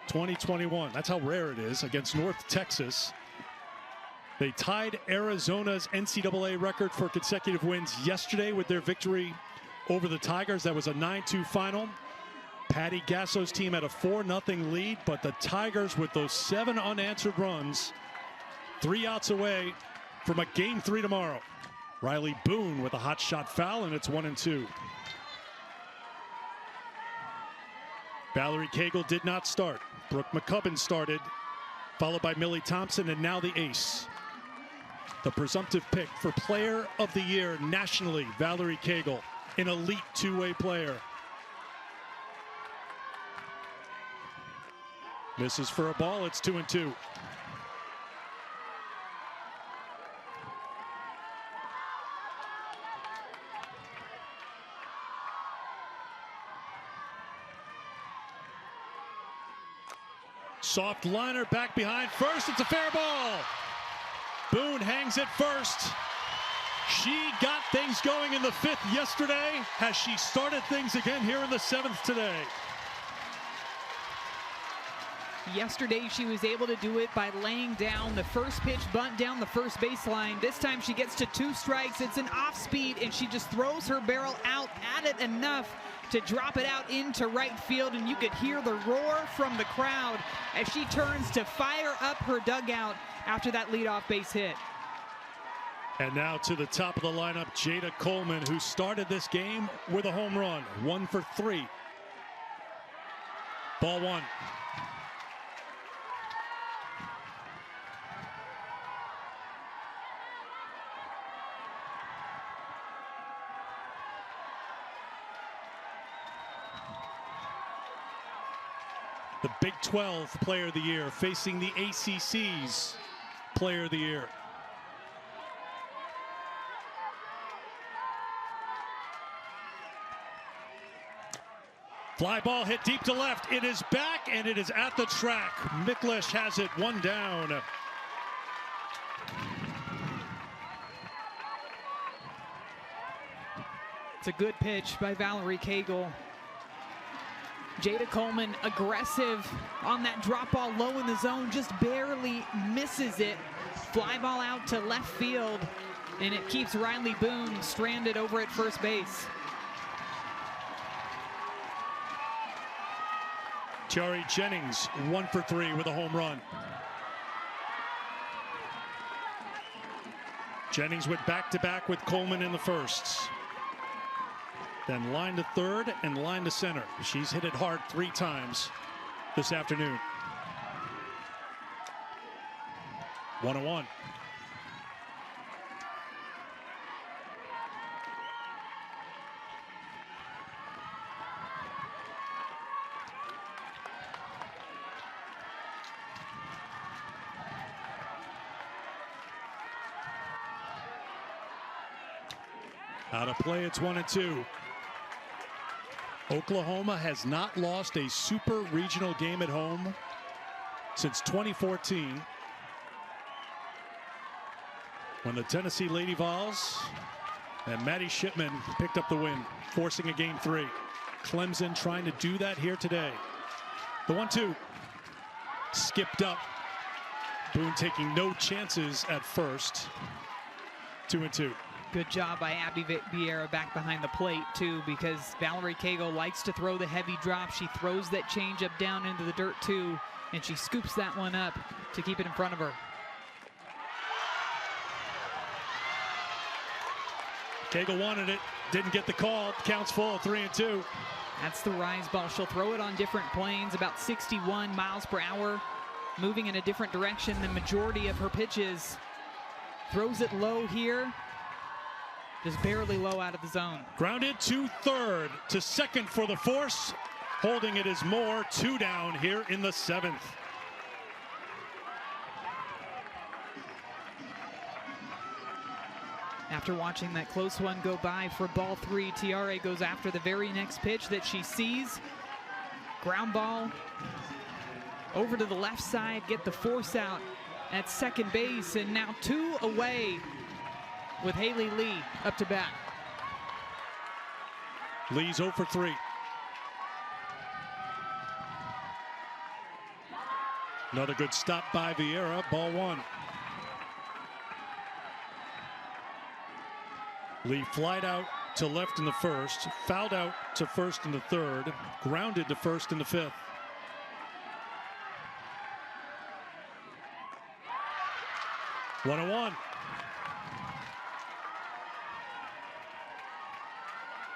2021. That's how rare it is, against North Texas. They tied Arizona's NCAA record for consecutive wins yesterday with their victory over the Tigers. That was a 9-2 final. Patty Gasso's team had a 4-0 lead, but the Tigers, with those 7 unanswered runs, 3 outs away from a Game 3 tomorrow. Riley Boone with a hot shot foul, and it's 1-2. Valerie Cagle did not start. Brooke McCubbin started, followed by Millie Thompson, and now the ace. The presumptive pick for Player of the Year nationally, Valerie Cagle, an elite two-way player. Misses for a ball, it's 2-2. Soft liner back behind first. It's a fair ball. Boone hangs it first. She got things going in the 5th yesterday. Has she started things again here in the 7th today? Yesterday, she was able to do it by laying down the first pitch bunt down the first baseline. This time she gets to 2 strikes. It's an off speed, and she just throws her barrel out at it enough to drop it out into right field, and you could hear the roar from the crowd as she turns to fire up her dugout after that leadoff base hit. And now to the top of the lineup, Jada Coleman, who started this game with a home run, 1 for 3. Ball 1. The Big 12 Player of the Year facing the ACC's Player of the Year. Fly ball hit deep to left. It is back, and it is at the track. Miklish has it, 1 down. It's a good pitch by Valerie Cagle. Jada Coleman aggressive on that drop ball low in the zone, just barely misses it. Fly ball out to left field, and it keeps Riley Boone stranded over at first base. Tiare Jennings, 1 for 3 with a home run. Jennings went back-to-back with Coleman in the first. Then line to third and line to center. She's hit it hard 3 times this afternoon. 1-1. Out of play, it's 1-2. Oklahoma has not lost a super regional game at home since 2014, when the Tennessee Lady Vols and Maddie Shipman picked up the win, forcing a Game 3. Clemson trying to do that here today. The 1-2 skipped up. Boone taking no chances at first. 2-2. Good job by Abby Vieira back behind the plate, too, because Valerie Cagle likes to throw the heavy drop. She throws that changeup down into the dirt, too, and she scoops that one up to keep it in front of her. Cagle wanted it, didn't get the call. Counts full, 3-2. That's the rise ball. She'll throw it on different planes, about 61 miles per hour, moving in a different direction than majority of her pitches. Throws it low here. Just barely low out of the zone. Grounded to third, to second for the force. Holding it is Moore, 2 down here in the 7th. After watching that close one go by for ball 3, Tiare goes after the very next pitch that she sees. Ground ball over to the left side, get the force out at second base, and now 2 away with Haley Lee up to bat. Lee's 0 for 3. Another good stop by Vieira. Ball 1. Lee flied out to left in the first, fouled out to first in the third, grounded to first in the fifth. One and one.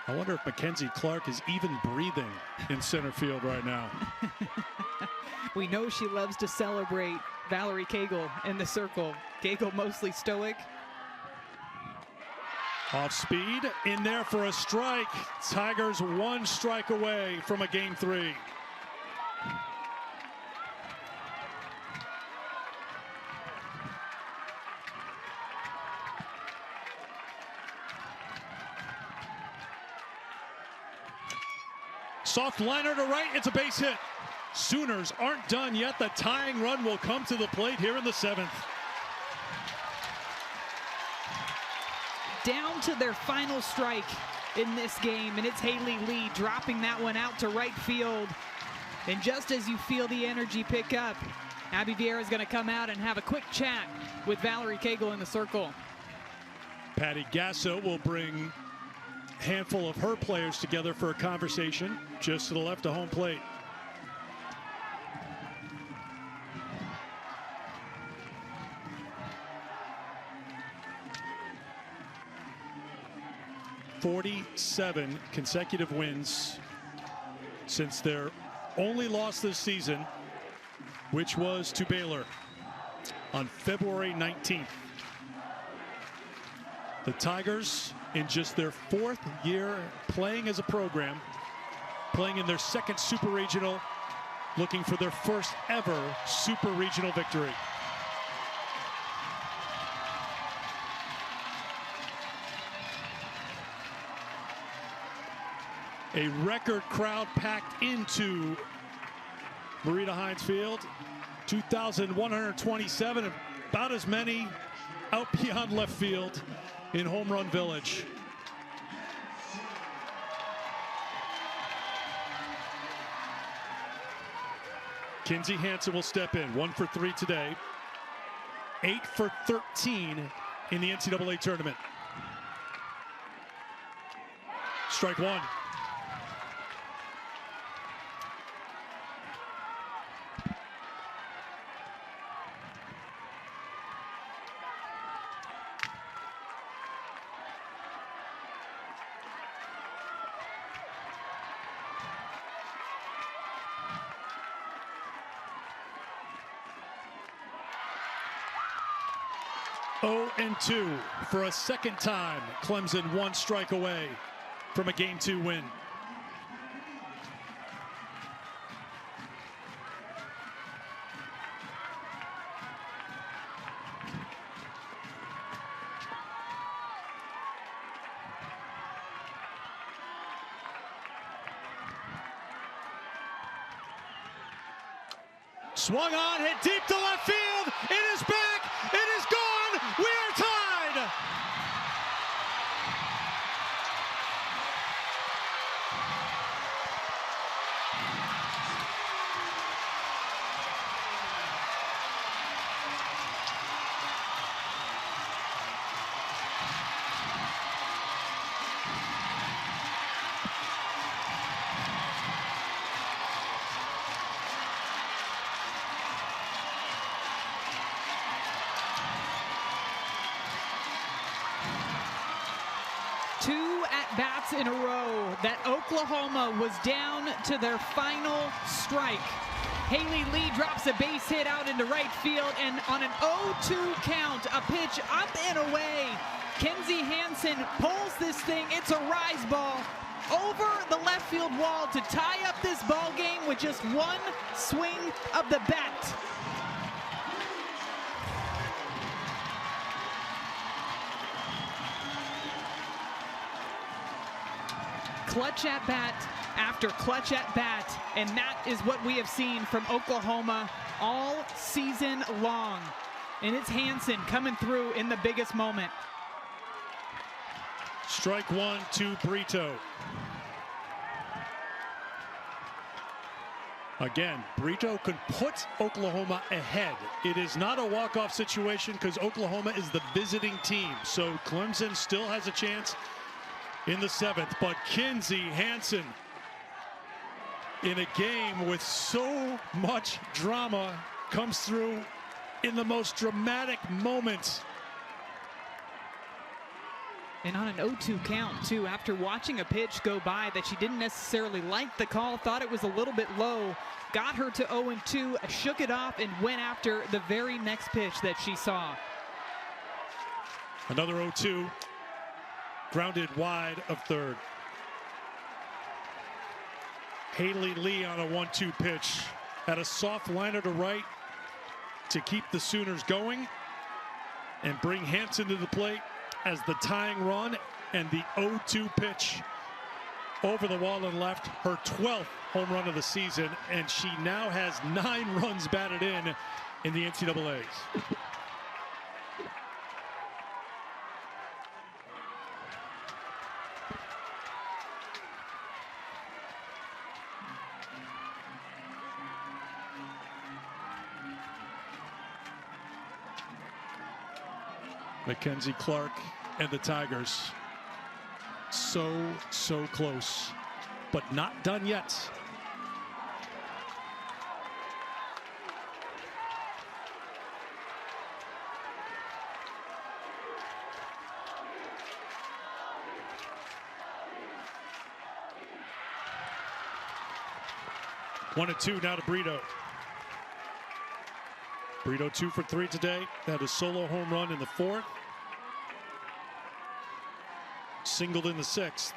I wonder if Mackenzie Clark is even breathing in center field right now. We know she loves to celebrate Valerie Cagle in the circle. Cagle mostly stoic. Off speed, in there for a strike. Tigers 1 strike away from a game 3. Soft liner to right, it's a base hit. Sooners aren't done yet. The tying run will come to the plate here in the 7th. Down to their final strike in this game, and it's Haley Lee dropping that one out to right field. And just as you feel the energy pick up, Abby Vieira is going to come out and have a quick chat with Valerie Cagle in the circle. Patty Gasso will bring a handful of her players together for a conversation just to the left of home plate. "47 consecutive wins since their only loss this season, which was to Baylor on February 19th. The Tigers, in just their 4th year playing as a program, playing in their 2nd Super Regional, looking for their first ever Super Regional victory. A record crowd packed into Marita Hines Field. 2,127, about as many out beyond left field in Home Run Village. Kinsey Hansen will step in, 1 for 3 today, 8 for 13 in the NCAA tournament. Strike 1. Oh and 2 for a second time. Clemson 1 strike away from a game 2 win. Swung on, hit deep to left field. It is back. It is gone. We are tied. Two at-bats in a row that Oklahoma was down to their final strike. Haley Lee drops a base hit out into right field, and on an 0-2 count, a pitch up and away. Kenzie Hansen pulls this thing. It's a rise ball over the left field wall to tie up this ball game with just one swing of the bat. Clutch at bat after clutch at bat, and that is what we have seen from Oklahoma all season long. And it's Hansen coming through in the biggest moment. Strike 1 to Brito. Again, Brito could put Oklahoma ahead. It is not a walk-off situation because Oklahoma is the visiting team. So Clemson still has a chance in the 7th. But Kinsey Hansen, in a game with so much drama, comes through in the most dramatic moments. And on an 0-2 count, too, after watching a pitch go by that she didn't necessarily like the call, thought it was a little bit low, got her to 0-2, shook it off, and went after the very next pitch that she saw. Another 0-2, grounded wide of third. Haley Lee on a 1-2 pitch. Had a soft liner to right to keep the Sooners going and bring Hansen to the plate as the tying run, and the 0-2 pitch over the wall and left, her 12th home run of the season, and she now has 9 runs batted in the NCAAs. Mackenzie Clark and the Tigers. So close, but not done yet. One and two now to Brito. Brito 2 for 3 today. Had a solo home run in the 4th. Singled in the 6th.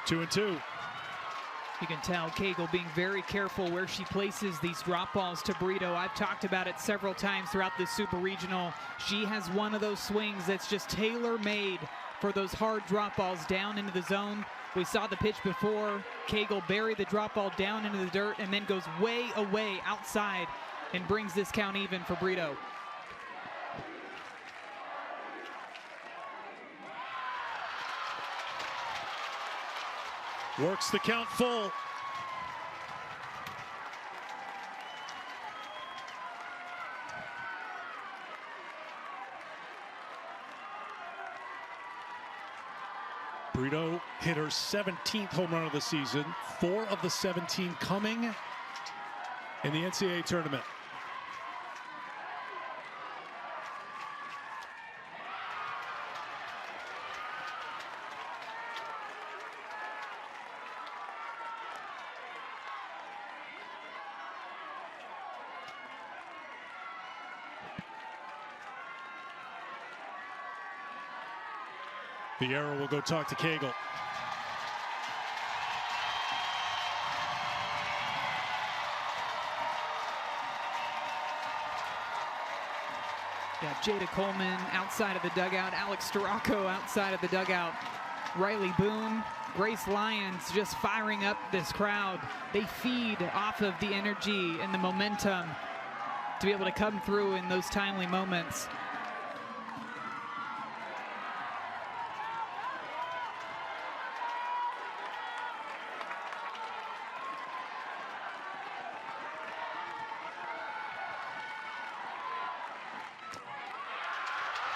Two and two. You can tell Cagle being very careful where she places these drop balls to Brito. I've talked about it several times throughout this Super Regional. She has one of those swings that's just tailor-made for those hard drop balls down into the zone. We saw the pitch before. Cagle bury the drop ball down into the dirt and then goes way away outside and brings this count even for Brito. Works the count full. Brito hit her 17th home run of the season, 4 of the 17 coming in the NCAA tournament. The arrow will go talk to Cagle. Yeah, Jada Coleman outside of the dugout. Alex Storako outside of the dugout. Riley Boone, Grace Lyons just firing up this crowd. They feed off of the energy and the momentum to be able to come through in those timely moments.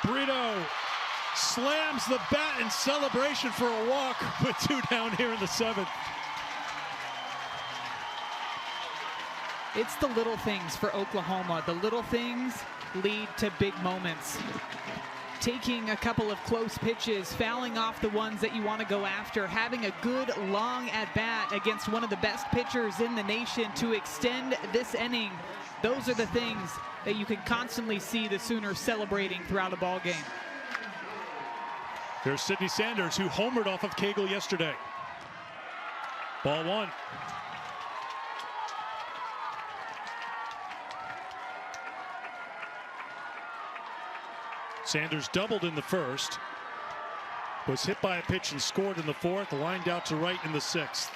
Brito slams the bat in celebration for a walk with 2 down here in the 7th. It's the little things for Oklahoma. The little things lead to big moments. Taking a couple of close pitches, fouling off the ones that you want to go after, having a good long at-bat against one of the best pitchers in the nation to extend this inning. Those are the things that you can constantly see the Sooners celebrating throughout a ball game. There's Sydney Sanders, who homered off of Cagle yesterday. Ball 1. Sanders doubled in the 1st. Was hit by a pitch and scored in the 4th. Lined out to right in the 6th.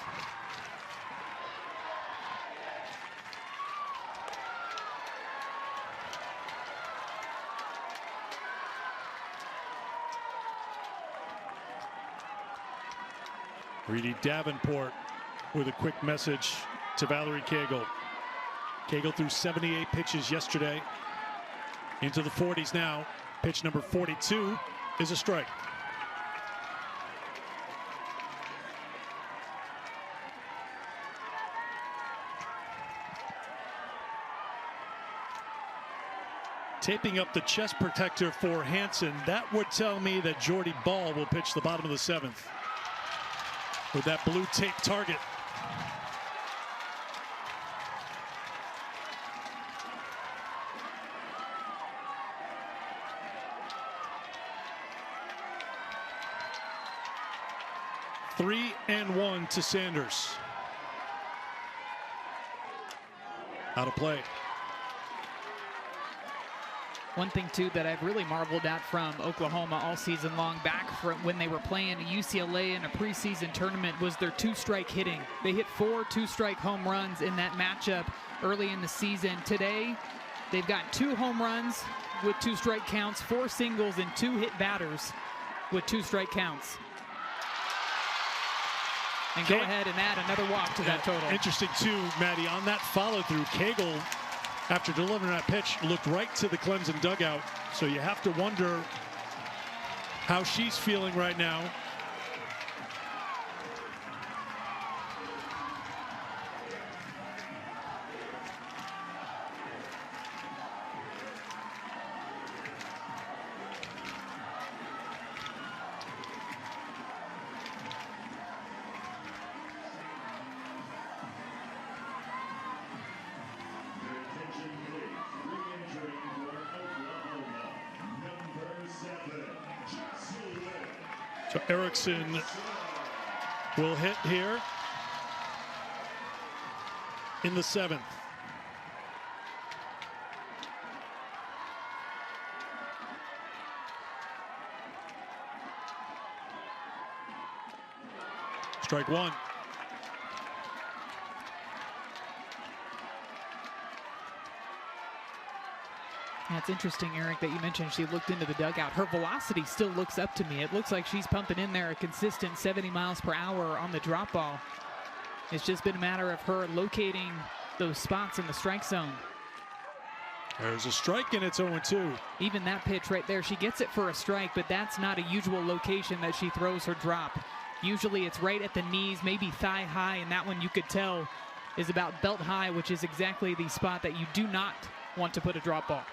Reedy Davenport with a quick message to Valerie Cagle. Cagle threw 78 pitches yesterday. Into the 40s now. Pitch number 42 is a strike. Taping up the chest protector for Hansen. That would tell me that Jordy Ball will pitch the bottom of the 7th with that blue tape target. Three and one to Sanders. Out of play. One thing, too, that I've really marveled at from Oklahoma all season long, back from when they were playing UCLA in a preseason tournament, was their two-strike hitting. They hit 4 two-strike home runs in that matchup early in the season. Today, they've got 2 home runs with 2-strike counts, 4 singles, and 2 hit batters with 2-strike counts. And go ahead and add another walk to that total. Interesting, too, Maddie, on that follow-through, Cagle, after delivering that pitch, looked right to the Clemson dugout. So you have to wonder how she's feeling right now. So Erickson will hit here in the 7th. Strike one. Yeah, it's interesting, Eric, that you mentioned she looked into the dugout. Her velocity still looks up to me. It looks like she's pumping in there a consistent 70 miles per hour on the drop ball. It's just been a matter of her locating those spots in the strike zone. There's a strike, and it's 0-2. Even that pitch right there, she gets it for a strike, but that's not a usual location that she throws her drop. Usually it's right at the knees, maybe thigh high, and that one you could tell is about belt high, which is exactly the spot that you do not want to put a drop ball.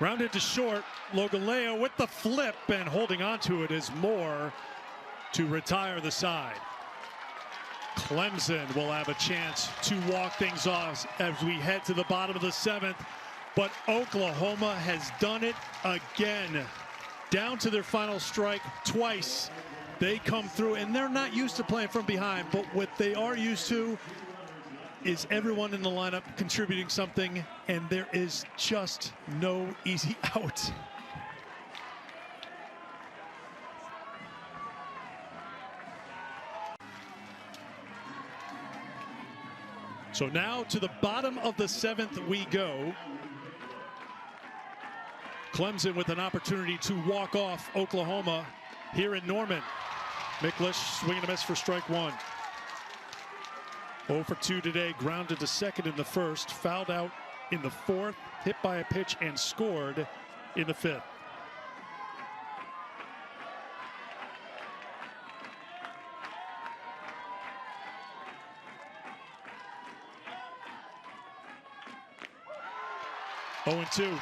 Rounded to short, Logaleo with the flip, and holding onto it is Moore to retire the side. Clemson will have a chance to walk things off as we head to the bottom of the 7th, but Oklahoma has done it again. Down to their final strike twice. They come through, and they're not used to playing from behind, but what they are used to is everyone in the lineup contributing something, and there is just no easy out. So now to the bottom of the 7th we go. Clemson with an opportunity to walk off Oklahoma here in Norman. Miklish swinging a miss for strike one. 0 for 2 today, grounded to second in the 1st, fouled out in the 4th, hit by a pitch and scored in the 5th. Oh and 2.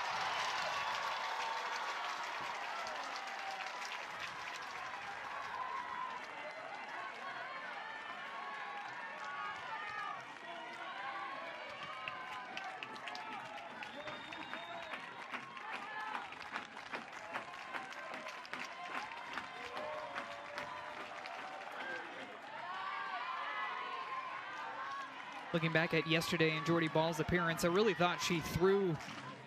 Looking back at yesterday and Jordy Ball's appearance, I really thought she threw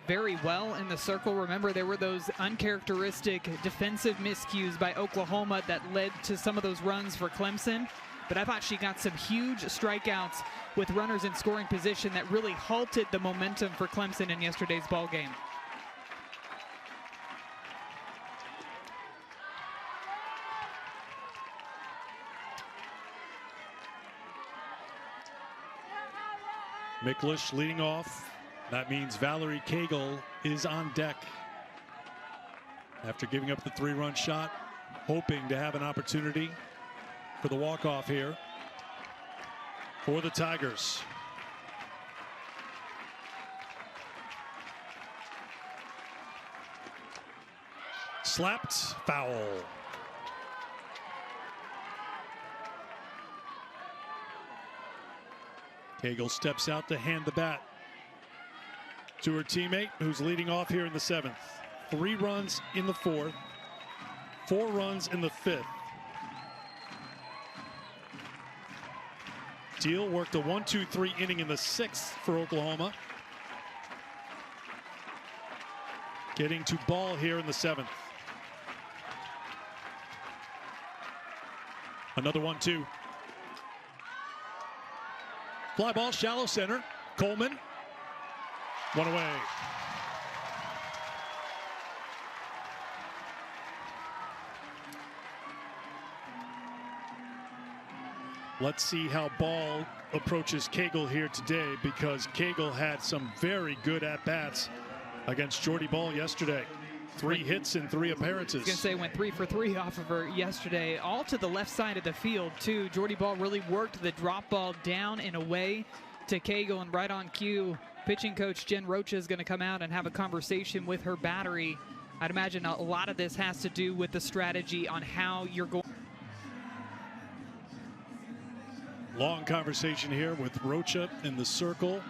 very well in the circle. Remember, there were those uncharacteristic defensive miscues by Oklahoma that led to some of those runs for Clemson. but I thought she got some huge strikeouts with runners in scoring position that really halted the momentum for Clemson in yesterday's ball game. Miklish leading off. That means Valerie Cagle is on deck after giving up the 3-run shot, hoping to have an opportunity for the walk-off here for the Tigers. Slapped, foul. Cagle steps out to hand the bat to her teammate, who's leading off here in the 7th. 3 runs in the 4th, 4 runs in the 5th. Deal worked a 1-2-3 inning in the 6th for Oklahoma. Getting to ball here in the 7th. Another 1-2. Fly ball, shallow center. Coleman. 1 away. Let's see how Ball approaches Cagle here today, because Cagle had some very good at-bats against Jordy Ball yesterday. 3 hits in 3 appearances. I was going to say, went 3 for 3 off of her yesterday, all to the left side of the field, too. Jordy Ball really worked the drop ball down and away to Cagle, and right on cue, pitching coach Jen Rocha is going to come out and have a conversation with her battery. I'd imagine a lot of this has to do with the strategy on how you're going. Long conversation here with Rocha in the circle.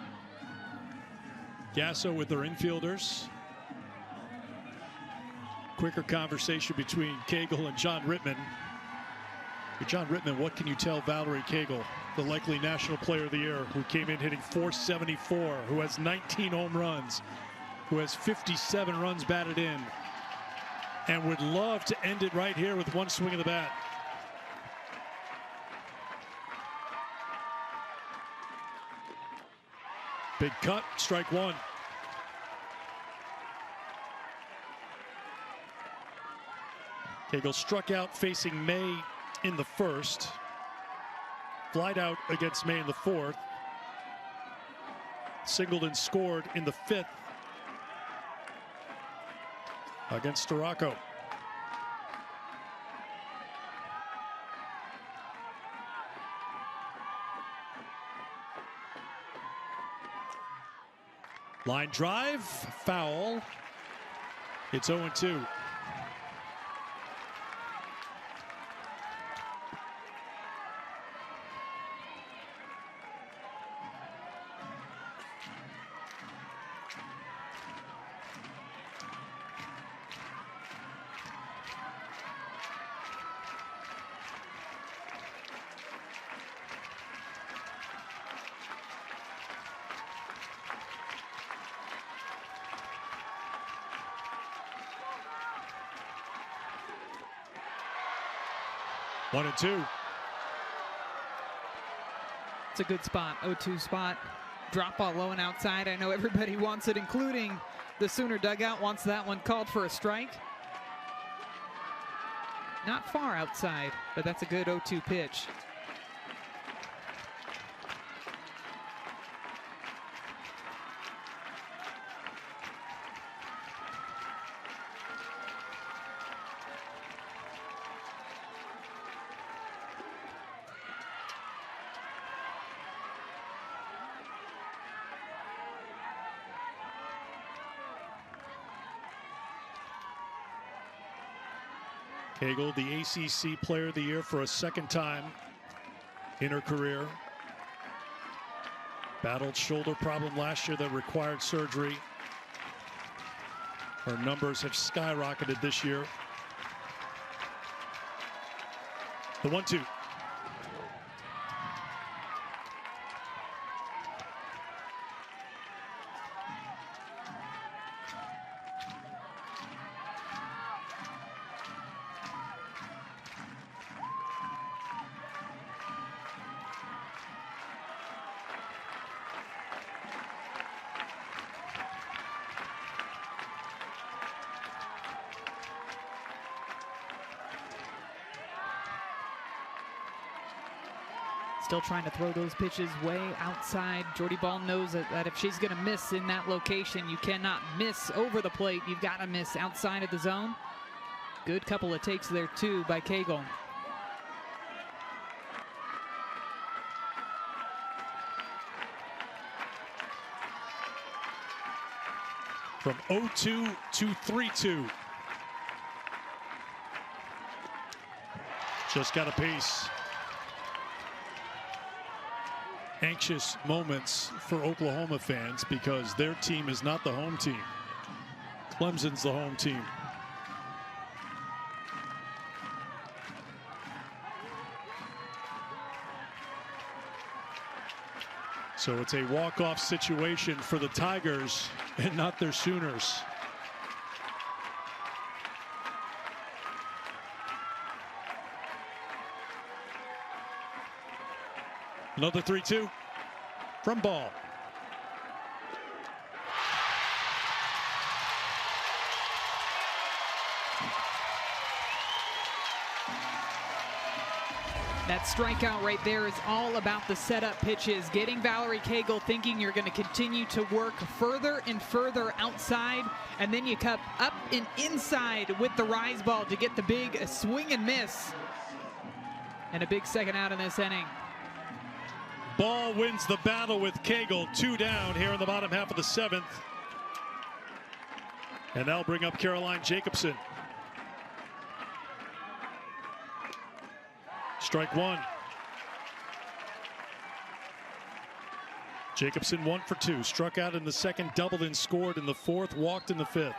Gasso with their infielders. Quicker conversation between Cagle and John Rittman. John Rittman, what can you tell Valerie Cagle, the likely National Player of the Year, who came in hitting .474, who has 19 home runs, who has 57 runs batted in, and would love to end it right here with 1 swing of the bat? Big cut, strike 1. Cagle struck out facing May in the 1st. Flied out against May in the 4th. Singled and scored in the 5th against Storako. Line drive, foul. It's 0-2. One and 2. It's a good spot, 0-2 spot. Drop ball low and outside. I know everybody wants it, including the Sooner dugout wants that one called for a strike. Not far outside, but that's a good 0-2 pitch. Cagle, the ACC Player of the Year for a 2nd time in her career. Battled shoulder problem last year that required surgery. Her numbers have skyrocketed this year. The 1-2. Still trying to throw those pitches way outside. Jordy Ball knows that if she's going to miss in that location, you cannot miss over the plate. You've got to miss outside of the zone. Good couple of takes there, too, by Cagle. From 0-2 to 3-2. Just got a pace. Anxious moments for Oklahoma fans because their team is not the home team. Clemson's the home team. So it's a walk-off situation for the Tigers and not their Sooners. Another 3-2 from Ball. That strikeout right there is all about the setup pitches, getting Valerie Cagle thinking you're going to continue to work further and further outside, and then you cut up and inside with the rise ball to get the big swing and miss. And a big second out in this inning. Ball wins the battle with Cagle. 2 down here in the bottom half of the 7th. And that'll bring up Caroline Jacobson. Strike 1. Jacobson 1 for 2. Struck out in the 2nd, doubled and scored in the 4th, walked in the 5th.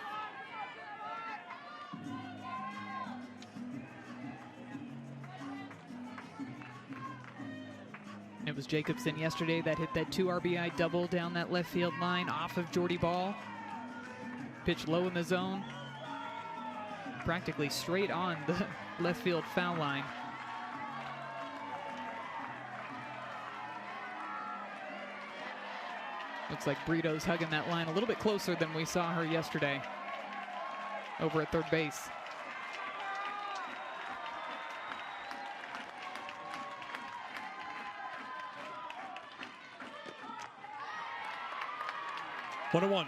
It was Jacobson yesterday that hit that 2 RBI double down that left field line off of Jordy Ball. Pitch low in the zone. Practically straight on the left field foul line. Looks like Brito's hugging that line a little bit closer than we saw her yesterday over at third base. 1-1.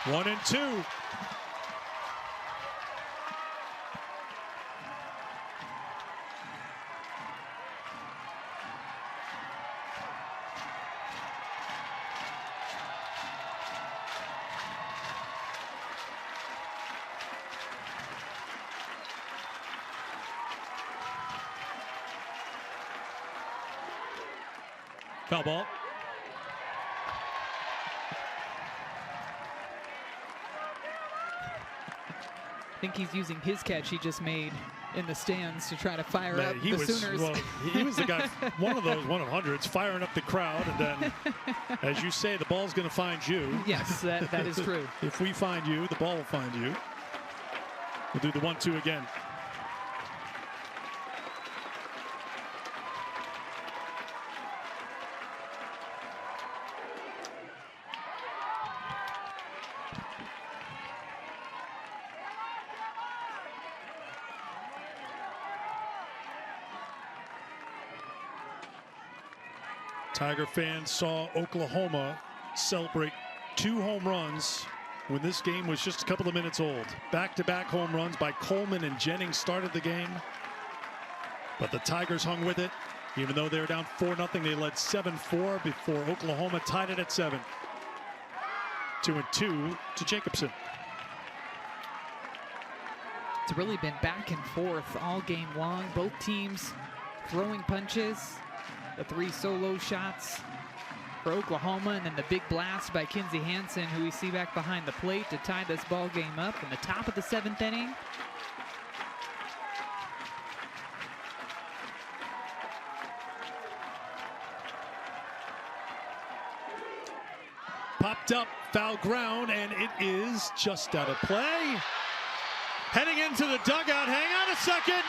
One and 2. Foul ball. I think he's using his catch he just made in the stands to try to fire up the Sooners. Well, he was the guy, one of hundreds, firing up the crowd, and then, as you say, the ball's going to find you. Yes, that is true. If we find you, the ball will find you. We'll do the 1-2 again. Tiger fans saw Oklahoma celebrate 2 home runs when this game was just a couple of minutes old. Back-to-back home runs by Coleman and Jennings started the game. But the Tigers hung with it. Even though they were down 4-0, they led 7-4 before Oklahoma tied it at 7. 2-2 to Jacobson. It's really been back and forth all game long. Both teams throwing punches. The 3 solo shots for Oklahoma, and then the big blast by Kinsey Hansen, who we see back behind the plate to tie this ball game up in the top of the 7th inning. Popped up, foul ground, and it is just out of play. heading into the dugout. Hang on a second.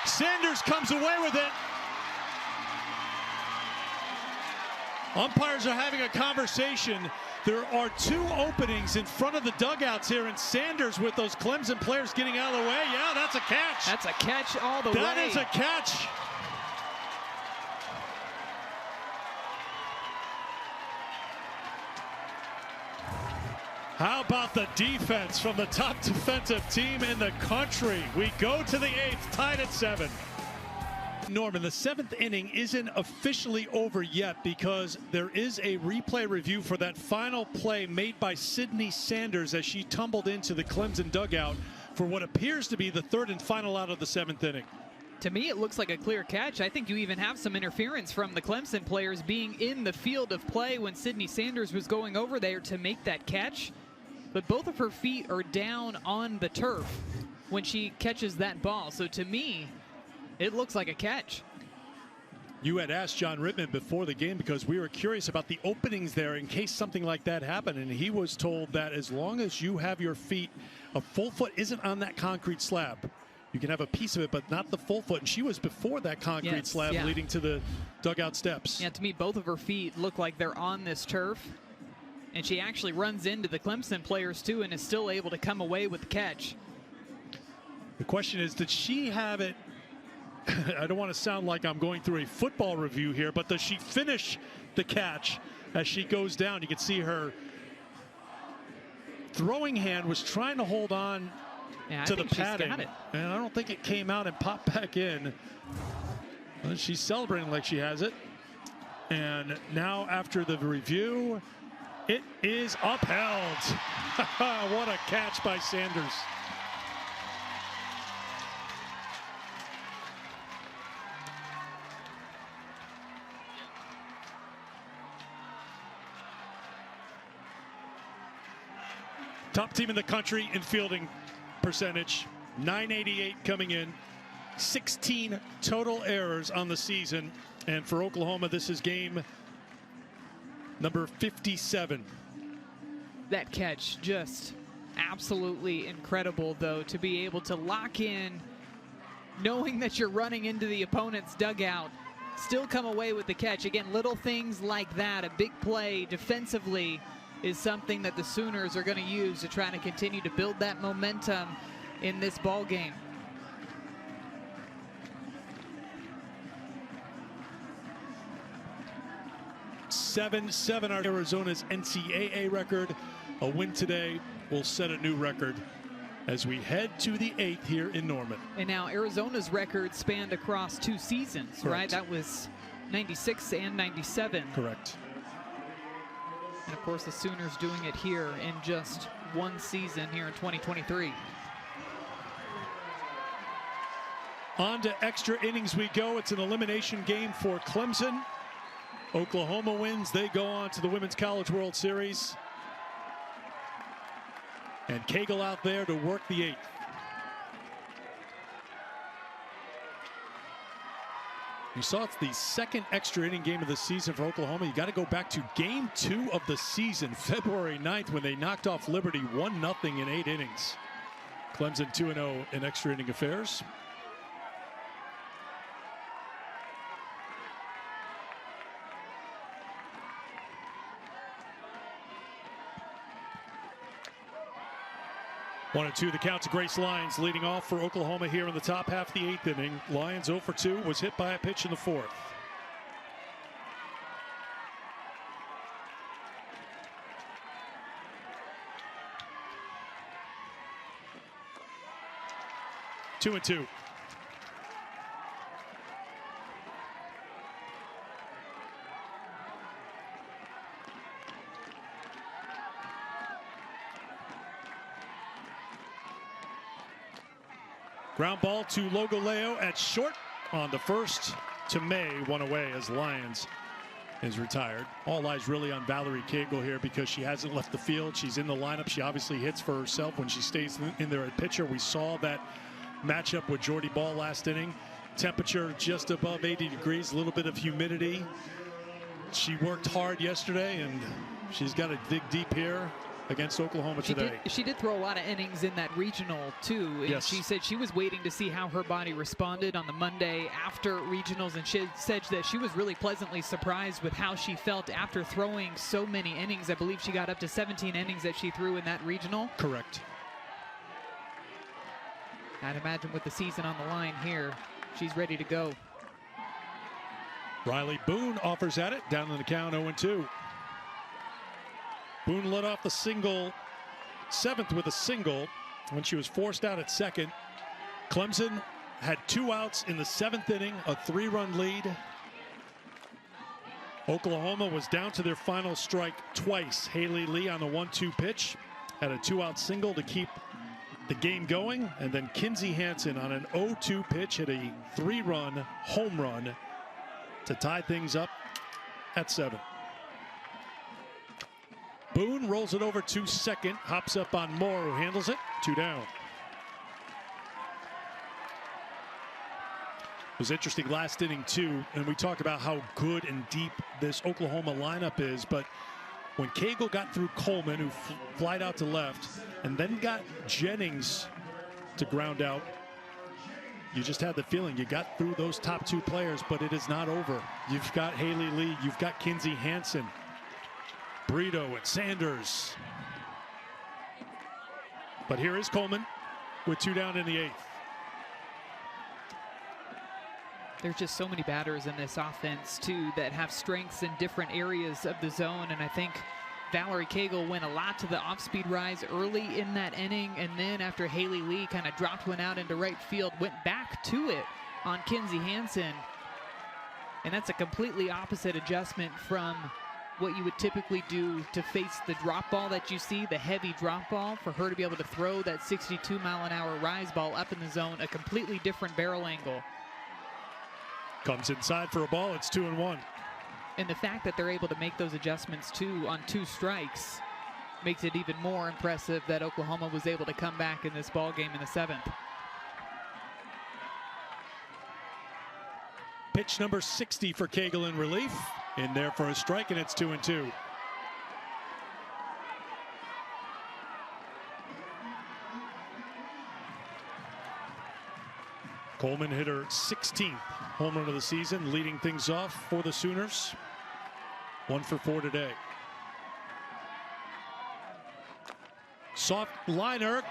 Sanders comes away with it. Umpires are having a conversation. There are 2 openings in front of the dugouts here, and Sanders with those Clemson players getting out of the way. Yeah, that's a catch. That's a catch all the way. That is a catch. How about the defense from the top defensive team in the country? We go to the 8th, tied at 7. Norman, the 7th inning isn't officially over yet because there is a replay review for that final play made by Sydney Sanders as she tumbled into the Clemson dugout for what appears to be the 3rd and final out of the 7th inning. To me, it looks like a clear catch. I think you even have some interference from the Clemson players being in the field of play when Sydney Sanders was going over there to make that catch. But both of her feet are down on the turf when she catches that ball. So to me, it looks like a catch. You had asked John Rittman before the game because we were curious about the openings there in case something like that happened. And he was told that as long as you have your feet, a full foot isn't on that concrete slab. You can have a piece of it, but not the full foot. And she was before that concrete slab leading to the dugout steps. Yeah, to me, both of her feet look like they're on this turf. And she actually runs into the Clemson players, too, and is still able to come away with the catch. The question is, did she have it? I don't want to sound like I'm going through a football review here, but does she finish the catch as she goes down? You can see her throwing hand was trying to hold on to the padding. And I don't think it came out and popped back in. Well, she's celebrating like she has it. And now after the review, it is upheld. What a catch by Sanders. Top team in the country in fielding percentage, 988 coming in, 16 total errors on the season. And for Oklahoma, this is game number 57. That catch just absolutely incredible, though, to be able to lock in, knowing that you're running into the opponent's dugout, still come away with the catch. Again, little things like that, a big play defensively, is something that the Sooners are going to use to try to continue to build that momentum in this ball game. Seven are Arizona's NCAA record. A win today will set a new record as we head to the 8th here in Norman. And now Arizona's record spanned across 2 seasons, correct, right? That was 96 and 97. Correct. And of course the Sooners doing it here in just 1 season here in 2023. On to extra innings we go. It's an elimination game for Clemson. Oklahoma wins. They go on to the Women's College World Series. And Cagle out there to work the 8th. You saw it's the 2nd extra inning game of the season for Oklahoma. You got to go back to game 2 of the season, February 9th, when they knocked off Liberty 1-0 in 8 innings. Clemson 2-0 in extra inning affairs. One and two, the count to Grace Lyons leading off for Oklahoma here in the top half of the 8th inning. Lyons 0 for 2, was hit by a pitch in the 4th. Two and two. Ground ball to Logoleo at short on the first to May, one away as Lyons is retired. All eyes really on Valerie Cagle here because she hasn't left the field. She's in the lineup. She obviously hits for herself when she stays in there at pitcher. We saw that matchup with Jordy Ball last inning. Temperature just above 80 degrees, a little bit of humidity. She worked hard yesterday and she's got to dig deep here. against Oklahoma today. She did throw a lot of innings in that regional too. And yes. She said she was waiting to see how her body responded on the Monday after regionals, and she said that she was really pleasantly surprised with how she felt after throwing so many innings. I believe she got up to 17 innings that she threw in that regional. Correct. I'd imagine with the season on the line here, she's ready to go. Riley Boone offers at it, down in the count 0-2. Boone led off the seventh with a single when she was forced out at second. Clemson had 2 outs in the 7th inning, a 3-run lead. Oklahoma was down to their final strike twice. Haley Lee on the 1-2 pitch had a 2-out single to keep the game going, and then Kinsey Hansen on an 0-2 pitch hit a 3-run home run to tie things up at 7. Boone rolls it over to second, hops up on Moore, who handles it. 2 down. It was interesting last inning too, and we talk about how good and deep this Oklahoma lineup is, but when Cagle got through Coleman, who flied out to left, and then got Jennings to ground out, you just had the feeling you got through those top 2 players, but it is not over. You've got Haley Lee, you've got Kinsey Hansen, Brito and Sanders. But here is Coleman with 2 down in the 8th. There's just so many batters in this offense too that have strengths in different areas of the zone, and I think Valerie Cagle went a lot to the off-speed rise early in that inning, and then after Haley Lee kind of dropped one out into right field, went back to it on Kinsey Hansen, and that's a completely opposite adjustment from what you would typically do to face the drop ball that you see, the heavy drop ball. For her to be able to throw that 62-mile-an-hour rise ball up in the zone, a completely different barrel angle. Comes inside for a ball. It's 2-1. And the fact that they're able to make those adjustments too on 2 strikes makes it even more impressive that Oklahoma was able to come back in this ball game in the 7th. Pitch number 60 for Cagle in relief. In there for a strike, and it's 2-2. Coleman hit her 16th home run of the season, leading things off for the Sooners. 1 for 4 today. Soft liner,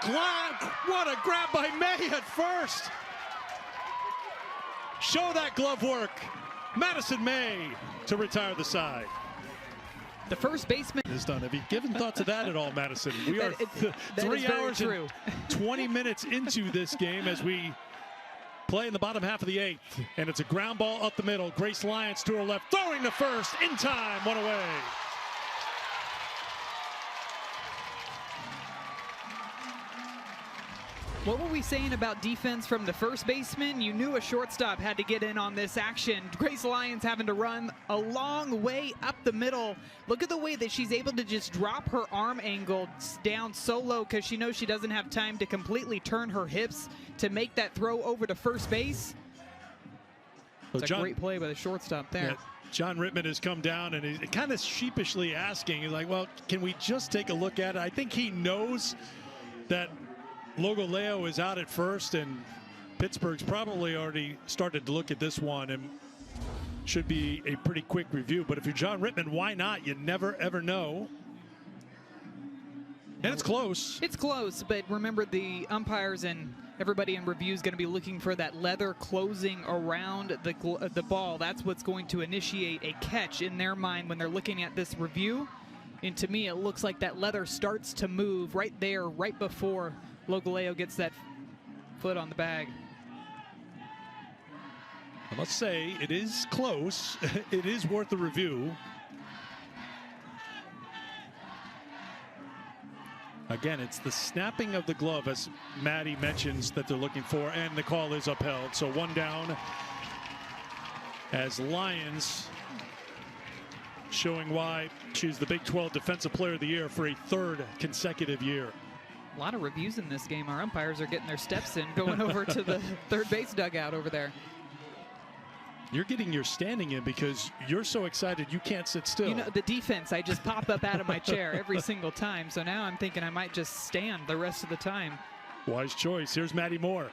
what a grab by May at first. Show that glove work. Madison May to retire the side. The first baseman is done. Have you given thought to that at all, Madison? We are 3 hours and 20 minutes into this game as we play in the bottom half of the 8th. And it's a ground ball up the middle. Grace Lyons to her left, throwing to first in time, 1 away. What were we saying about defense from the first baseman? You knew a shortstop had to get in on this action. Grace Lyons having to run a long way up the middle. Look at the way that she's able to just drop her arm angle down so low because she knows she doesn't have time to completely turn her hips to make that throw over to first base. It's a great play by the shortstop there. Yeah, John Rittman has come down and he's kind of sheepishly asking, he's like, well, can we just take a look at it? I think he knows that Logoleo is out at first, and Pittsburgh's probably already started to look at this one and should be a pretty quick review. But if you're John Rittman, why not? You never, ever know. And it's close. It's close, but remember the umpires and everybody in review is going to be looking for that leather closing around the ball. That's what's going to initiate a catch in their mind when they're looking at this review. And to me, it looks like that leather starts to move right there, right before Logoleo gets that foot on the bag. I must say, it is close. It is worth a review. Again, it's the snapping of the glove, as Maddie mentions, that they're looking for, and the call is upheld. So 1 down as Lyons showing why she's the Big 12 Defensive Player of the Year for a 3rd consecutive year. A lot of reviews in this game. Our umpires are getting their steps in, going over to the third base dugout over there. You're getting your standing in because you're so excited you can't sit still. You know, the defense, I just pop up out of my chair every single time. So now I'm thinking I might just stand the rest of the time. Wise choice. Here's Maddie Moore.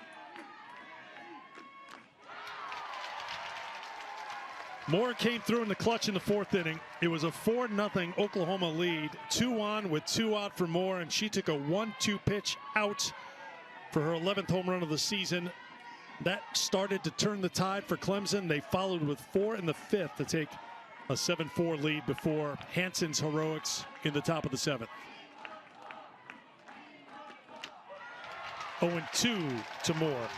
Moore came through in the clutch in the fourth inning. It was a 4-0 Oklahoma lead. 2 on with 2 out for Moore, and she took a 1-2 pitch out for her 11th home run of the season. That started to turn the tide for Clemson. They followed with 4 in the 5th to take a 7-4 lead before Hanson's heroics in the top of the 7th. 0-2 to Moore.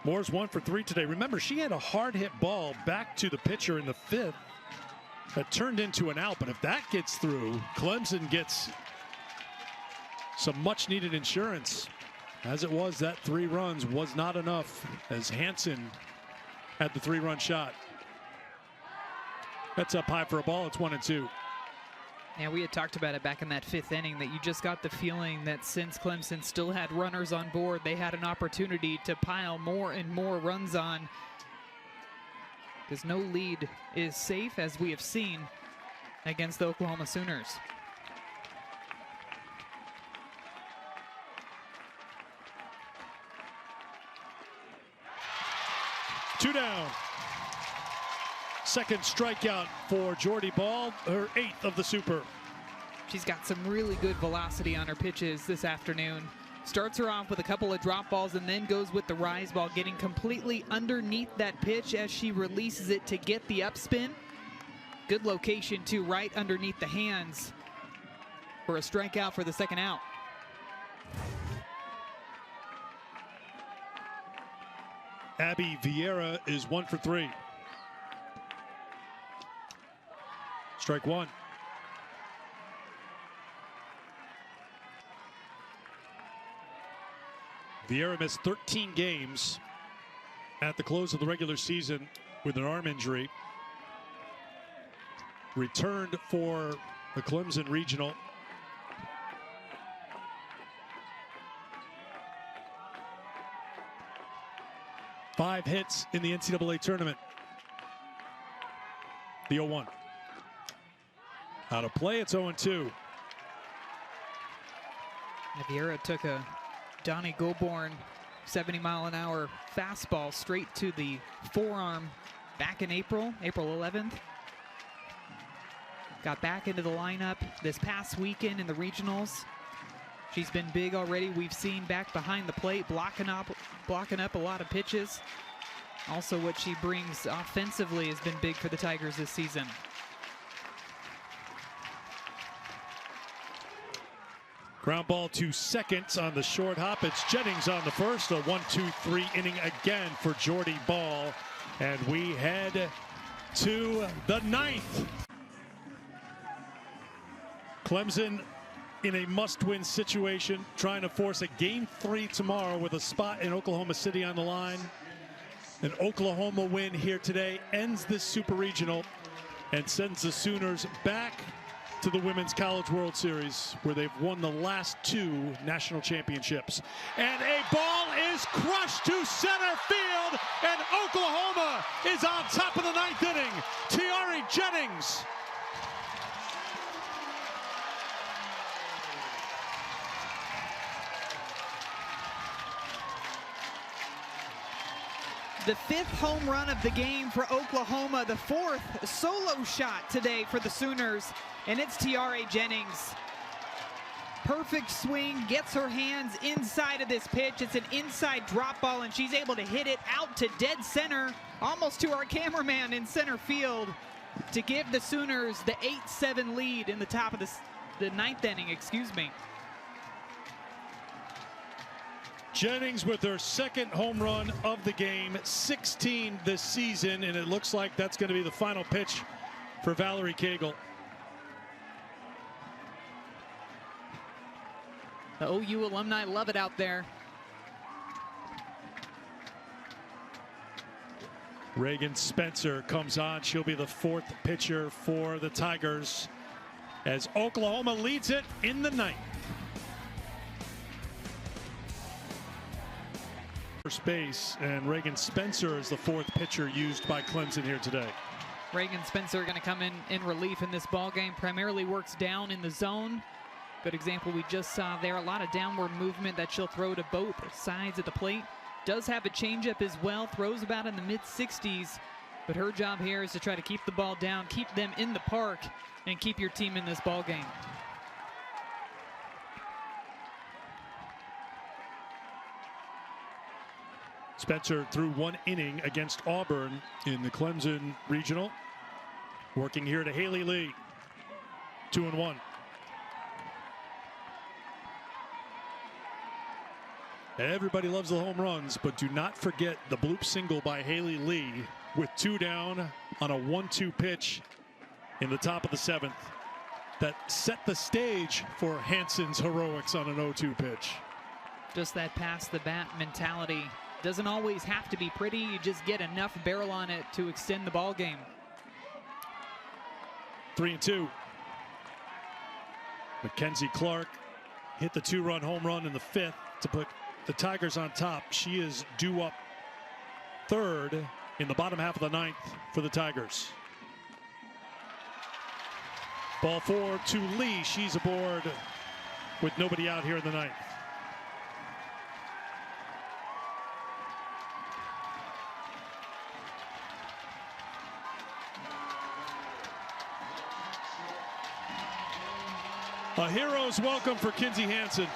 Moore's 1 for 3 today. Remember, she had a hard hit ball back to the pitcher in the 5th that turned into an out. But if that gets through, Clemson gets some much needed insurance. As it was, that 3 runs was not enough as Hanson had the 3-run shot. That's up high for a ball. It's 1-2. Yeah, we had talked about it back in that 5th inning that you just got the feeling that since Clemson still had runners on board, they had an opportunity to pile more and more runs on. Because no lead is safe, as we have seen against the Oklahoma Sooners. Two down. Second strikeout for Jordy Ball, her 8th of the Super. She's got some really good velocity on her pitches this afternoon. Starts her off with a couple of drop balls and then goes with the rise ball, getting completely underneath that pitch as she releases it to get the upspin. Good location too, right underneath the hands for a strikeout for the second out. Abby Vieira is 1 for 3. Strike 1. Vieira missed 13 games at the close of the regular season with an arm injury. Returned for the Clemson Regional. Five hits in the NCAA tournament. The 0-1. Out of play, it's 0-2. Vieira took a Donnie Goborn 70-mile-an-hour fastball straight to the forearm back in April 11th. Got back into the lineup this past weekend in the regionals. She's been big already. We've seen back behind the plate, blocking up a lot of pitches. Also, what she brings offensively has been big for the Tigers this season. Ground ball to second on the short hop. It's Jennings on the first. A 1-2-3 inning again for Jordy Ball. And we head to the 9th. Clemson in a must-win situation, trying to force a Game 3 tomorrow with a spot in Oklahoma City on the line. An Oklahoma win here today ends this Super Regional and sends the Sooners back to the Women's College World Series, where they've won the last 2 national championships. And a ball is crushed to center field, and Oklahoma is on top of the 9th inning. Tiare Jennings. The 5th home run of the game for Oklahoma, the 4th solo shot today for the Sooners, and it's Tiare Jennings. Perfect swing, gets her hands inside of this pitch. It's an inside drop ball, and she's able to hit it out to dead center, almost to our cameraman in center field, to give the Sooners the 8-7 lead in the top of the 9th inning, excuse me. Jennings with her 2nd home run of the game, 16 this season, and it looks like that's going to be the final pitch for Valerie Cagle. The OU alumni love it out there. Reagan Spencer comes on. She'll be the 4th pitcher for the Tigers as Oklahoma leads it in the 9th. first base, and Reagan Spencer is the fourth pitcher used by Clemson here today. Reagan Spencer going to come in relief in this ball game. Primarily works down in the zone. Good example we just saw there. A lot of downward movement that she'll throw to both sides of the plate. Does have a changeup as well. Throws about in the mid-60s. But her job here is to try to keep the ball down, keep them in the park, and keep your team in this ball game. Spencer threw 1 inning against Auburn in the Clemson Regional. Working here to Haley Lee. 2-1. Everybody loves the home runs, but do not forget the bloop single by Haley Lee with 2 down on a 1-2 pitch in the top of the 7th. That set the stage for Hanson's heroics on an 0-2 pitch. Just that pass the bat mentality. Doesn't always have to be pretty. You just get enough barrel on it to extend the ball game. 3-2. Mackenzie Clark hit the 2-run home run in the 5th to put the Tigers on top. She is due up 3rd in the bottom half of the 9th for the Tigers. Ball 4 to Lee. She's aboard with nobody out here in the 9th. A hero's welcome for Kinsey Hanson.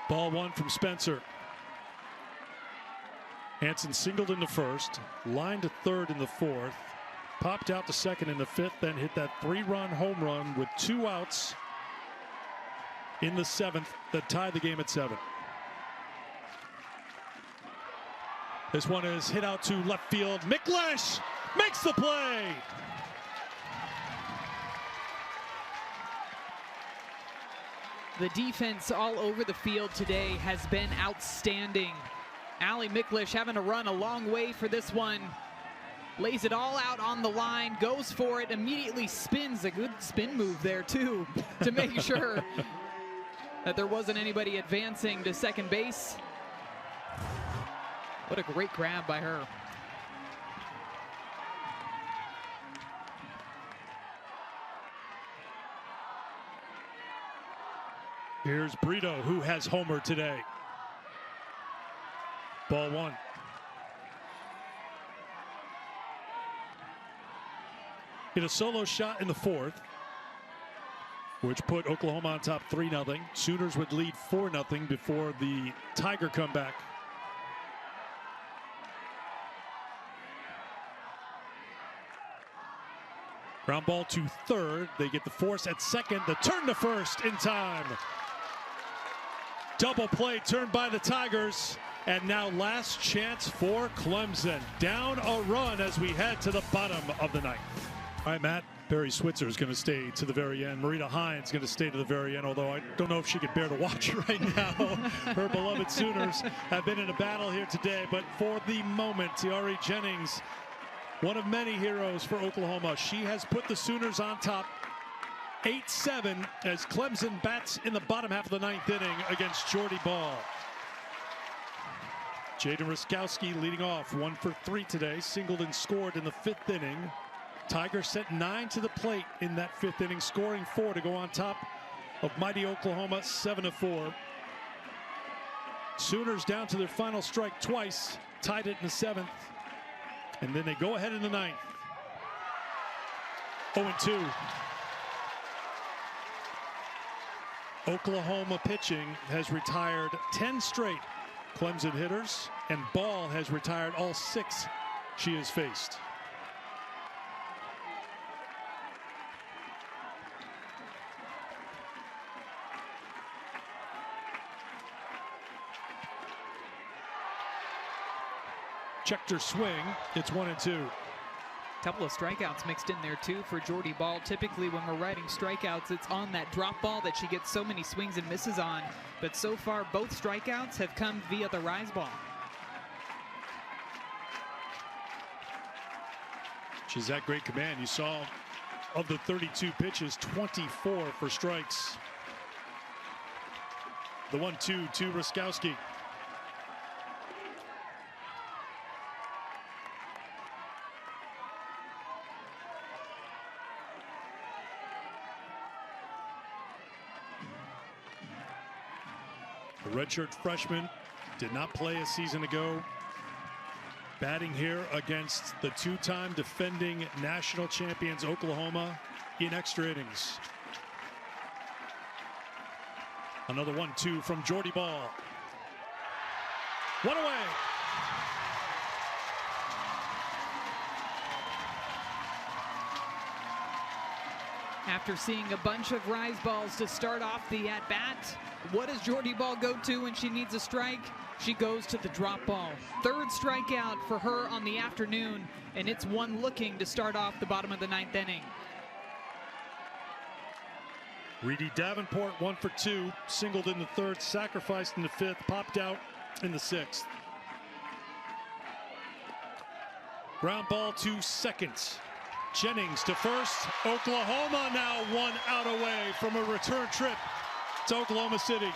Ball 1 from Spencer. Hanson singled in the 1st, lined to 3rd in the 4th, popped out to 2nd in the 5th, then hit that 3-run home run with 2 outs in the 7th that tied the game at 7. This one is hit out to left field. Miklesh makes the play. The defense all over the field today has been outstanding. Allie Miklesh having to run a long way for this one. Lays it all out on the line, goes for it, immediately spins. A good spin move there too to make sure that there wasn't anybody advancing to second base. What a great grab by her. Here's Brito, who has homered today. Ball 1. Hit a solo shot in the 4th, which put Oklahoma on top 3-0. Sooners would lead 4-0 before the Tiger comeback. Ground ball to 3rd. They get the force at 2nd. The turn to 1st in time. Double play turned by the Tigers. And now last chance for Clemson. Down a run as we head to the bottom of the 9th. All right, Matt. Barry Switzer is going to stay to the very end. Marita Hines going to stay to the very end, although I don't know if she could bear to watch right now. Her beloved Sooners have been in a battle here today, but for the moment, Tiare Jennings, one of many heroes for Oklahoma. She has put the Sooners on top 8-7 as Clemson bats in the bottom half of the 9th inning against Jordy Ball. Jaden Ruskowski leading off 1 for 3 today, singled and scored in the 5th inning. Tigers sent 9 to the plate in that 5th inning, scoring 4 to go on top of mighty Oklahoma 7-4. Sooners down to their final strike twice, tied it in the 7th, and then they go ahead in the 9th. 0-2. Oklahoma pitching has retired 10 straight Clemson hitters, and Ball has retired all 6 she has faced. Checked her swing. It's 1-2. Couple of strikeouts mixed in there too for Jordy Ball. Typically when we're writing strikeouts, it's on that drop ball that she gets so many swings and misses on. But so far, both strikeouts have come via the rise ball. She's at great command. You saw of the 32 pitches, 24 for strikes. The 1-2 to Ruskowski. The redshirt freshman did not play a season ago. Batting here against the two-time defending national champions Oklahoma in extra innings. Another 1-2 from Jordy Ball. One away. After seeing a bunch of rise balls to start off the at-bat, what does Jordy Ball go to when she needs a strike? She goes to the drop ball. Third strikeout for her on the afternoon, and it's one looking to start off the bottom of the 9th inning. Reedy Davenport 1 for 2, singled in the 3rd, sacrificed in the 5th, popped out in the 6th. Ground ball to 2nd. Jennings to 1st. Oklahoma now 1 out away from a return trip to Oklahoma City.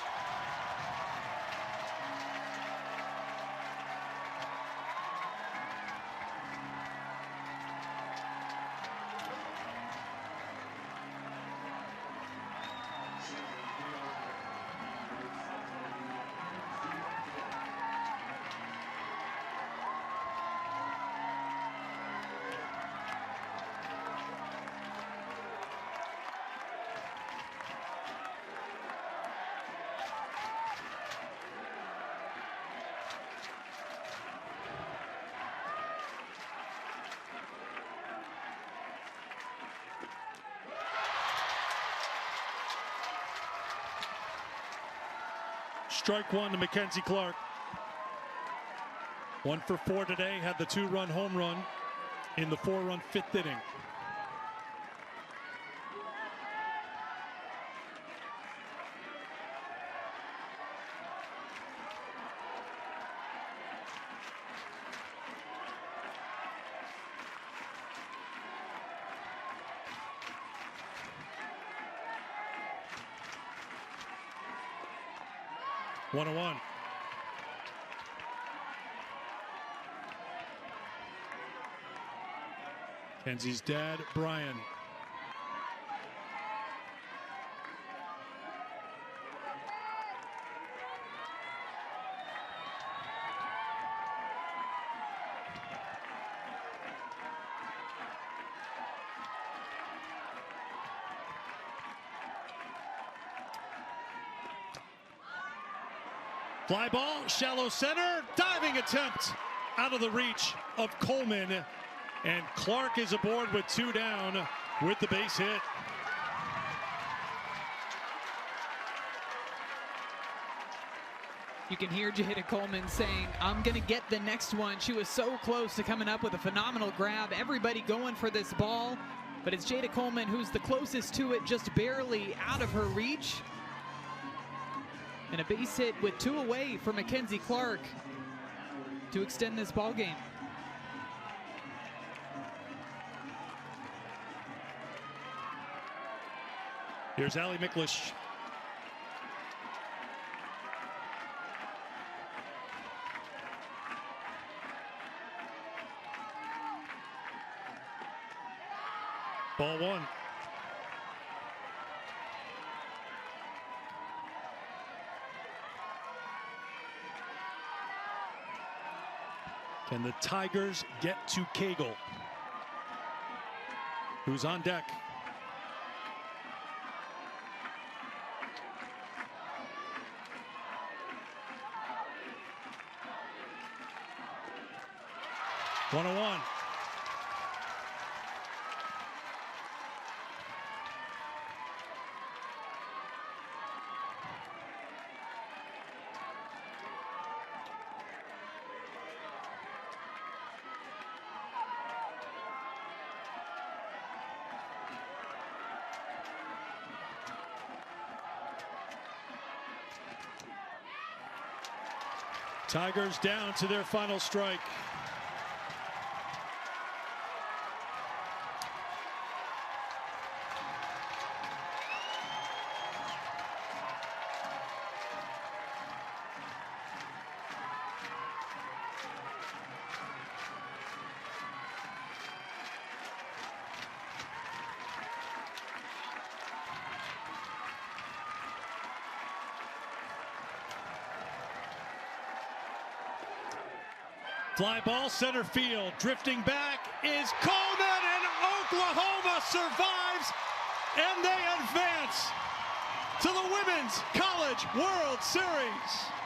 Strike 1 to Mackenzie Clark. 1 for 4 today, had the 2-run home run in the 4-run 5th inning. One and 1. Kenzie's dad, Brian. Fly ball, shallow center, diving attempt out of the reach of Coleman. And Clark is aboard with 2 down with the base hit. You can hear Jada Coleman saying, I'm going to get the next one. She was so close to coming up with a phenomenal grab. Everybody going for this ball, but it's Jada Coleman who's the closest to it, just barely out of her reach. And a base hit with 2 away for Mackenzie Clark to extend this ball game. Here's Allie Miklish. Ball 1. Can the Tigers get to Cagle, who's on deck? One and 1. Tigers down to their final strike. Fly ball center field, drifting back is Coleman, and Oklahoma survives, and they advance to the Women's College World Series.